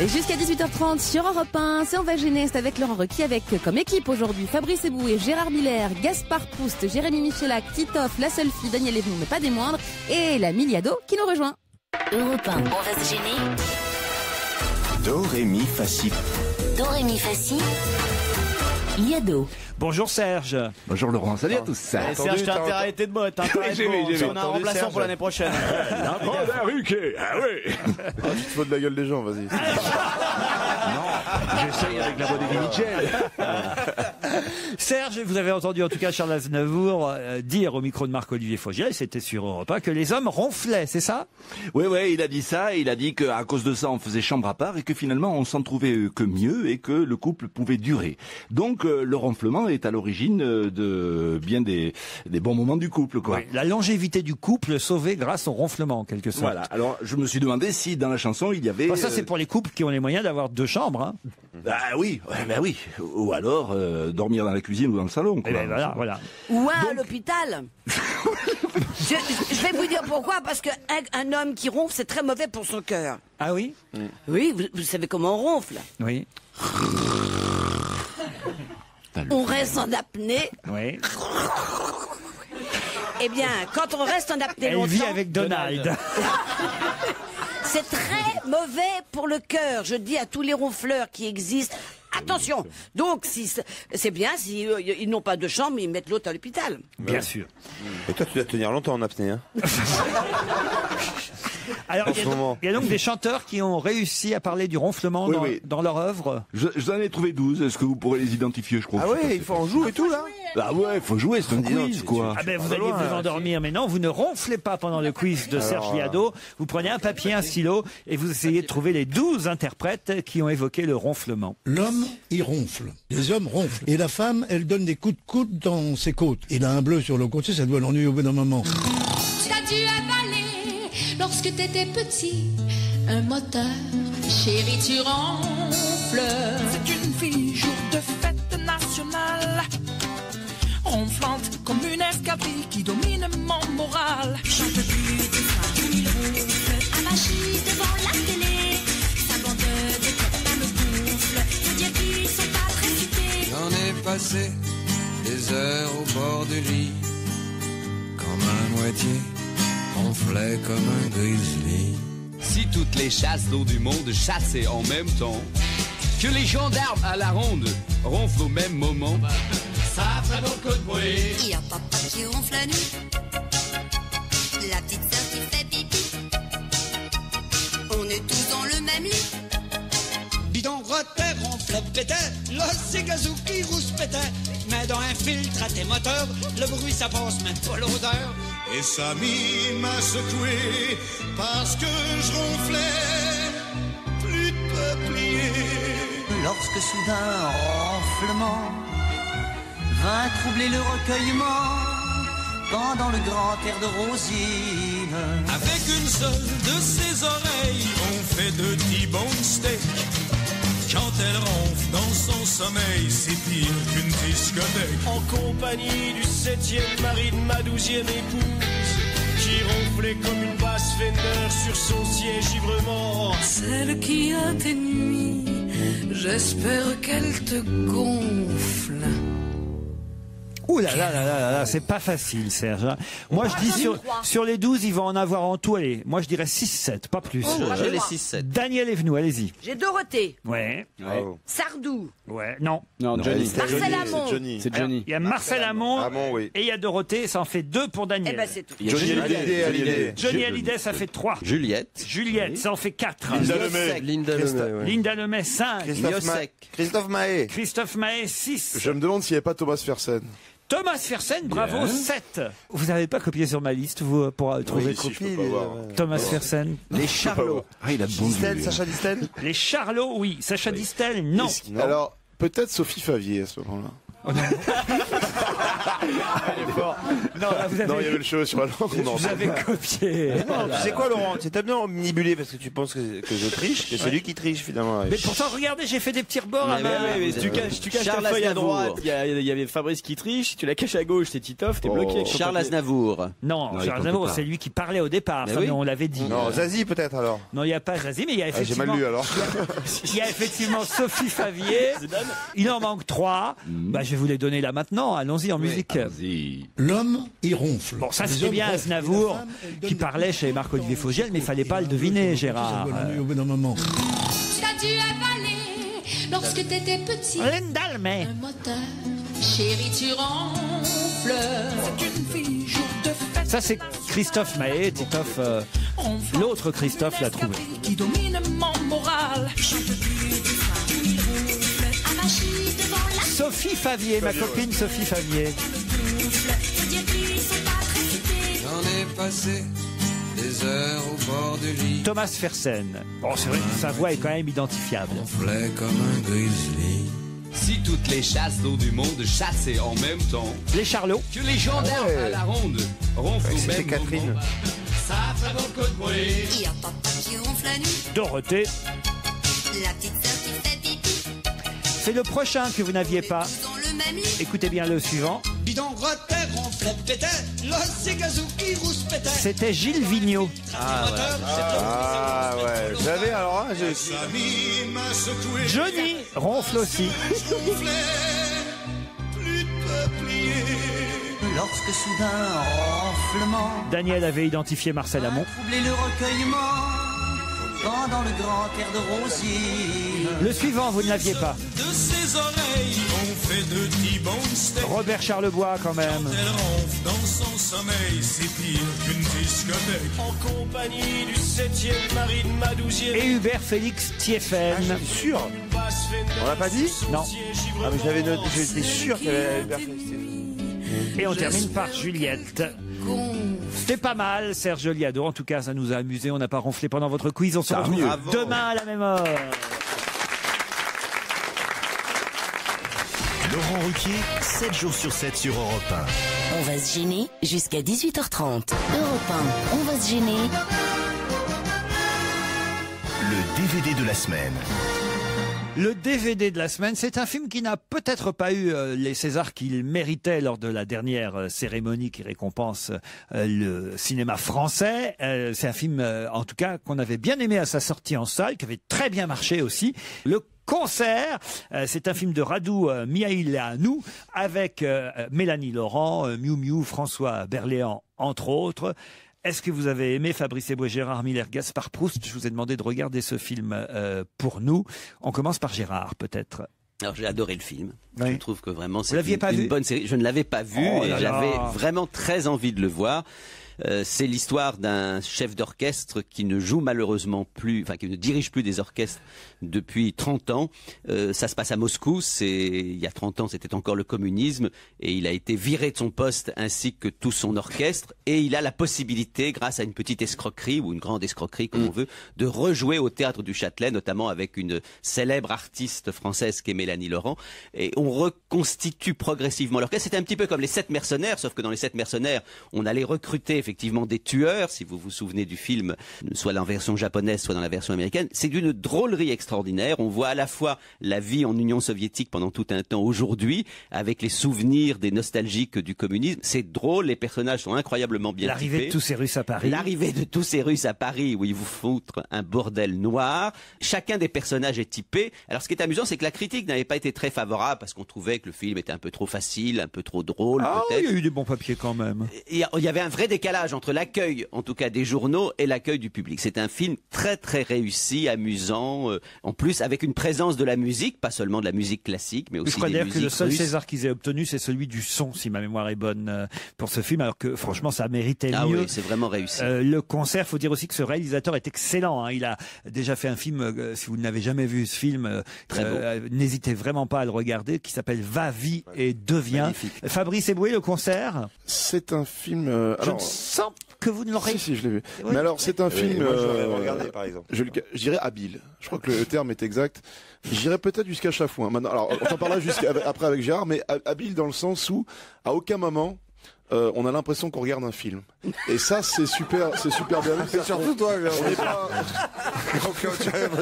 Et jusqu'à 18h30 sur Europe 1, c'est On va gêner, c'est avec Laurent Ruquier, avec comme équipe aujourd'hui Fabrice Eboué, Gérard Miller, Gaspard Proust, Jérémy Michelak, Titoff, la seule fille, Daniel Evon, mais pas des moindres, et la Miliado qui nous rejoint. Europe 1, on va se gêner. Do, ré, mi, fa, si. Do, ré, mi, fa, si. Liado. Bonjour Serge. Bonjour Laurent, salut à tous. Serge, t'as intérêt à arrêter de botte. On a un remplaçant pour l'année prochaine. La bande à Ruquier, ah oui. Tu te fous de la gueule des gens, vas-y. J'essaye avec la voix d'Eddie Mitchell. Serge, vous avez entendu en tout cas Charles Aznavour dire au micro de Marc-Olivier Fogiel, c'était sur Europe 1, que les hommes ronflaient, c'est ça? Oui, il a dit ça, et il a dit qu'à cause de ça, on faisait chambre à part, et que finalement, on s'en trouvait que mieux, et que le couple pouvait durer. Donc, le ronflement est à l'origine de bien des bons moments du couple, quoi. Oui, la longévité du couple sauvée grâce au ronflement, en quelque sorte. Voilà, alors je me suis demandé si dans la chanson, il y avait... Enfin, ça, c'est pour les couples qui ont les moyens d'avoir 2 chambres, hein. Ah oui, oui. Ou alors dormir dans la cuisine ou dans le salon, quoi. Eh ben, voilà. Ou à l'hôpital. je vais vous dire pourquoi, parce qu'un homme qui ronfle, c'est très mauvais pour son cœur. Ah oui? Oui, vous savez comment on ronfle. Oui. On reste en apnée. Oui. Eh bien, quand on reste en apnée Elle longtemps... vit avec Donald. C'est très mauvais pour le cœur. Je dis à tous les ronfleurs qui existent, attention. Donc, si c'est bien, si ils n'ont pas de chambre, ils mettent l'autre à l'hôpital. Bien sûr. Et toi, tu dois tenir longtemps en apnée, hein. Alors, il y a donc des chanteurs qui ont réussi à parler du ronflement dans leur œuvre. Je vous en ai trouvé 12. Est-ce que vous pourrez les identifier, je crois? Ah ouais, il faut en jouer et tout, là? Ah ouais, il faut jouer, c'est un quiz, quoi. Ah ben, vous alliez vous endormir, mais non, vous ne ronflez pas pendant le quiz de Serge Liado. Vous prenez un papier, un stylo, et vous essayez de trouver les 12 interprètes qui ont évoqué le ronflement. L'homme, il ronfle. Les hommes ronflent. Et la femme, elle donne des coups de coude dans ses côtes. Il a un bleu sur le côté, ça doit l'ennuyer au bout d'un moment. T'as dû avaler, lorsque t'étais petit, un moteur. Chérie, tu ronfles. C'est une fille, jour de fête nationale, ronflante comme une escapée qui domine mon moral. J'en peux plus des fois qu'il ronfle, avachi devant la télé. Sa bande de copains me gonfle, faut dire qu'ils sont pas très cités. J'en ai passé des heures au bord du lit, quand ma moitié ronflait comme un grizzly. Si toutes les chasses d'eau du monde chassaient en même temps, que les gendarmes à la ronde ronflent au même moment, ça ferait beaucoup de bruit. Il y a papa qui ronfle la nuit, la petite sœur qui fait pipi est tous dans le même lit. Bidon, roteur, ronfle, pétait, l'ossie gazou qui rouspétait. Mais dans un filtre à tes moteurs, le bruit ça passe même pas l'odeur. Et Samy m'a secoué parce que je ronflais, plus de peuplier. Lorsque soudain un ronflement vint troubler le recueillement pendant le grand air de Rosine. Avec une seule de ses oreilles, On fait de T-bone steak. Quand elle ronfle dans son sommeil, c'est pire qu'une discothèque. En compagnie du 7e mari de ma 12e épouse, qui ronflait comme une basse Fender sur son siège ivre-mort. celle qui a tes nuits, j'espère qu'elle te gonfle. Ouh là là là là là, c'est pas facile, Serge. Moi, je dis sur les 12, il va en avoir en tout, allez, moi je dirais 6-7, pas plus. J'ai les 6-7. Daniel Evenou, allez-y. J'ai Dorothée. Ouais. Sardou. Ouais, non. Non, Johnny. Marcel Amont. C'est Johnny. Il y a Marcel Amont oui. et il y a Dorothée, ça en fait 2 pour Daniel. Eh ben c'est tout. Johnny Hallyday. Johnny Hallyday, ça fait 3. Juliette. Juliette, ça en fait 4. Linda Lemay. Linda Lemay, 5. Christophe Mahé. Christophe Mahé, 6. Je me demande s'il n'y avait pas Thomas Fersen. Thomas Fersen, bravo, 7. Vous n'avez pas copié sur ma liste, vous, pour trouver si, je peux pas voir. Thomas Fersen. Les Charlots. Ah, il a bon Distel, goût, Sacha Distel. Les Charlots, oui. Sacha Distel, non. Alors, peut-être Sophie Favier à ce moment-là. Non, là, vous avez, Non, il y avait le cheveu sur la langue. vous avez copié. Non, tu sais quoi, Laurent? C'est tellement omnibulé parce que tu penses que je triche, que c'est lui qui triche finalement. Mais pourtant, regardez, j'ai fait des petits rebords à main. Mais si tu caches ta Charles feuille à Aznavour. droite, il y avait Fabrice qui triche, si tu la caches à gauche, c'est Titoff, t'es bloqué avec ton Charles papier. Aznavour. Non, Non, il Charles compte Aznavour, pas. c'est lui qui parlait au départ. Mais Ça, oui. on l'avait dit. Non, Zazie peut-être alors. Non, il n'y a pas Zazie, mais il y a J'ai effectivement. mal lu alors. Il y a effectivement Sophie Favier. Il en manque 3. Bah, je vais vous les donner là maintenant. Allons-y en musique. L'homme, il ronfle. Bon, ça c'était bien Aznavour qui parlait chez Marc-Olivier Fogiel, mais il fallait pas le deviner, Gérard. Au bout d'un moment. Tu as dû avaler lorsque t'étais petit. Linda Lemay. Un moteur, chérie, tu ronfles. C'est une fille, jour de fête. Ça c'est Christophe Mahé, Titoff. L'autre Christophe l'a trouvé. Qui domine mon moral. Sophie Favier, ma copine Sophie Favier. J'en ai passé des heures au bord du lit. Thomas Fersen. Bon, c'est vrai que sa voix est quand même identifiable. Ronflait comme un grizzly. Si toutes les chasses d'eau du monde chassaient en même temps, Les Charlots. que les gendarmes à la ronde ronflent au C'était même Catherine. moment, ça ferait beaucoup de bruit. Il y a papa qui ronfle la nuit. Dorothée. La petite sœur qui fait pipi. C'est le prochain que vous n'aviez pas. Dans le même lit. Écoutez bien le suivant. Bidon, roteur, ronfle, pétait, l'ossie gazou qui rouspétait. C'était Gilles Vigneault. Ah ouais, j'avais alors, hein, j'ai. Samy m'a secoué. Johnny ronfle aussi. Je ronflais, plus de peuplier. Lorsque soudain un ronflement Daniel avait identifié Marcel Amont. troublé le recueillement pendant le grand air de Rosine. Le suivant, vous ne l'aviez pas. De ses oreilles, On fait de T-bone steak. Robert Charlebois quand même. Elle ronfle dans son sommeil, c'est pire qu'une discothèque. en compagnie du 7e mari de ma 12e Et Hubert Félix Thieffen. J'étais sûr. basse Fender. On l'a pas dit? Non. Ah mais j'avais noté, j'étais sûr qu'il y avait Hubert Félix. Et on termine par Juliette. C'était pas mal, Serge Liado. En tout cas, ça nous a amusé. On n'a pas ronflé pendant votre quiz. On se retrouve demain à la même heure. Laurent Ruquier, 7 jours sur 7 sur Europe 1. On va se gêner jusqu'à 18h30. Europe 1, on va se gêner. Le DVD de la semaine. Le DVD de la semaine, c'est un film qui n'a peut-être pas eu les Césars qu'il méritait lors de la dernière cérémonie qui récompense le cinéma français. C'est un film, en tout cas, qu'on avait bien aimé à sa sortie en salle, qui avait très bien marché aussi. Le Concert, c'est un film de Radu Mihailanu avec Mélanie Laurent, Miu Miu, François Berléand, entre autres. Est-ce que vous avez aimé Fabrice Eboué, Gérard Miller, Gaspard Proust? Je vous ai demandé de regarder ce film pour nous. On commence par Gérard, peut-être. Alors j'ai adoré le film. Oui. Je trouve que vraiment Vous c'est l'aviez pas vu une bonne série. Je ne l'avais pas vu Oh et là j'avais là. vraiment très envie de le voir. C'est l'histoire d'un chef d'orchestre qui ne joue malheureusement plus, enfin qui ne dirige plus des orchestres depuis 30 ans. Ça se passe à Moscou. Il y a 30 ans, c'était encore le communisme, et il a été viré de son poste ainsi que tout son orchestre. Et il a la possibilité, grâce à une petite escroquerie ou une grande escroquerie comme on veut, de rejouer au Théâtre du Châtelet, notamment avec une célèbre artiste française qui est Mélanie Laurent. Et on reconstitue progressivement l'orchestre. C'était un petit peu comme les 7 mercenaires, sauf que dans les 7 mercenaires, on allait recruter effectivement des tueurs, si vous vous souvenez du film, soit dans la version japonaise, soit dans la version américaine. C'est d'une drôlerie extraordinaire. On voit à la fois la vie en Union soviétique pendant tout un temps aujourd'hui, avec les souvenirs des nostalgiques du communisme. C'est drôle, les personnages sont incroyablement bien L'arrivée typés. de tous ces Russes à Paris. L'arrivée de tous ces Russes à Paris, où ils vous foutent un bordel noir. Chacun des personnages est typé. Alors ce qui est amusant, c'est que la critique n'avait pas été très favorable, parce qu'on trouvait que le film était un peu trop facile, un peu trop drôle, peut-être. Il y a eu des bons papiers quand même. Il y avait un vrai décalage entre l'accueil, en tout cas des journaux, et l'accueil du public. C'est un film très très réussi, amusant, en plus avec une présence de la musique, pas seulement de la musique classique, mais aussi Je crois des d'ailleurs musiques que le seul russes. César qu'ils aient obtenu, c'est celui du son, si ma mémoire est bonne, pour ce film, alors que franchement, ça méritait Ah mieux. oui, c'est vraiment réussi. Le concert, faut dire aussi que ce réalisateur est excellent. Il a déjà fait un film, si vous n'avez jamais vu ce film, n'hésitez vraiment pas à le regarder, qui s'appelle Va, vie et deviens. Magnifique. Fabrice Eboué, le concert. C'est un film. Je sens que vous ne l'aurez. Si, je l'ai vu. Oui. Mais alors, c'est un film. moi, je l'aurais regardé, par exemple. Je dirais habile. Je crois que le terme est exact. J'irais peut-être jusqu'à Chafouin. Maintenant, alors, on en parlera après avec Gérard, mais habile dans le sens où, à aucun moment, on a l'impression qu'on regarde un film. Et ça, c'est super bien. C'est surtout toi, on n'est pas.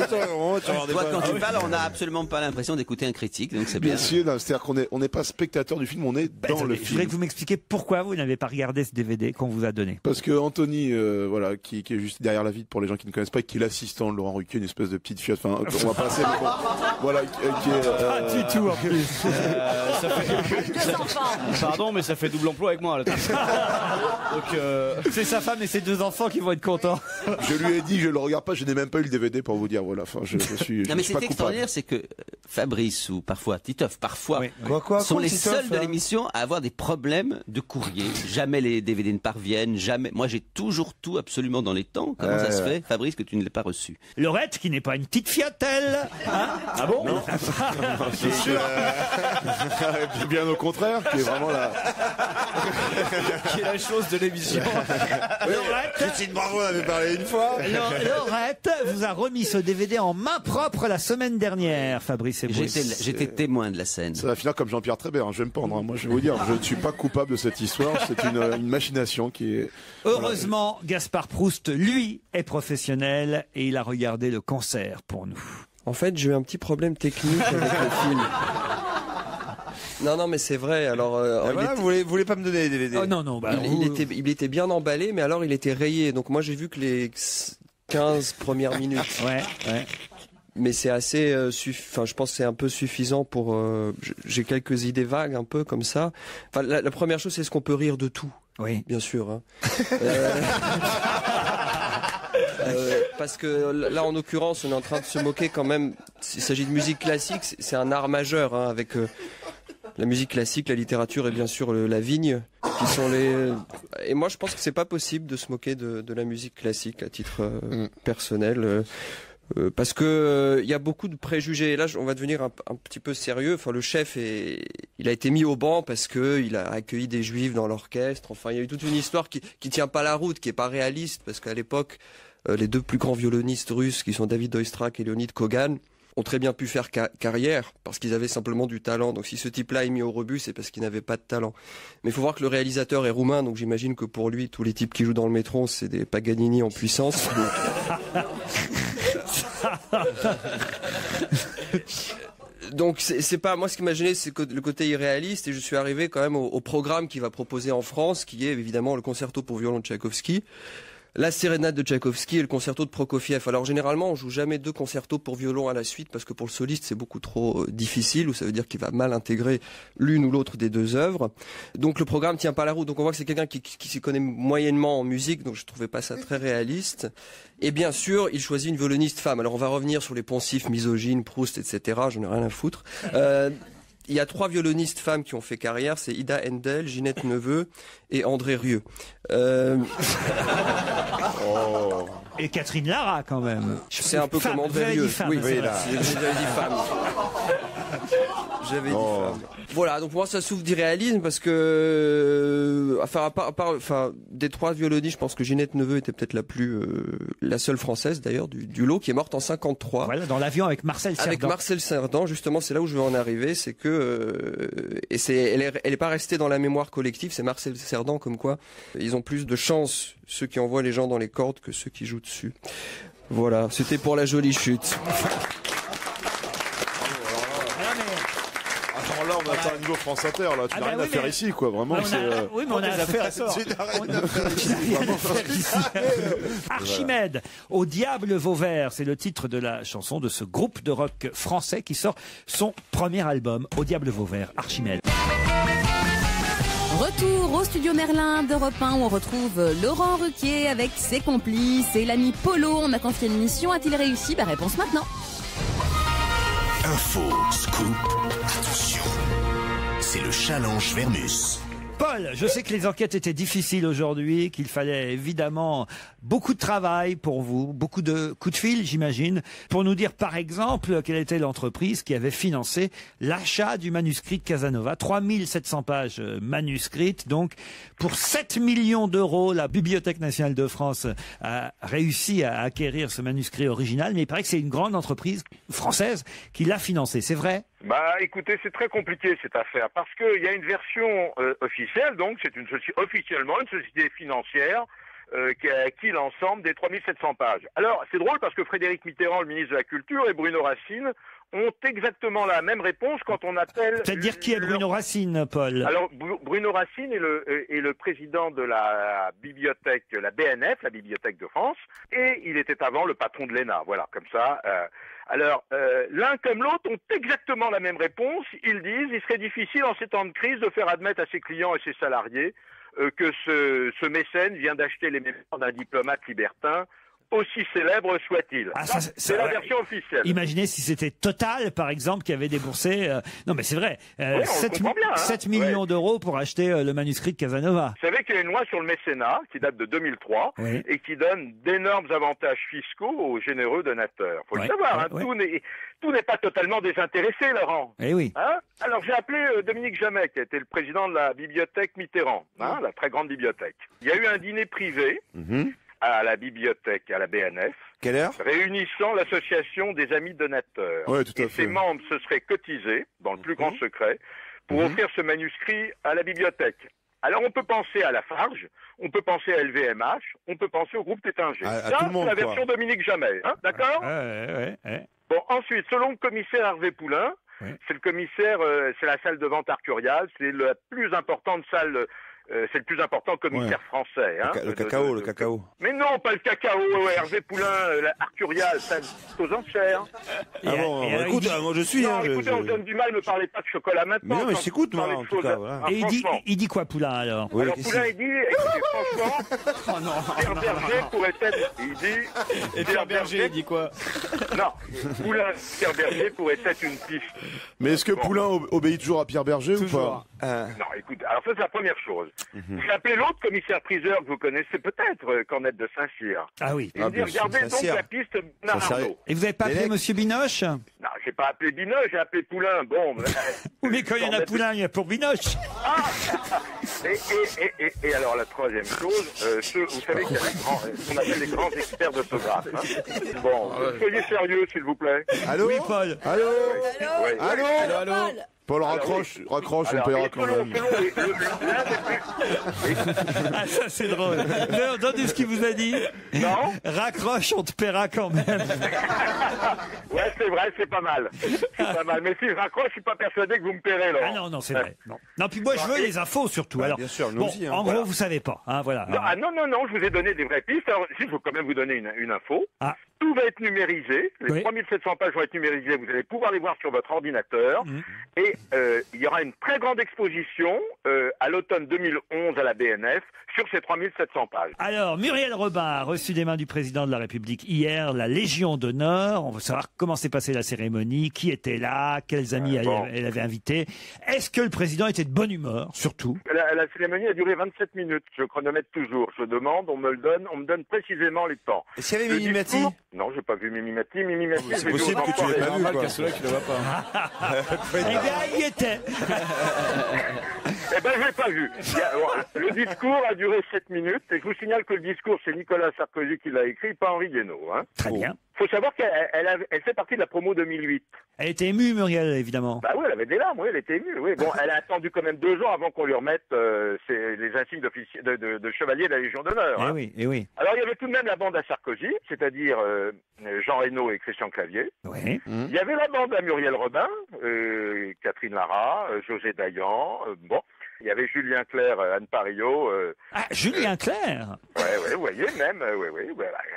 Toi, quand tu parles, on n'a absolument pas l'impression d'écouter un critique, donc c'est bien. Bien sûr, c'est-à-dire qu'on n'est pas spectateur du film, on est dans le Je voudrais film. que vous m'expliquiez pourquoi vous n'avez pas regardé ce DVD qu'on vous a donné. Parce que Anthony, voilà, qui est juste derrière la vitre pour les gens qui ne connaissent pas, qui est l'assistant de Laurent Ruquier, une espèce de petite fiotte. Enfin, on va passer. Mais bon, voilà, qui est. Pas du tout en plus. Ça fait... Pardon, mais ça fait double emploi avec moi là. Donc, c'est sa femme et ses 2 enfants qui vont être contents. Je lui ai dit, je le regarde pas, je n'ai même pas eu le DVD pour vous dire, voilà. Enfin, je suis. Non mais suis c'est pas extraordinaire, c'est que Fabrice ou parfois Titoff, Quoi, sont les Titoff, seuls de là l'émission à avoir des problèmes de courrier. Jamais les DVD ne parviennent, jamais. Moi, j'ai toujours tout absolument dans les temps. Comment ça se fait, Fabrice, que tu ne l'aies pas reçu? Laurette, qui n'est pas une petite fiotte, elle. Hein ah bon? Non. C'est sûr. Bien au contraire, qui est vraiment la. Qui est la chose de l'émission. Christine Bravo en avait parlé une fois. Laurette vous a remis ce DVD en main propre la semaine dernière, Fabrice Eboué. J'étais témoin de la scène. Ça va finir comme Jean-Pierre Trébert, hein, je vais me pendre. Hein. Moi, je vais vous dire, je ne suis pas coupable de cette histoire. C'est une machination qui est. Heureusement, Gaspard Proust, lui, est professionnel et il a regardé le concert pour nous. En fait, j'ai eu un petit problème technique avec le film. Non, mais c'est vrai. Alors, vous voulez pas me donner les DVD? Oh, non. Bah, il était bien emballé, mais alors il était rayé. Donc moi, j'ai vu que les 15 premières minutes. Ouais. Mais c'est assez, enfin, je pense que c'est un peu suffisant pour. J'ai quelques idées vagues, un peu comme ça. Enfin, la première chose, c'est est-ce qu'on peut rire de tout? Oui, bien sûr. Hein. Parce que là, en l'occurrence, on est en train de se moquer quand même. Il s'agit de musique classique, c'est un art majeur, hein, avec la musique classique, la littérature et bien sûr la vigne, qui sont les. Et moi, je pense que c'est pas possible de se moquer de la musique classique à titre personnel. Parce que il y a beaucoup de préjugés. Et là, on va devenir un petit peu sérieux. Enfin, le chef il a été mis au banc parce que il a accueilli des juifs dans l'orchestre. Enfin, il y a eu toute une histoire qui tient pas la route, qui est pas réaliste, parce qu'à l'époque, les 2 plus grands violonistes russes, qui sont David Oistrakh et Leonid Kogan, ont très bien pu faire carrière parce qu'ils avaient simplement du talent. Donc si ce type-là est mis au rebut, c'est parce qu'il n'avait pas de talent. Mais il faut voir que le réalisateur est roumain, donc j'imagine que pour lui, tous les types qui jouent dans le métro, c'est des Paganini en puissance. Donc c'est pas moi, ce qui m'a gêné, c'est que le côté irréaliste, et je suis arrivé quand même au programme qu'il va proposer en France, qui est évidemment le concerto pour violon de Tchaïkovski, la sérénade de Tchaïkovski et le concerto de Prokofiev. Alors généralement, on joue jamais 2 concertos pour violon à la suite, parce que pour le soliste, c'est beaucoup trop difficile, ou ça veut dire qu'il va mal intégrer l'une ou l'autre des 2 œuvres. Donc le programme tient pas la route. Donc on voit que c'est quelqu'un qui s'y connaît moyennement en musique, donc je trouvais pas ça très réaliste. Et bien sûr, il choisit une violoniste femme. Alors on va revenir sur les poncifs misogynes, Proust, etc. J'en ai rien à foutre. il y a 3 violonistes femmes qui ont fait carrière, c'est Ida Endel, Ginette Neveu et André Rieu. Et Catherine Lara, quand même. C'est un peu Femme, comme vous André avez Rieu. dit femme, Oui, c'est vrai. j'avais dit femme. J'avais dit femme. Voilà, donc moi ça souffre d'irréalisme parce que, enfin, des 3 violonistes, je pense que Ginette Neveu était peut-être la seule française d'ailleurs du lot, qui est morte en 53. Voilà, dans l'avion avec Marcel Cerdan. Avec Marcel Cerdan, justement, c'est là où je veux en arriver, c'est que elle est pas restée dans la mémoire collective, c'est Marcel Cerdan, comme quoi ils ont plus de chance, ceux qui envoient les gens dans les cordes, que ceux qui jouent dessus. Voilà, c'était pour la jolie chute. Alors là, on atteint un niveau France Inter, là. Tu n'as rien à faire ici, quoi. Vraiment, c'est. Oui, mais on a des affaires à sort. Archimède, au diable Vauvert, c'est le titre de la chanson de ce groupe de rock français qui sort son premier album, Au diable Vauvert, Archimède. Retour au studio Merlin d'Europe 1 où on retrouve Laurent Ruquier avec ses complices et l'ami Polo. On a confié une mission. A-t-il réussi? Réponse maintenant. Info, scoop, attention, c'est le challenge Vermus. Paul, je sais que les enquêtes étaient difficiles aujourd'hui, qu'il fallait évidemment beaucoup de travail pour vous, beaucoup de coups de fil, j'imagine, pour nous dire par exemple quelle était l'entreprise qui avait financé l'achat du manuscrit de Casanova. 3700 pages manuscrites, donc pour 7 millions d'euros, la Bibliothèque nationale de France a réussi à acquérir ce manuscrit original, mais il paraît que c'est une grande entreprise française qui l'a financé, c'est vrai ? Bah, écoutez, c'est très compliqué cette affaire parce qu'il y a une version officielle, donc c'est officiellement une société financière qui a acquis l'ensemble des 3700 pages. Alors, c'est drôle parce que Frédéric Mitterrand, le ministre de la Culture, et Bruno Racine ont exactement la même réponse quand on appelle... C'est-à-dire qui est Bruno Racine, Paul? Alors, Bruno Racine est le président de la bibliothèque, la BNF, la Bibliothèque de France, et il était avant le patron de l'ENA, voilà, comme ça... Alors, l'un comme l'autre ont exactement la même réponse. Ils disent il serait difficile en ces temps de crise de faire admettre à ses clients et ses salariés que ce mécène vient d'acheter les mémoires d'un diplomate libertin, aussi célèbre soit-il. Ah, c'est la version officielle. Imaginez si c'était Total, par exemple, qui avait déboursé... Non, mais c'est vrai, Oui, 7 millions d'euros pour acheter le manuscrit de Casanova. Vous savez qu'il y a une loi sur le mécénat qui date de 2003 et qui donne d'énormes avantages fiscaux aux généreux donateurs. Faut le savoir, tout n'est pas totalement désintéressé, Laurent. Eh oui. Hein? Alors j'ai appelé Dominique Jamet, qui était le président de la bibliothèque Mitterrand, la très grande bibliothèque. Il y a eu un dîner privé à la bibliothèque, à la BNF, quelle heure, réunissant l'association des amis donateurs. Ouais, tout à et fait. ses membres se seraient cotisés, dans le plus grand secret, pour offrir ce manuscrit à la bibliothèque. Alors on peut penser à Lafarge, on peut penser à LVMH, on peut penser au groupe Tétinger. À tout le monde, c'est la quoi. version Dominique Jamet, hein, d'accord? Bon, ensuite, selon le commissaire Hervé Poulain, c'est le commissaire, c'est la salle de vente Arcurial, c'est la plus importante salle... c'est le plus important commissaire français. Hein, le cacao. Mais non, pas le cacao. Hervé Poulain, Arcurial, ça aux enchères. Ah bon, écoute, moi je suis. Non, écoutez, on se donne du mal, ne me parlez pas de chocolat maintenant. Mais non, mais je t'écoute, moi, en tout cas. Voilà. Et il dit quoi, Poulain, alors? Alors, Poulain, il dit, écoutez, franchement, Pierre Berger pourrait être... Il dit... Et Pierre Berger, il dit quoi? Non, Poulain, Pierre Berger pourrait être une piste. Mais est-ce que Poulain obéit toujours à Pierre Berger ou pas? Non, écoute, alors ça c'est la première chose. J'ai appelé l'autre commissaire-priseur que vous connaissez peut-être, Cornette de Saint-Cyr. Ah oui. Il me dit, regardez donc la piste Bernard Arnault. Et vous n'avez pas appelé Monsieur Binoche? Non, j'ai pas appelé Binoche, j'ai appelé Poulain. Bon, mais quand il y en a Poulain, il y a pour Binoche. Et alors la troisième chose, vous savez qu'il y a ce qu'on appelle les grands experts d'autographe. Hein. Bon, soyez sérieux s'il vous plaît. Allô? Oui, Paul. Allô? Allô? Paul, raccroche, on paiera quand même. Ah, ça c'est drôle. Vous avez entendu ce qu'il vous a dit? Non. Raccroche, on te paiera quand même. Ouais, c'est vrai, c'est pas mal. C'est pas mal. Mais si je raccroche, je suis pas persuadé que vous me paierez, là. Ah non, c'est vrai. Non, puis moi je veux les infos surtout. Alors, bien sûr, nous bon, aussi. Hein, en gros, vous savez pas. Hein, voilà. Non, non, je vous ai donné des vraies pistes. Alors, si, je veux quand même vous donner une info. tout va être numérisé. Les Oui. 3700 pages vont être numérisées. Vous allez pouvoir les voir sur votre ordinateur. Et il y aura une très grande exposition à l'automne 2011 à la BNF sur ces 3700 pages. Alors, Muriel Robin a reçu des mains du président de la République hier la Légion d'honneur. On veut savoir comment s'est passée la cérémonie, qui était là, quels amis elle avait invités. Est-ce que le président était de bonne humeur, surtout? La cérémonie a duré 27 minutes. Je chronomètre toujours. Je demande, on me donne précisément les temps. Est-ce qu'il y avait Le Mimi Mati? discours- Non, j'ai pas vu Mimi Mati. Mimi Mati, C'est je l'ai vu possible aux que tu l'aies enfoirés. pas vu, Normal quoi. qu'à ceux-là qui ne le voient pas. Eh bien, il y était. Eh ben, je l'ai pas vu. Le discours a duré 7 minutes. Et je vous signale que le discours, c'est Nicolas Sarkozy qui l'a écrit, pas Henri Guénaud. Hein. Très bien. Faut savoir qu'elle fait partie de la promo 2008. Elle était émue, Muriel, évidemment. Bah oui, elle avait des larmes, oui, elle était émue. Oui. Bon, elle a attendu quand même 2 ans avant qu'on lui remette les insignes de chevalier de la Légion d'honneur. Eh hein. oui, eh oui. Alors, il y avait tout de même la bande à Sarkozy, c'est-à-dire Jean Reno et Christian Clavier. Oui. Il y avait la bande à Muriel Robin, Catherine Lara, José Dayan, bon. Il y avait Julien Clerc, Anne Parillo. Ah, Julien Clerc. Ouais, vous voyez, même, ouais.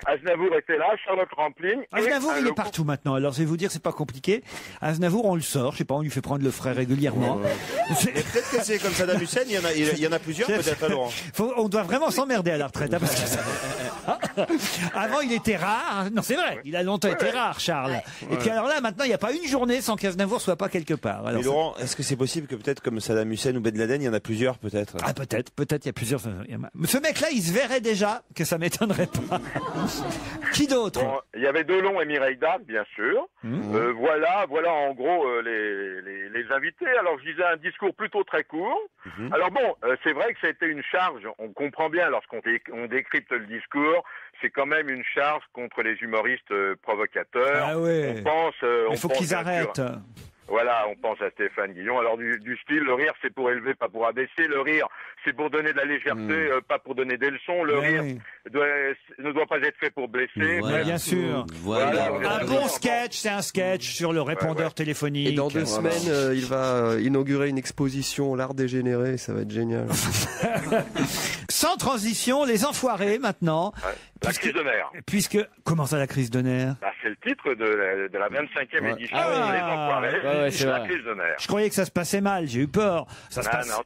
Aznavour était là, Charlotte Rampling. Aznavour, il est partout maintenant. Alors, je vais vous dire, c'est pas compliqué. Aznavour, on le sort. Je sais pas, on lui fait prendre le frais régulièrement. Mais peut-être que c'est comme Saddam Hussein, il y en a plusieurs, peut-être, Laurent. On doit vraiment s'emmerder à la retraite. Hein, parce que avant, il était rare. Non, c'est vrai. Il a longtemps été rare, Charles. Et puis alors là, maintenant, il n'y a pas une journée sans qu'Aznavour soit pas quelque part. Alors, Mais Laurent, est-ce que c'est possible que peut-être comme Saddam Hussein ou Ben Laden, il y en a plusieurs, peut-être? Ah, peut-être, il y a plusieurs. Ce mec-là, il se verrait déjà que ça m'étonnerait pas. Qui d'autre? Bon, il y avait Delon et Mireille Darc, bien sûr. Voilà en gros les invités. Alors je disais un discours plutôt très court. Alors bon, c'est vrai que ça a été une charge. On comprend bien lorsqu'on décrypte le discours, c'est quand même une charge contre les humoristes provocateurs. Ah ouais. On pense. Il faut qu'ils arrêtent. Voilà, on pense à Stéphane Guillon. Alors du style, le rire c'est pour élever, pas pour abaisser. Le rire c'est pour donner de la légèreté, pas pour donner des leçons. Le rire ne doit pas être fait pour blesser. Voilà. Bien sûr. Voilà. Un bon sketch, c'est un sketch sur le répondeur téléphonique. Et dans 2 semaines, il va inaugurer une exposition L'Art dégénéré, ça va être génial. Sans transition, les enfoirés maintenant. La crise de nerfs. Puisque, comment ça la crise de nerfs? Bah, c'est le titre de la 25e édition Les Enfoirés, c'est la vrai. crise de nerfs. Je croyais que ça se passait mal, j'ai eu peur. Ça se Non,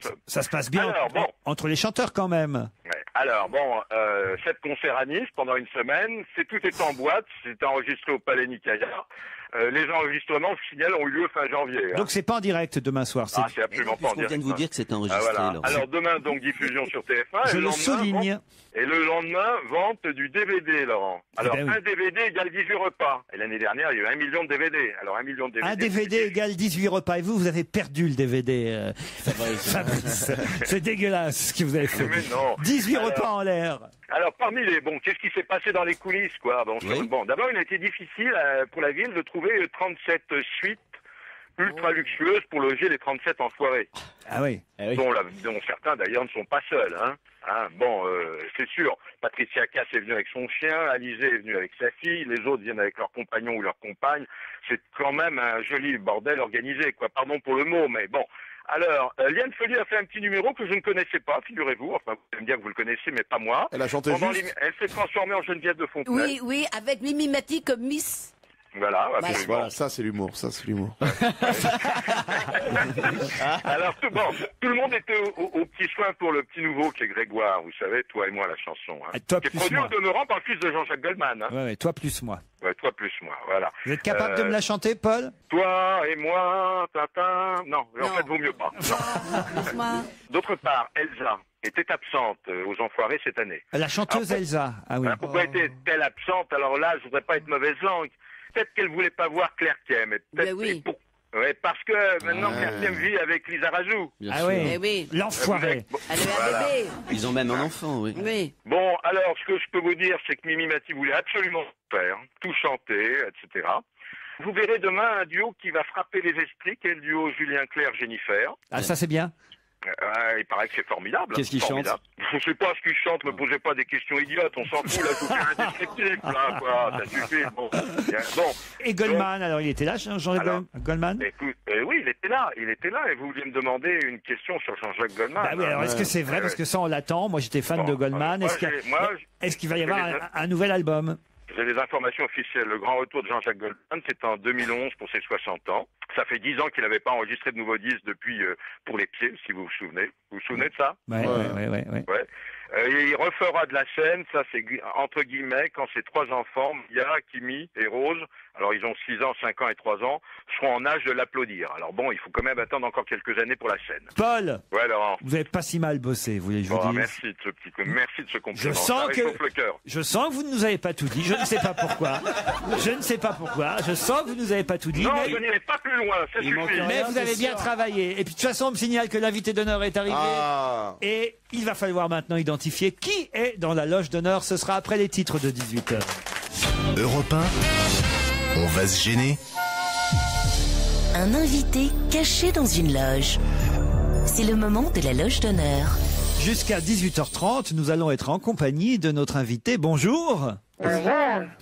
passe bien Alors, bon. entre les chanteurs quand même. Ouais. Alors, bon, 7 concerts à Nice pendant une semaine. Tout est en boîte. C'était enregistré au Palais Nicaïa. Les enregistrements, je signale, ont eu lieu fin janvier. Hein. Donc c'est pas en direct demain soir. Ah, c'est absolument pas en direct. On vient de vous dire que c'est enregistré. Voilà. Laurent. Alors demain, donc, diffusion sur TF1. Je et le lendemain, souligne. Et le lendemain, vente du DVD, Laurent. Alors, ben oui. un DVD égale 18 repas. Et l'année dernière, il y a eu 1 million de DVD. Alors, 1 million de DVD. Un DVD égale 18 repas. Et vous avez perdu le DVD. Fabrice. C'est dégueulasse ce que vous avez fait. Mais non. 18 Alors, repas en l'air. Alors, parmi les... Bon, qu'est-ce qui s'est passé dans les coulisses, quoi? Bon, d'abord, il a été difficile pour la ville de trouver 37 suites ultra luxueuses pour loger les 37 enfoirés. Ah oui. Dont certains, d'ailleurs, ne sont pas seuls, hein. Bon, c'est sûr. Patricia Cass est venue avec son chien, Alizé est venue avec sa fille, les autres viennent avec leurs compagnons ou leurs compagnes. C'est quand même un joli bordel organisé, quoi. Pardon pour le mot, mais bon. Alors, Liane Folly a fait un petit numéro que je ne connaissais pas, figurez-vous. Enfin, vous allez me dire que vous le connaissez, mais pas moi. Elle a chanté juste. Elle s'est transformée en Geneviève de Fontenay. Oui, avec Mimi Mati comme Miss. Voilà, absolument. Voilà, ça c'est l'humour, Alors, tout le monde était au petit soin pour le petit nouveau qui est Grégoire, vous savez, toi et moi, la chanson. Hein. Toi qui est plus produit moi. au demeurant par le fils de Jean-Jacques Goldman. Hein. Ouais, toi plus moi. Ouais, toi plus moi, voilà. Vous êtes capable de me la chanter, Paul? Toi et moi, Tintin. Non, en fait, vaut mieux pas. D'autre part, Elsa était absente aux Enfoirés cette année. La chanteuse Elsa. Ah oui. Pourquoi était-elle absente? Alors là, je voudrais pas être mauvaise langue. Peut-être qu'elle voulait pas voir Claire Kiem. Oui. Ouais, parce que maintenant Claire Kiem vit avec Lisa Rajou. Ah oui. L'enfoiré. Elle avait un bébé. Ils ont même un enfant, oui. Oui. Bon, alors, ce que je peux vous dire, c'est que Mimi Mati voulait absolument faire, tout chanter, etc. Vous verrez demain un duo qui va frapper les esprits, qui est le duo Julien Clerc-Jennifer. Ah, ça c'est bien. Il paraît que c'est formidable. Qu'est-ce qu'il chante? Je sais pas ce qu'il chante, me posez pas des questions idiotes, on s'en fout, là, je vous fais un descriptif, là, quoi, ça suffit. Bon. Et Goldman, alors il était là, Jean-Jacques Goldman? Écoute, oui, il était là, et vous vouliez me demander une question sur Jean-Jacques Goldman. Bah oui, alors est-ce que c'est vrai? Parce que ça, on l'attend. Moi, j'étais fan de Goldman. Est-ce qu'il va y avoir un nouvel album? J'ai les informations officielles. Le grand retour de Jean-Jacques Goldman, c'est en 2011 pour ses 60 ans. Ça fait 10 ans qu'il n'avait pas enregistré de nouveaux disques depuis Pour les pieds, si vous vous souvenez. Vous vous souvenez de ça? Ouais. Il refera de la scène, ça c'est entre guillemets, quand ses 3 enfants, Mia, Kimi et Rose, alors ils ont 6 ans, 5 ans et 3 ans, seront en âge de l'applaudir. Alors bon, il faut quand même attendre encore quelques années pour la scène. Paul, ouais, Laurent. Vous n'avez pas si mal bossé, vous voulez que je vous dise. Merci de ce compliment. Je sens que vous ne nous avez pas tout dit. Je ne sais pas pourquoi. Je sens que vous ne nous avez pas tout dit. Non, mais... je n'irai pas plus loin, ça suffit. Mais vous avez bien travaillé. Et puis de toute façon, on me signale que l'invité d'honneur est arrivé. Et il va falloir maintenant identifier qui est dans la loge d'honneur. Ce sera après les titres de 18h. Europe 1, on va se gêner. Un invité caché dans une loge. C'est le moment de la loge d'honneur. Jusqu'à 18h30, nous allons être en compagnie de notre invité. Bonjour. Bonjour.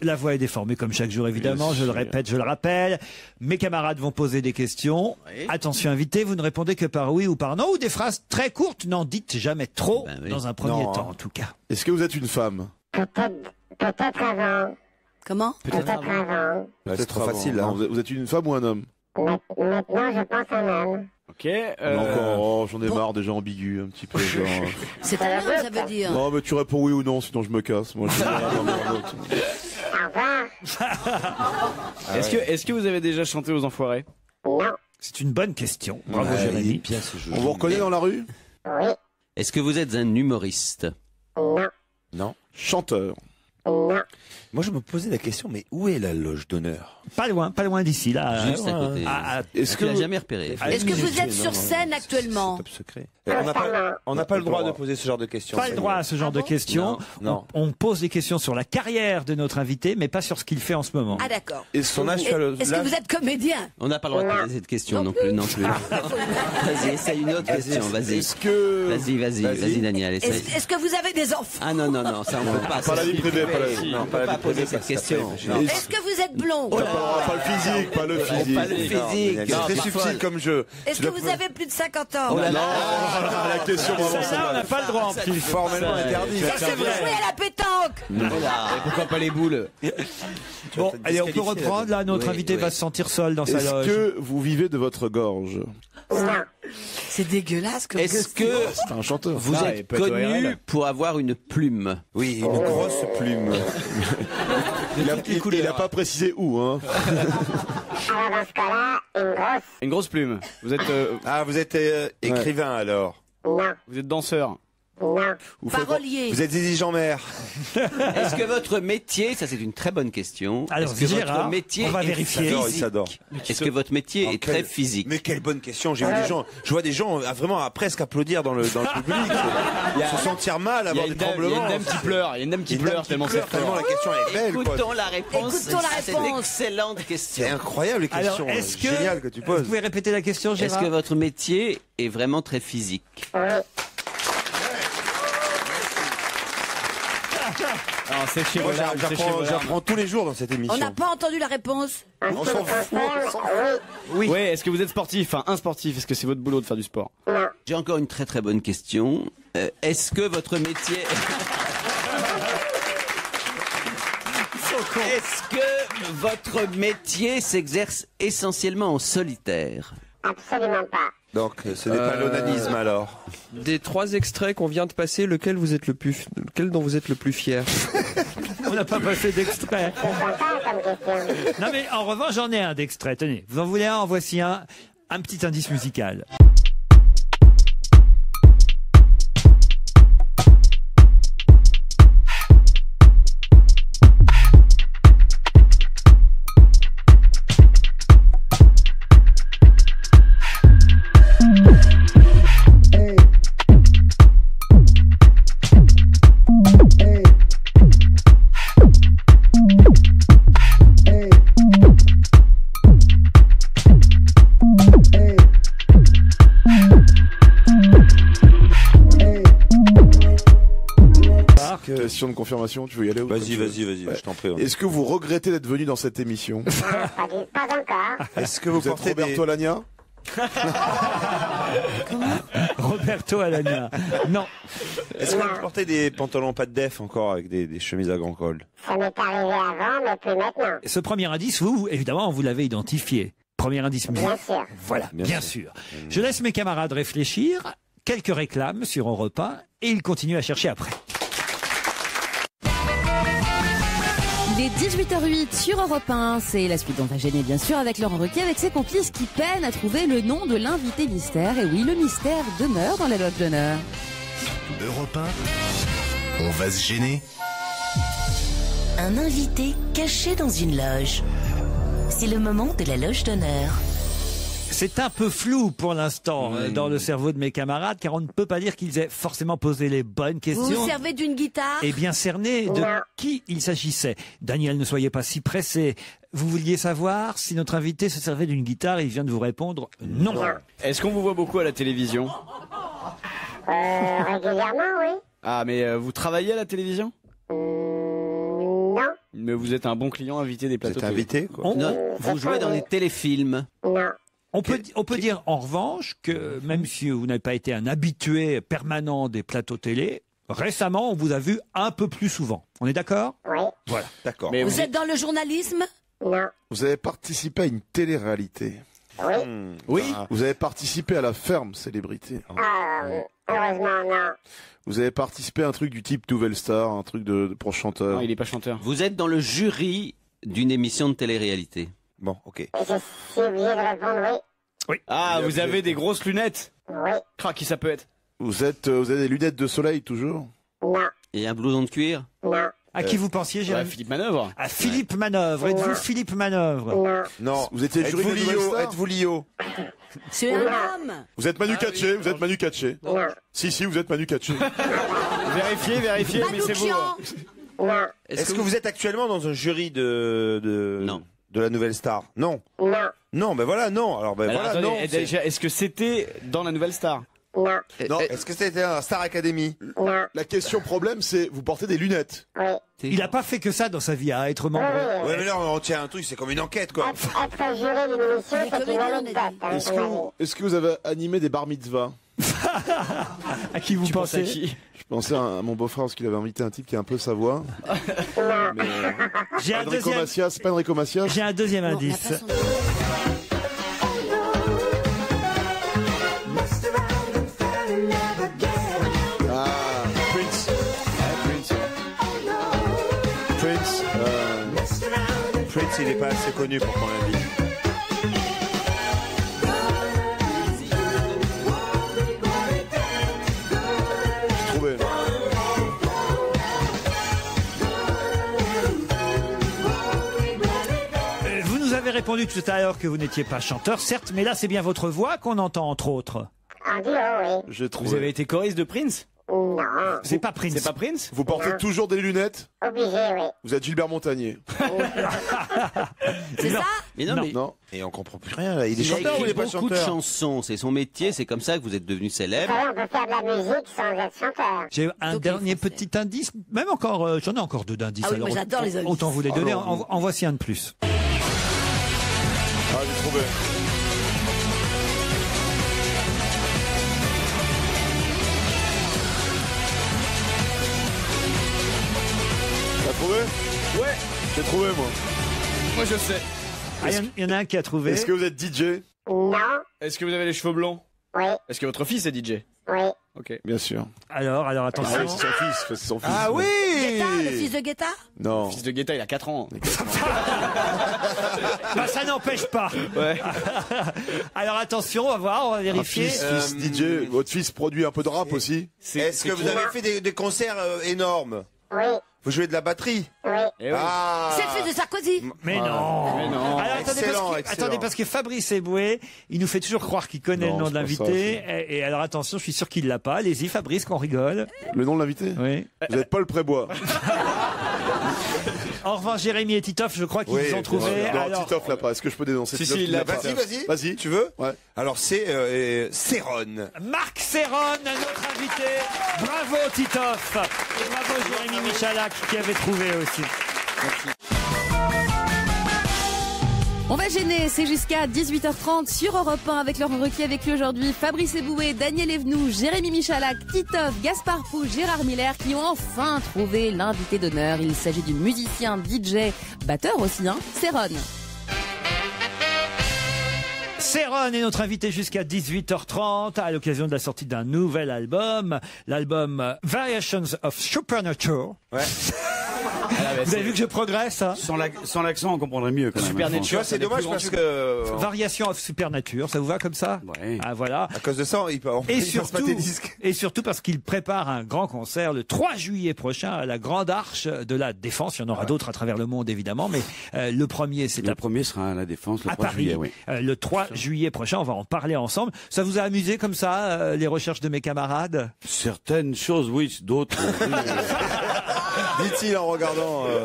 La voix est déformée comme chaque jour, évidemment. Je le répète, je le rappelle. Mes camarades vont poser des questions. Oui. Attention, invité, vous ne répondez que par oui ou par non, ou des phrases très courtes. N'en dites jamais trop, dans un premier temps, en tout cas. Est-ce que vous êtes une femme? Peut-être avant. Comment? Peut-être avant. C'est trop facile, là. Vous êtes une femme ou un homme? Maintenant, je pense un homme. Ok. J'en ai marre des gens ambigus, un petit peu. Genre... C'est un homme, ça veut dire. Non, mais tu réponds oui ou non, sinon je me casse. Moi, je... Est-ce que vous avez déjà chanté aux Enfoirés? Non. C'est une bonne question. Bravo, Jérémy. On vous reconnaît dans la rue? Oui. Est-ce que vous êtes un humoriste? Non. Non. Chanteur? Non. Moi, je me posais la question, mais où est la loge d'honneur? Pas loin d'ici, là. Juste à côté. Est-ce que tu l'as jamais repéré? Est-ce que vous êtes sur scène actuellement? Top secret. On n'a pas le droit de poser ce genre de questions. Pas le droit à ce genre de questions. Non. On pose des questions sur la carrière de notre invité, mais pas sur ce qu'il fait en ce moment. Ah d'accord. Est-ce que vous êtes comédien? On n'a pas le droit de poser cette question non plus. Vas-y, essaye une autre question. Vas-y. Vas-y, Daniel. Est-ce que vous avez des enfants? Ah non, ça on peut pas. Pas la vie privée, on peut pas poser cette question. Est-ce que vous êtes blond? Pas le physique, pas le physique. C'est très subtil comme jeu. Est-ce que vous avez plus de 50 ans? Non, la question vraiment ça, on n'a pas le droit en plus. Formellement interdit. Est-ce que vous jouez à la pétanque? Et pourquoi pas les boules? Bon, allez, on peut reprendre là. Notre invité va se sentir seul dans sa loge. Est-ce que vous vivez de votre gorge? C'est dégueulasse comme Est-ce que c'est un chanteur. Vous êtes connu pour avoir une plume? Oui, une grosse plume. Il n'a pas précisé où, hein. Alors dans ce cas-là, une grosse. Une grosse plume. Vous êtes vous êtes écrivain alors? Non. vous êtes danseur. Non. Parolier. Vous êtes Zizi Jean-Mère. Est-ce que votre métier, ça c'est une très bonne question. Alors, est-ce que Gérard, votre métier on va vérifier. Il s'adore. Est-ce que votre métier est très physique? Mais quelle bonne question. J'ai vu des gens, je vois des gens vraiment à presque applaudir dans le public. Se sentir mal, avoir des tremblements. Il y a une dame qui pleure. Il y a une dame qui pleure tellement c'est tellement la question elle est belle. Écoutons la réponse. C'est une excellente question. C'est incroyable les questions. Alors, est-ce que génial que tu poses. Vous pouvez répéter la question, Gérard? Est-ce que votre métier est vraiment très physique? J'apprends tous les jours dans cette émission. On n'a pas entendu la réponse. On s'en fout. Oui. Est-ce que vous êtes sportif? Enfin, un sportif. Est-ce que c'est votre boulot de faire du sport? J'ai encore une très très bonne question. Est-ce que votre métier... Est-ce que votre métier s'exerce essentiellement en solitaire? Absolument pas. Donc, ce n'est pas l'onanisme alors. Des 3 extraits qu'on vient de passer, lequel dont vous êtes le plus fier? On n'a pas passé d'extrait. Non mais en revanche, j'en ai un d'extrait. Tenez, vous en voulez un? En voici un petit indice musical. Question de confirmation, tu veux y aller? Vas-y, je t'en prie. Est-ce que vous regrettez d'être venu dans cette émission? Pas encore. Est-ce que vous êtes portez Roberto Alagna? Roberto Alagna. Non. Est-ce que vous portez des pantalons pas de def encore avec des chemises à grand col? Ça m'est arrivé avant, mais plus maintenant. Ce premier indice, vous, évidemment, vous l'avez identifié. Premier indice musique. Bien sûr. Voilà, bien sûr. Je laisse mes camarades réfléchir. Quelques réclames sur Europe 1 et ils continuent à chercher après. Il est 18h08 sur Europe 1. C'est la suite d'On va gêner, bien sûr, avec Laurent Ruquier, avec ses complices qui peinent à trouver le nom de l'invité mystère. Et oui, le mystère demeure dans la loge d'honneur. Europe 1, on va se gêner. Un invité caché dans une loge. C'est le moment de la loge d'honneur. C'est un peu flou pour l'instant dans le cerveau de mes camarades, car on ne peut pas dire qu'ils aient forcément posé les bonnes questions. Vous vous servez d'une guitare Et bien cerné de qui il s'agissait. Daniel, ne soyez pas si pressé. Vous vouliez savoir si notre invité se servait d'une guitare et il vient de vous répondre non. Est-ce qu'on vous voit beaucoup à la télévision? Régulièrement, oui. Ah, mais vous travaillez à la télévision? Non. Mais vous êtes un bon client invité des plateaux. Vous êtes invité, quoi. Non, vous jouez dans des téléfilms. Non. On peut dire en revanche que même si vous n'avez pas été un habitué permanent des plateaux télé, récemment on vous a vu un peu plus souvent. On est d'accord? Oui. Voilà. D'accord. Mais Vous êtes dans le journalisme? Non. Vous avez participé à une télé-réalité. Oui. Oui. Vous avez participé à la ferme célébrité. Heureusement, non. Vous avez participé à un truc du type Nouvelle Star, un truc pour chanteur. Non, il est pas chanteur. Vous êtes dans le jury d'une émission de télé-réalité. Bon, ok. Et je suis obligé de répondre oui. Ah, vous avez des grosses lunettes? Oui. Qui ça peut être? Vous avez des lunettes de soleil toujours? Non. Et un blouson de cuir? Non. À qui vous pensiez, Jérémy? Philippe Manœuvre. À Philippe Manœuvre. Êtes-vous Philippe Manœuvre? Non. Non. Vous étiez jury de Êtes-vous Nouvelle Lio? Star? Êtes-vous Lio? C'est un homme. Vous êtes Manu Katché, vous êtes Manu Katché. Non. Si, vous êtes Manu Katché. Vérifiez, mais c'est vous. Non. Est-ce que vous êtes actuellement dans un jury de la Nouvelle Star? Non. Non. Non, ben voilà, non. Alors, ben Alors, voilà, attendez, non. et déjà, est-ce que c'était dans la Nouvelle Star? Non. Non. Est-ce que c'était un Star Academy? Non. La question problème, c'est vous portez des lunettes. Oui. Il n'a pas fait que ça dans sa vie, à être membre. Ouais, mais là, on tient un truc, c'est comme une enquête, quoi. Être juré d'une émission, c'est une anecdote. Hein, Est-ce que vous avez animé des bar mitzvahs? À qui vous pensez? Je pensais à mon beau-frère parce qu'il avait invité un type qui a un peu sa voix. Mais, J'ai un Enrico deuxième- Macias, c'est pas Enrico Macias? J'ai un deuxième indice. Ah, Prince. Prince. Prince, il est pas assez connu pour qu'on l'invite. J'ai trouvé. Vous nous avez répondu tout à l'heure que vous n'étiez pas chanteur, certes, mais là c'est bien votre voix qu'on entend entre autres. En duo, oui. J'ai trouvé. Vous avez été choriste de Prince? Non. C'est pas Prince. C'est pas Prince? Vous portez toujours des lunettes? Obligé, oui. Vous êtes Gilbert Montagnier? C'est ça? Mais non, mais Non. Et on comprend plus rien, là. Il est il a chanteur ou il écrit est pas beaucoup de chanteur? chansons. C'est son métier, c'est comme ça que vous êtes devenu Vous célèbre. savez, on peut faire de la musique sans être chanteur. J'ai un dernier petit indice, même encore, j'en ai encore deux d'indices. Ah oui, alors moi, j'adore les indices. Autant vous les donner, Alors, en voici un de plus. Ah, j'ai trouvé. T'as trouvé? Ouais. J'ai trouvé, moi. Moi, je sais. Ah, il y en a un qui a trouvé. Est-ce que vous êtes DJ? Non. Est-ce que vous avez les cheveux blonds? Oui. Est-ce que votre fils est DJ? Oui. Ok. Bien sûr. Alors Ah attention. oui, c'est son fils. C'est son fils. Ah oui! Guetta, le fils de Guetta? Non. Le fils de Guetta, il a 4 ans. Bah, ça n'empêche pas. Ouais. Alors attention, on va voir, on va Un vérifier. fils DJ. Votre fils produit un peu de rap aussi? Est-ce que vous avez fait des concerts énormes? Oui. Vous jouez de la batterie? Oui. Eh oui. Ah! C'est le fils de Sarkozy? Mais non. Mais non. Alors, Excellent, attendez, excellent. parce que Fabrice Eboué, il nous fait toujours croire qu'il connaît Non, le nom de c'est pas l'invité. Et alors attention, je suis sûr qu'il l'a pas. Allez-y, Fabrice, qu'on rigole. Le nom de l'invité? Oui. Vous n'êtes pas le Prébois. En revanche, Jérémy et Titoff, je crois qu'ils ont trouvé. Non, Alors, Titoff l'a pas. Est-ce que je peux dénoncer Si, Titoff? si, il l'a pas. Vas-y, vas-y. Vas-y. Tu veux? Ouais. Alors, c'est Céron. Marc Serron, notre invité. Bravo Titoff. Et bravo Jérémy Michalak qui avait trouvé aussi. On va gêner, c'est jusqu'à 18h30 sur Europe 1 avec Laurent Ruquier, avec lui aujourd'hui Fabrice Eboué, Daniel Evenou, Jérémy Michalak, Titoff, Gaspard Pou, Gérard Miller qui ont enfin trouvé l'invité d'honneur. Il s'agit du musicien, DJ, batteur aussi, Céron. Céron est notre invité jusqu'à 18h30 à l'occasion de la sortie d'un nouvel album, l'album Variations of Supernature. Ouais. Vous avez vu que je progresse, hein? Sans l'accent, on comprendrait mieux. Supernature, c'est dommage parce que... Variation of Supernature, ça vous va comme ça? Ouais. Ah voilà. À cause de ça, il passe pas tes disques. Et surtout parce qu'il prépare un grand concert le 3 juillet prochain à la Grande Arche de la Défense. Il y en aura d'autres à travers le monde évidemment, mais le premier sera à la Défense le à 3 Paris. juillet. Oui. Le 3 juillet prochain, on va en parler ensemble. Ça vous a amusé comme ça, les recherches de mes camarades? Certaines choses, oui, d'autres. Dit-il en regardant.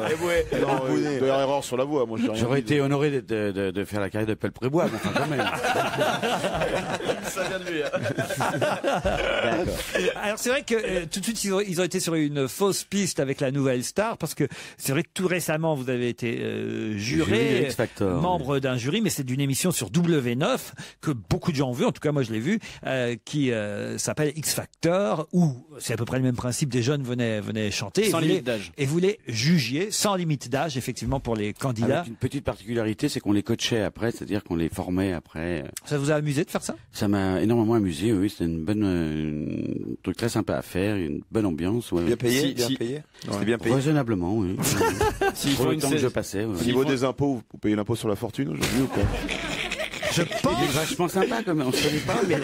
Il doit y avoir erreur sur la voix. Moi, J'aurais été honoré de faire la carrière de Pelleprébois, mais enfin quand même. Ça vient de lui. Alors c'est vrai que tout de suite ils ont été sur une fausse piste avec la nouvelle star, parce que c'est vrai que tout récemment vous avez été juré, X Factor, membre d'un jury, mais c'est d'une émission sur W9 que beaucoup de gens ont vu, en tout cas moi je l'ai vu, qui s'appelle X Factor, où c'est à peu près le même principe, des jeunes venaient chanter sans limite d'âge, et vous les jugiez sans limite d'âge effectivement pour les candidats. Avec une petite particularité, c'est qu'on les coachait après, c'est-à-dire qu'on les formait après. Ça vous a amusé de faire ça? Ça m'a énormément amusé, oui, c'était une bonne un truc très sympa à faire, une bonne ambiance. Ouais. Bien payé, payé. C'était bien payé. Raisonnablement, oui. S'il faut le temps que je passais. Ouais. Au niveau des impôts, vous payez l'impôt sur la fortune aujourd'hui ou pas? Je pense. Il est vachement sympa quand même, on se connaît pas, mais.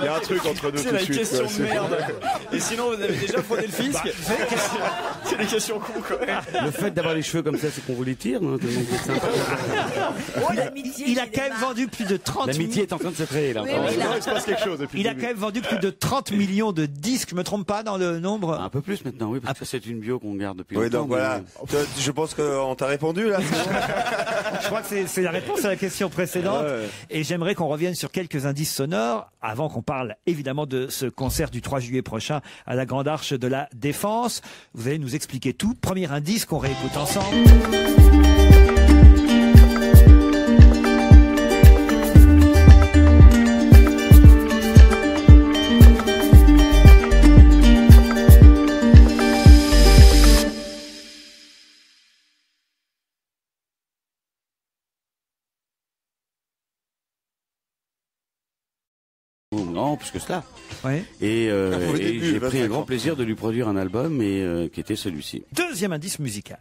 Il y a un truc entre nous tout de suite. C'est la question de merde. Et sinon, vous avez déjà fraudé le fisc? C'est des questions cons, quoi. Le fait d'avoir les cheveux comme ça, c'est qu'on vous les tire, non? Il a quand même vendu plus de 30 millions. L'amitié est en train de se créer, là. Il se passe quelque chose. Il a quand même vendu plus de 30 millions de disques, je me trompe pas dans le nombre? Un peu plus maintenant, oui, parce que c'est une bio qu'on garde depuis oui, longtemps. donc voilà. Je pense qu'on t'a répondu, là. Je crois que c'est la réponse à la question précédente. Ouais. Et j'aimerais qu'on revienne sur quelques indices sonores avant qu'on parle évidemment de ce concert du 3 juillet prochain à la Grande Arche de la Défense. Vous allez nous expliquer tout. Premier indice qu'on réécoute ensemble. Non, plus que cela. Ouais. Et j'ai pris un grand plaisir de lui produire un album qui était celui-ci. Deuxième indice musical.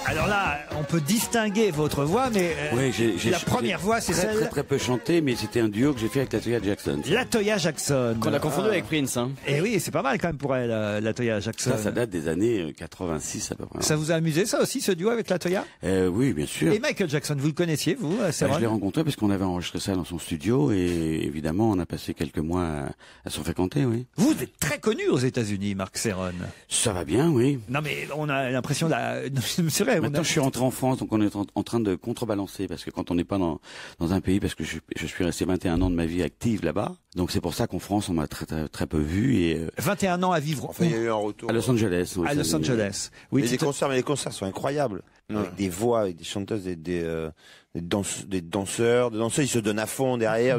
Alors là, on peut distinguer votre voix, mais la première voix, c'est celle... Très peu chanté, mais c'était un duo que j'ai fait avec Latoya Jackson. Latoya Jackson. Qu'on a confondu avec Prince. Hein. Et oui, c'est pas mal quand même pour elle, Latoya Jackson. Ça date des années 86 à peu près. Ça vous a amusé ça aussi, ce duo avec Latoya? Oui, bien sûr. Et Michael Jackson, vous le connaissiez, vous? Je l'ai rencontré parce qu'on avait enregistré ça dans son studio et évidemment, on a passé quelques mois à se fréquenter, oui. Vous êtes très connu aux États-Unis, Marc Céron. Ça va bien, oui. Non, mais on a l'impression c'est vrai. Maintenant, je suis rentré en France, donc on est en train de contrebalancer parce que quand on n'est pas dans un pays, parce que je suis resté 21 ans de ma vie active là-bas, donc c'est pour ça qu'en France, on m'a très peu vu et 21 ans à vivre. Enfin, il y a eu un retour à Los Angeles. À Los Angeles. Oui. Mais les concerts sont incroyables. Avec des voix, avec des chanteuses, des danseurs, ils se donnent à fond derrière.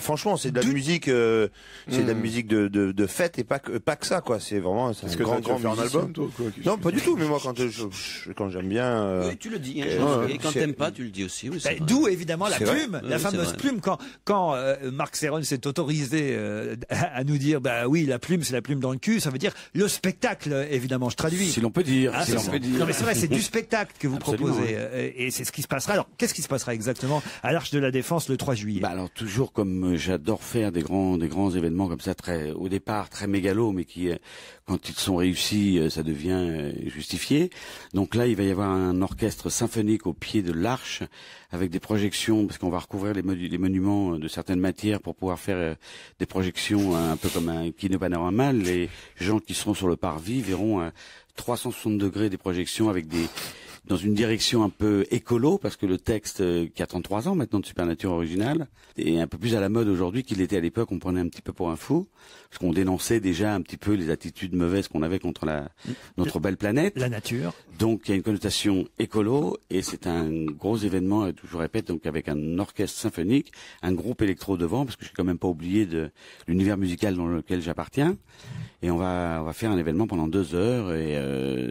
Franchement, c'est de la musique, c'est de la musique de fête et pas que ça, quoi. C'est vraiment, c'est un grand faire un album, toi, quoi? Non, pas du tout, mais moi, quand j'aime bien, oui, tu le dis, et quand t'aimes pas, tu le dis aussi, oui. D'où, évidemment, la plume, la fameuse plume, quand Marc Céron s'est autorisé, à nous dire, bah oui, la plume, c'est la plume dans le cul, ça veut dire le spectacle, évidemment, je traduis. Si l'on peut dire, Non, mais c'est vrai, c'est du spectacle que vous proposez, et c'est ce qui se passera. Alors, qu'est-ce qui se passera exactement à l'Arche de la Défense le 3 juillet? Alors toujours comme j'adore faire des grands événements comme ça, au départ très mégalos, mais qui quand ils sont réussis, ça devient justifié. Donc là, il va y avoir un orchestre symphonique au pied de l'Arche avec des projections, parce qu'on va recouvrir les monuments de certaines matières pour pouvoir faire des projections un peu comme un kinopanoramal. Les gens qui seront sur le parvis verront à 360 degrés des projections avec des dans une direction un peu écolo, parce que le texte qui a 33 ans maintenant de Supernature original est un peu plus à la mode aujourd'hui qu'il était à l'époque. On prenait un petit peu pour un fou, parce qu'on dénonçait déjà un petit peu les attitudes mauvaises qu'on avait contre notre belle planète, la nature. Donc il y a une connotation écolo, et c'est un gros événement, je vous répète, donc avec un orchestre symphonique, un groupe électro devant, parce que je n'ai quand même pas oublié de l'univers musical dans lequel j'appartiens. Et on va faire un événement pendant 2 heures, et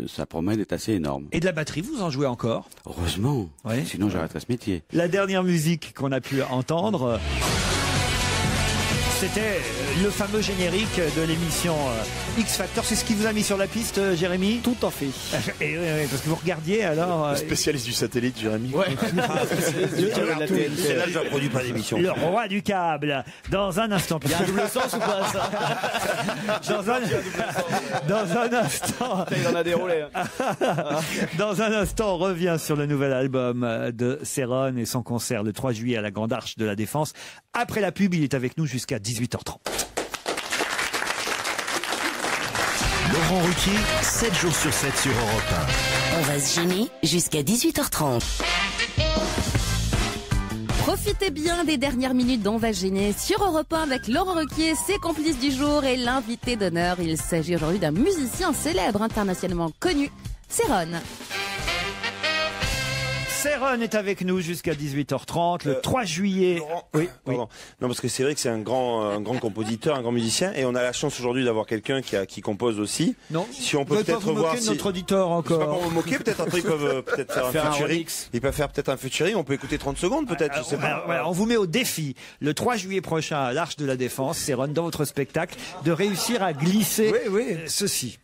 ça promet d'être assez énorme. Et de la batterie, vous en jouez encore? Heureusement, sinon j'arrêterais ce métier. La dernière musique qu'on a pu entendre, c'était le fameux générique de l'émission X Factor. C'est ce qui vous a mis sur la piste, Jérémy? Tout à fait. Et parce que vous regardiez alors... Le spécialiste du satellite, Jérémy. Ouais. C'est là que je produis pas d'émission. Le roi du câble. Dans un instant... Il y a un double sens ou pas, ça? Dans un instant... Il en a déroulé. Dans un instant, on revient sur le nouvel album de Céron et son concert le 3 juillet à la Grande Arche de la Défense. Après la pub, il est avec nous jusqu'à 18h30. Laurent Ruquier, 7 jours sur 7 sur Europe 1. On va se gêner jusqu'à 18h30. Profitez bien des dernières minutes d'On va se gêner sur Europe 1 avec Laurent Ruquier, ses complices du jour et l'invité d'honneur. Il s'agit aujourd'hui d'un musicien célèbre internationalement connu, Céron. Céron est avec nous jusqu'à 18h30, le 3 juillet. Laurent, pardon. Non, parce que c'est vrai que c'est un grand compositeur, un grand musicien, et on a la chance aujourd'hui d'avoir quelqu'un qui compose aussi. Non. Si on peut Vous peut-être vous voir moquer de notre auditeur encore. C'est pas pour vous moquer, peut-être après ils peuvent peut-être faire un featuring. Ils peuvent faire peut-être un featuring. On peut écouter 30 secondes, peut-être. Je sais pas. Voilà, on vous met au défi le 3 juillet prochain à l'Arche de la Défense, Céron, dans votre spectacle, de réussir à glisser ceci.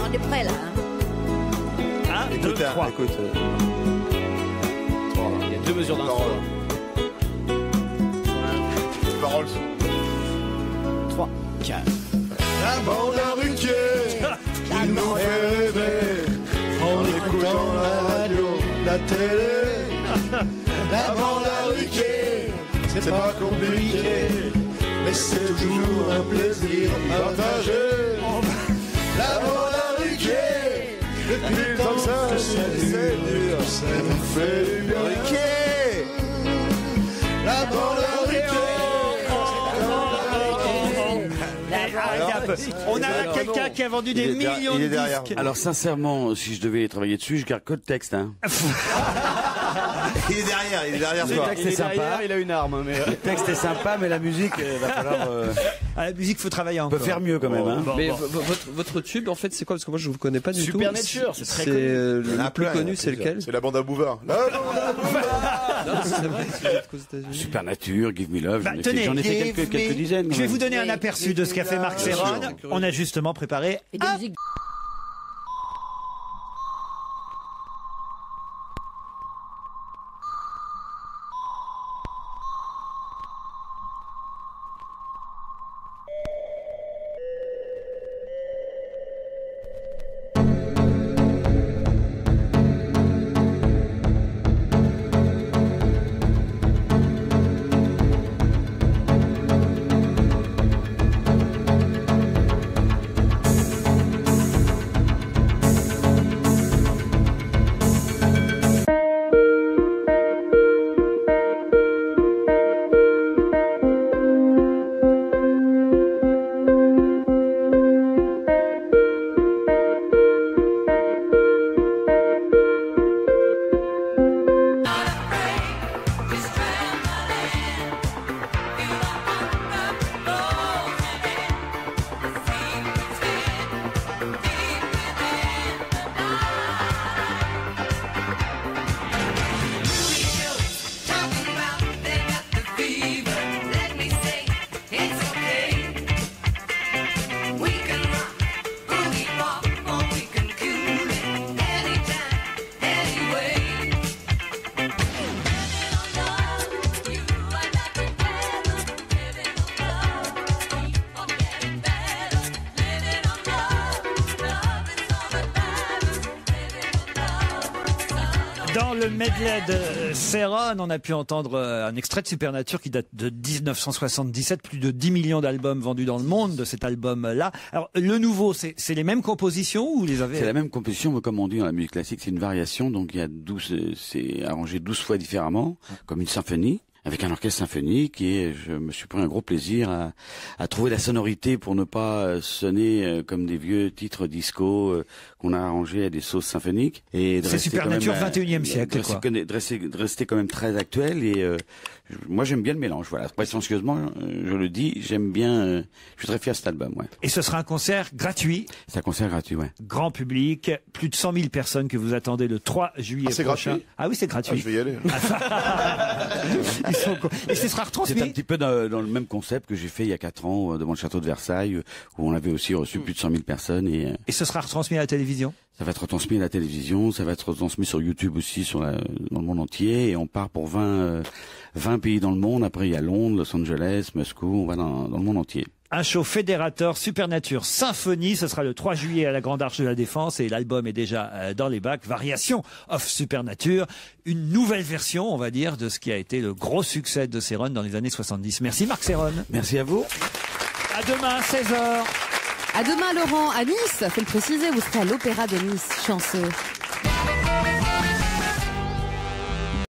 On est prêt là. 1, 2, 3. Écoute, il y a 2 mesures d'instro. Paroles. 3, 4. La bande à Ruquier qui nous fait rêver en écoutant la radio, la télé. La bande à Ruquier, c'est pas compliqué, mais c'est toujours un plaisir partagé. La bande à Ruquier, depuis le temps que c'est dur, ça nous fait du bien. Ruquier. La bande à Ruquier. On a là quelqu'un qui a vendu des millions de disques. Alors sincèrement, si je devais travailler dessus, je garde que le texte. Hein. Il est derrière Le toi. texte est sympa. Il a une arme. Mais... Le texte est sympa, mais la musique, va falloir... À la musique, faut travailler On encore. peut faire mieux quand même. Hein. Mais votre tube, en fait, c'est quoi? Parce que moi, je vous connais pas du tout. Supernature, c'est très connu. Le plus connu, c'est lequel? C'est la bande à Bouvard. Non, c'est vrai, c'est qu'aux États-Unis. Supernature, Give Me Love, Tenez, j'en ai fait quelques dizaines. je vais vous donner un aperçu de ce qu'a fait Marc Céron. On a justement préparé Et des musiques. Dans le medley de Céron, on a pu entendre un extrait de Supernature qui date de 1977, plus de 10 millions d'albums vendus dans le monde de cet album-là. Alors, le nouveau, c'est les mêmes compositions ou vous les avez... C'est la même composition, mais comme on dit dans la musique classique, c'est une variation, donc il y a 12, c'est arrangé 12 fois différemment, comme une symphonie, avec un orchestre symphonique, et je me suis pris un gros plaisir à trouver la sonorité pour ne pas sonner comme des vieux titres disco qu'on a arrangés à des sauces symphoniques. Et c'est Supernature 21e siècle, quoi. De rester quand même très actuel, et moi j'aime bien le mélange, voilà. Prétentieusement, je le dis, j'aime bien, je suis très fier de cet album, ouais. Et ce sera un concert gratuit. C'est un concert gratuit, ouais. Grand public, plus de 100 000 personnes que vous attendez le 3 juillet c'est prochain. Gratuit. Ah oui, c'est gratuit. Je vais y aller. Et ce sera retransmis. C'est un petit peu dans le même concept que j'ai fait il y a 4 ans devant le château de Versailles, où on avait aussi reçu plus de 100 000 personnes. Et ce sera retransmis à la télévision? Ça va être retransmis à la télévision, ça va être retransmis sur YouTube aussi, dans le monde entier, et on part pour 20 pays dans le monde. Après, il y a Londres, Los Angeles, Moscou, on va dans le monde entier. Un show fédérateur, Supernature Symphonie, ce sera le 3 juillet à la Grande Arche de la Défense, et l'album est déjà dans les bacs. Variation of Supernature, une nouvelle version, on va dire, de ce qui a été le gros succès de Céron dans les années 70. Merci Marc Céron. Merci à vous. À demain, 16h. À demain, Laurent, à Nice. Faut le préciser, vous serez à l'Opéra de Nice. Chanceux.